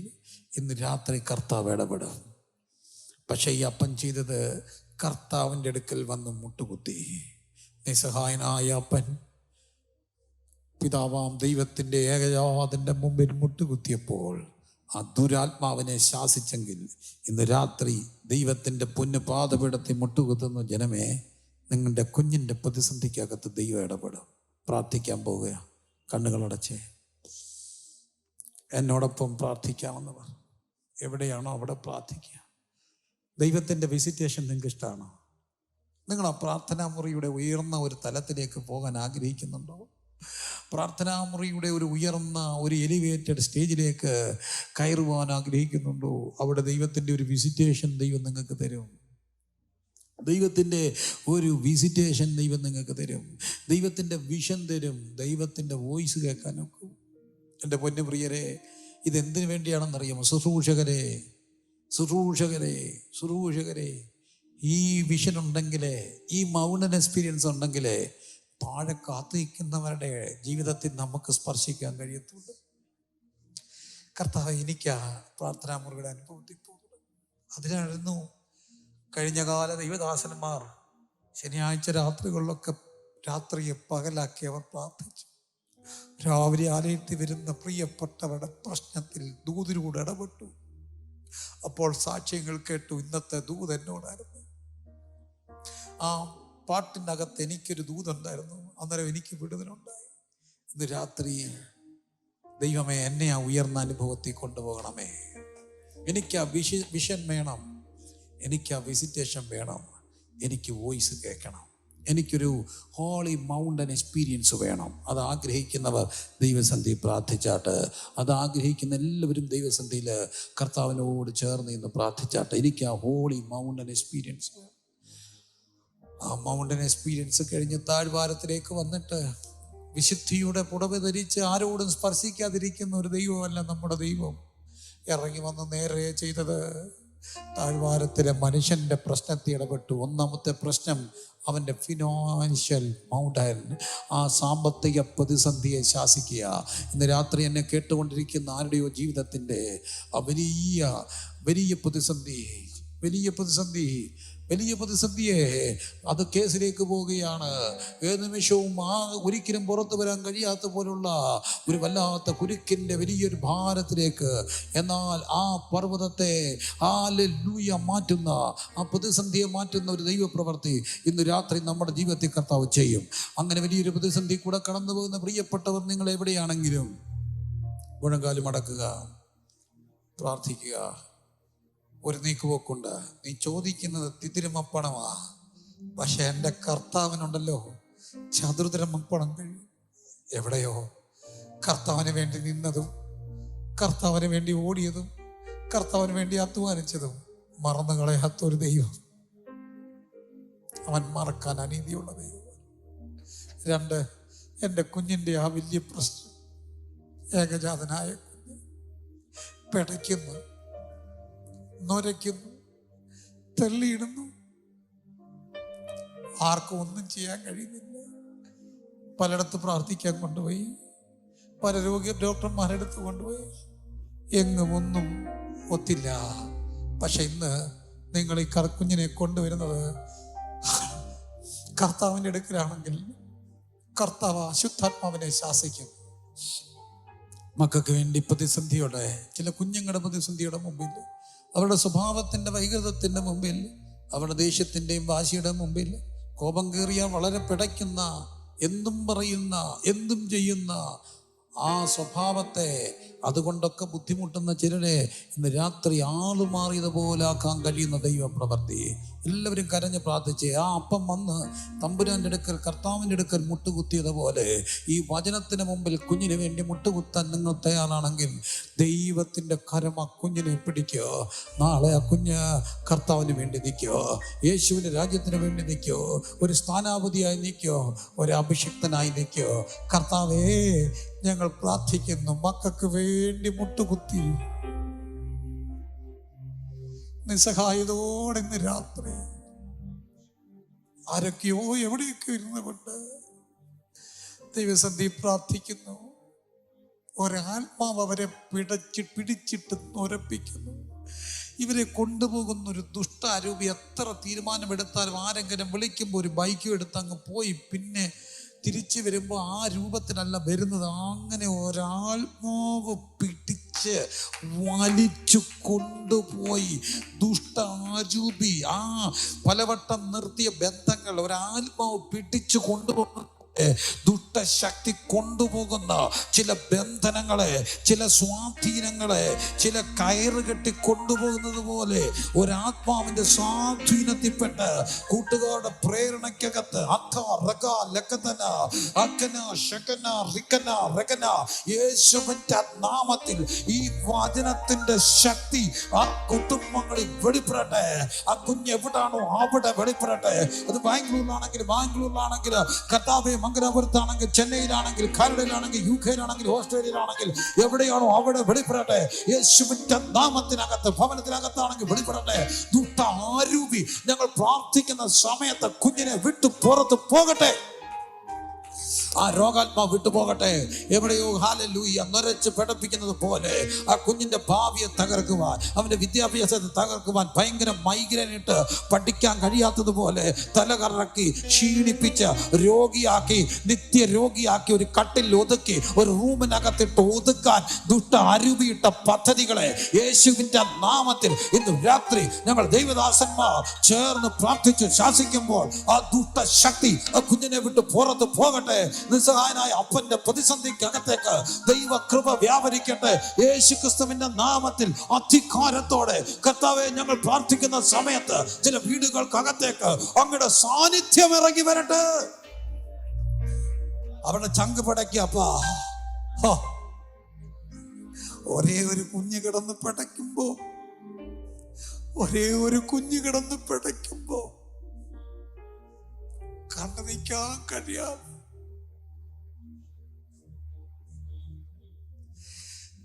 ഇന്ന് രാത്രി കർത്താവ് ഇടപെടും. പക്ഷെ ഈ അപ്പൻ ചെയ്തത് കർത്താവിൻ്റെ അടുക്കൽ വന്ന് മുട്ടുകുത്തി. നിസ്സഹായനായ അപ്പൻ പിതാവാം ദൈവത്തിൻ്റെ ഏകജാതൻ്റെ മുമ്പിൽ മുട്ടുകുത്തിയപ്പോൾ ആ ദുരാത്മാവിനെ ശാസിച്ചെങ്കിൽ ഇന്ന് രാത്രി ദൈവത്തിൻ്റെ പൊന്നു പാദപീഠത്തിൽ മുട്ടുകുത്തുന്ന ജനമേ, നിങ്ങളുടെ കുഞ്ഞിൻ്റെ പ്രതിസന്ധിക്കകത്ത് ദൈവം ഇടപെടും. പ്രാർത്ഥിക്കാൻ പോവുക. കണ്ണുകളടച്ചേ എന്നോടൊപ്പം പ്രാർത്ഥിക്കാമെന്നവർ എവിടെയാണോ അവിടെ പ്രാർത്ഥിക്കുക. ദൈവത്തിൻ്റെ വിസിറ്റേഷൻ നിങ്ങൾക്ക് ഇഷ്ടമാണോ? നിങ്ങൾ ആ പ്രാർത്ഥനാ മുറിയുടെ ഉയർന്ന ഒരു തലത്തിലേക്ക് പോകാൻ ആഗ്രഹിക്കുന്നുണ്ടോ? പ്രാർത്ഥനാ മുറിയുടെ ഒരു ഉയർന്ന ഒരു എലിവേറ്റഡ് സ്റ്റേജിലേക്ക് കയറുവാൻ ആഗ്രഹിക്കുന്നുണ്ടോ? അവിടെ ദൈവത്തിൻ്റെ ഒരു വിസിറ്റേഷൻ ദൈവം നിങ്ങൾക്ക് തരും. ദൈവത്തിൻ്റെ ഒരു വിസിറ്റേഷൻ ദൈവം നിങ്ങൾക്ക് തരും. ദൈവത്തിൻ്റെ വിഷൻ തരും. ദൈവത്തിൻ്റെ വോയിസ് കേൾക്കാനൊക്കെ. എൻ്റെ പൊന്നു പ്രിയരെ, ഇതെന്തിനു വേണ്ടിയാണെന്നറിയാമോ? ശുശ്രൂഷകരെ, ഈ വിഷൻ ഉണ്ടെങ്കിലേ, ഈ മൗണ്ടൻ എക്സ്പീരിയൻസ് ഉണ്ടെങ്കിലേ താഴെ കാത്തിരിക്കുന്നവരുടെ ജീവിതത്തിൽ നമുക്ക് സ്പർശിക്കാൻ കഴിയത്തുള്ളൂ. കർത്താവ്, എനിക്കാ പ്രാർത്ഥനാ മുറിയുടെ അനുഭവത്തിൽ പോകുന്നത്. അതിനായിരുന്നു കഴിഞ്ഞ കാല ദൈവദാസന്മാർ ശനിയാഴ്ച രാത്രികളിലൊക്കെ രാത്രിയെ പകലാക്കി അവർ പ്രാർത്ഥിച്ചു. രാവിലെ ആലയത്തിൽ വരുന്ന പ്രിയപ്പെട്ടവരുടെ പ്രശ്നത്തിൽ ദൂതിലൂടെ ഇടപെട്ടു. അപ്പോൾ സാക്ഷ്യങ്ങൾ കേട്ടു. ഇന്നത്തെ ദൂത് എന്നോടായിരുന്നു. ആ പാട്ടിനകത്ത് എനിക്കൊരു ദൂതുണ്ടായിരുന്നു. അന്നേരം എനിക്ക് വിടുതലുണ്ടായി. ഇന്ന് രാത്രി ദൈവമേ, എന്നെ ആ ഉയർന്ന അനുഭവത്തിൽ കൊണ്ടുപോകണമേ. എനിക്ക് ആ വിഷൻ വേണം, എനിക്ക് ആ വിസിറ്റേഷൻ വേണം, എനിക്ക് വോയിസ് കേൾക്കണം, എനിക്കൊരു ഹോളി മൗണ്ടൻ എക്സ്പീരിയൻസ് വേണം. അത് ആഗ്രഹിക്കുന്നവർ ദൈവസന്ധി പ്രാർത്ഥിച്ചാട്ട്. അത് ആഗ്രഹിക്കുന്ന എല്ലാവരും ദൈവസന്ധിയിൽ കർത്താവിനോട് ചേർന്ന് ഇന്ന് പ്രാർത്ഥിച്ചാട്ട്. എനിക്ക് ആ ഹോളി മൗണ്ടൻ എക്സ്പീരിയൻസ് വേണം. ആ മൗണ്ടൻ എക്സ്പീരിയൻസ് കഴിഞ്ഞ് താഴ്വാരത്തിലേക്ക് വന്നിട്ട് വിശുദ്ധിയുടെ പുടവ ധരിച്ച് ആരോടും സ്പർശിക്കാതിരിക്കുന്ന ഒരു ദൈവമല്ല നമ്മുടെ ദൈവം. ഇറങ്ങി വന്ന് നേരെ ചെയ്തത് താഴ്വാരത്തിലെ മനുഷ്യന്റെ പ്രശ്നത്തിൽ ഇടപെട്ടു. ഒന്നാമത്തെ പ്രശ്നം അവൻ്റെ ഫിനാൻഷ്യൽ മൗണ്ടൻ, ആ സാമ്പത്തിക പ്രതിസന്ധിയെ ശാസിക്കുക. ഇന്ന് രാത്രി എന്നെ കേട്ടുകൊണ്ടിരിക്കുന്ന ആരുടെയോ ജീവിതത്തിൻ്റെ ആ വലിയ പ്രതിസന്ധിയെ അത് കേസിലേക്ക് പോവുകയാണ്. ഏത് നിമിഷവും ഒരിക്കലും പുറത്തു വരാൻ കഴിയാത്ത പോലുള്ള ഒരു വല്ലാത്ത കുരുക്കിൻ്റെ വലിയൊരു ഭാരത്തിലേക്ക്, എന്നാൽ ആ പർവ്വതത്തെ മാറ്റുന്ന, ആ പ്രതിസന്ധിയെ മാറ്റുന്ന ഒരു ദൈവപ്രവൃത്തി ഇന്ന് രാത്രി നമ്മുടെ ജീവിതത്തിൽ കർത്താവ് ചെയ്യും. അങ്ങനെ വലിയൊരു പ്രതിസന്ധി കൂടെ കടന്നു പോകുന്ന പ്രിയപ്പെട്ടവർ, നിങ്ങൾ എവിടെയാണെങ്കിലും മുഴങ്കാലും മടക്കുക, പ്രാർത്ഥിക്കുക. ഒരു നീക്കുപോക്കുണ്ട്. നീ ചോദിക്കുന്നത് തിരുമപ്പണമാ, പക്ഷെ എൻ്റെ കർത്താവിനുണ്ടല്ലോ ചതുർദ്രമപ്പണം കഴിയും. എവിടെയോ കർത്താവിന് വേണ്ടി നിന്നതും, കർത്താവിന് വേണ്ടി ഓടിയതും, കർത്താവിന് വേണ്ടി അധ്വാനിച്ചതും മറന്നു കളയാത്തൊരു ദൈവം. അവൻ മറക്കാൻ അനീതിയുള്ള ദൈവം. 2, എൻ്റെ കുഞ്ഞിൻ്റെ ആ വലിയ പ്രശ്നം, ഏകജാതനായ കുഞ്ഞ് പിടയ്ക്കുന്നു, നൊരയ്ക്കുന്നു, തള്ളിയിടുന്നു, ആർക്കും ഒന്നും ചെയ്യാൻ കഴിയുന്നില്ല. പലയിടത്ത് പ്രാർത്ഥിക്കാൻ കൊണ്ടുപോയി, പല ഡോക്ടർമാരെടുത്ത് കൊണ്ടുപോയി, എങ്ങും ഒന്നും ഒത്തില്ല. പക്ഷെ ഇന്ന് നിങ്ങൾ ഈ കുഞ്ഞിനെ കൊണ്ടുവരുന്നത് കർത്താവിൻ്റെ അടുക്കലാണെങ്കിൽ കർത്താവ് അശുദ്ധാത്മാവിനെ ശാസിക്കും. മക്കൾക്ക് വേണ്ടി പ്രതിസന്ധിയോടെ, ചില കുഞ്ഞുങ്ങളുടെ പ്രതിസന്ധിയുടെ മുമ്പിൽ, അവരുടെ സ്വഭാവത്തിൻ്റെ വൈകൃതത്തിൻ്റെ മുമ്പിൽ, അവരുടെ ദേഷ്യത്തിൻ്റെയും വാശിയുടെ മുമ്പിൽ, കോപം കയറിയ വളരെ പിടയ്ക്കുന്ന, എന്തും പറയുന്ന, എന്തും ചെയ്യുന്ന ആ സ്വഭാവത്തെ, അതുകൊണ്ടൊക്കെ ബുദ്ധിമുട്ടുന്ന ചിലരെ ഇന്ന് രാത്രി ആളുമാറിയതുപോലെ ആക്കാൻ കഴിയുന്ന ദൈവപ്രവൃത്തി. എല്ലാവരും കരഞ്ഞ് പ്രാർത്ഥിച്ച് ആ അപ്പം വന്ന് തമ്പുരാൻ്റെ അടുക്കൽ, കർത്താവിൻ്റെ അടുക്കൽ മുട്ടുകുത്തിയതുപോലെ ഈ വചനത്തിന് മുമ്പിൽ കുഞ്ഞിന് വേണ്ടി മുട്ടുകുത്താൻ നിങ്ങൾ തയ്യാറാണെങ്കിൽ ദൈവത്തിൻ്റെ കരം ആ കുഞ്ഞിനെ പിടിക്കോ. നാളെ ആ കുഞ്ഞ് കർത്താവിന് വേണ്ടി നിൽക്കോ, യേശുവിൻ്റെ രാജ്യത്തിന് വേണ്ടി നിൽക്കോ, ഒരു സ്ഥാനാപതിയായി നിൽക്കോ, ഒരു അഭിഷിക്തനായി നിൽക്കോ. കർത്താവേ, ഞങ്ങൾ പ്രാർത്ഥിക്കുന്നു, മക്കൾക്ക് വേണ്ടി മുട്ടുകുത്തി നിസ്സഹായതോടെ ഇന്ന് രാത്രി ആരൊക്കെയോ എവിടെയൊക്കെ ഇരുന്നു കൊണ്ട് ദൈവസന്ധി പ്രാർത്ഥിക്കുന്നു. ഒരാത്മാവ് അവരെ പിടിച്ചിട്ട് നൊരപ്പിക്കുന്നു. ഇവരെ കൊണ്ടുപോകുന്ന ഒരു ദുഷ്ടാരൂപി എത്ര തീരുമാനമെടുത്താലും, ആരെങ്കിലും വിളിക്കുമ്പോൾ ഒരു ബൈക്കും എടുത്ത് അങ്ങ് പോയി, പിന്നെ തിരിച്ചു വരുമ്പോൾ ആ രൂപത്തിലല്ല വരുന്നത്. അങ്ങനെ ഒരാത്മാവ് പിടിച്ച് വലിച്ചു കൊണ്ടുപോയി ദുഷ്ടാരൂപി, ആ പലവട്ടം നിർത്തിയ ബന്ധങ്ങൾ ഒരാത്മാവ് പിടിച്ചു കൊണ്ടുപോകുന്നു. ദുഷ്ടശക്തി കൊണ്ടുപോകുന്ന ചില ബന്ധനങ്ങളെ, ചില സ്വാധീനങ്ങളെ, ചില കയറ് കെട്ടി കൊണ്ടുപോകുന്നത് പോലെ ഒരാത്മാവിന്റെ സ്വാധീനത്തിൽപ്പെട്ട് കൂട്ടുകാരുടെ പ്രേരണയ്ക്കകത്ത് യേശുവിന്റെ നാമത്തിൽ ഈ വചനത്തിന്റെ ശക്തി ആ കുടുംബങ്ങളിൽ വെളിപ്പെടട്ടെ. ആ കുഞ്ഞ് എവിടാണോ അവിടെ വെളിപ്പെടട്ടെ. അത് ബാംഗ്ലൂരിലാണെങ്കിൽ കർത്താവേ, മംഗലാപുരത്താണെങ്കിൽ, ചെന്നൈയിലാണെങ്കിൽ, കാനഡയിലാണെങ്കിൽ, UK-യിലാണെങ്കിൽ, ഓസ്ട്രേലിയയിലാണെങ്കിൽ, എവിടെയാണോ അവിടെ വെളിപ്പെടട്ടെ. യേശുവിന്റെ നാമത്തിനകത്ത് ഭവനത്തിനകത്താണെങ്കിൽ വെളിപ്പെടട്ടെ. ദുഷ്ടാരൂപി ഞങ്ങൾ പ്രാർത്ഥിക്കുന്ന സമയത്ത് കുഞ്ഞിനെ വിട്ടു പുറത്ത് പോകട്ടെ. ആ രോഗാത്മാ വിട്ടുപോകട്ടെ. എവിടെയോ ഹല്ലേലൂയ നരച്ച് പഠിപ്പിക്കുന്നത് പോലെ ആ കുഞ്ഞിന്റെ ഭാവിയെ തകർക്കുവാൻ, അവന്റെ വിദ്യാഭ്യാസത്തെ തകർക്കുവാൻ, ഭയങ്കര മൈഗ്രൈൻ ഇട്ട് പഠിക്കാൻ കഴിയാത്തതുപോലെ തലകറക്കി ക്ഷീണിപ്പിച്ച് രോഗിയാക്കി, നിത്യരോഗിയാക്കി, ഒരു കട്ടിൽ ഒതുക്കി, ഒരു റൂമിനകത്തിട്ട് ഒതുക്കാൻ ദുഷ്ട അരുവിയിട്ട പദ്ധതികളെ യേശുവിന്റെ നാമത്തിൽ ഇന്ന് രാത്രി ഞങ്ങൾ ദൈവദാസന്മാർ ചേർന്ന് പ്രാർത്ഥിച്ച് ശാസിക്കുമ്പോൾ ആ ദുഷ്ട ശക്തി ആ കുഞ്ഞിനെ വിട്ട് പുറത്ത് പോകട്ടെ. നിസ്സഹായനായ അപ്പന്റെ പ്രതിസന്ധിക്കകത്തേക്ക് ദൈവ കൃപ വ്യാപരിക്കട്ടെ. യേശു ക്രിസ്തുവിന്റെ നാമത്തിൽ അധികാരത്തോടെ കർത്താവേ, ഞങ്ങൾ പ്രാർത്ഥിക്കുന്ന സമയത്ത് ചില വീടുകൾക്കകത്തേക്ക് അങ്ങയുടെ സാന്നിധ്യം ഇറങ്ങി വരട്ടെ. അവരുടെ ചങ്ക് പടയ്ക്കപ്പാ. ഒരേ ഒരു കുഞ്ഞ് കിടന്ന് പിടയ്ക്കുമ്പോ, കണ്ടു നിൽക്കാൻ കഴിയാതെ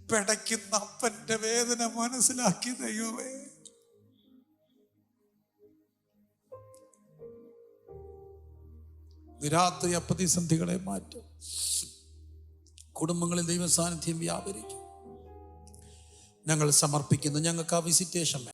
പിടയ്ക്കുന്ന അപ്പന്റെ വേദന മനസ്സിലാക്കി ദൈവമേ, രാത്രി പ്രതിസന്ധികളെ മാറ്റും. കുടുംബങ്ങളിൽ ദൈവ സാന്നിധ്യം വ്യാപരിക്കും. ഞങ്ങൾ സമർപ്പിക്കുന്നു. ഞങ്ങൾക്ക് ആ വിസിറ്റേഷൻ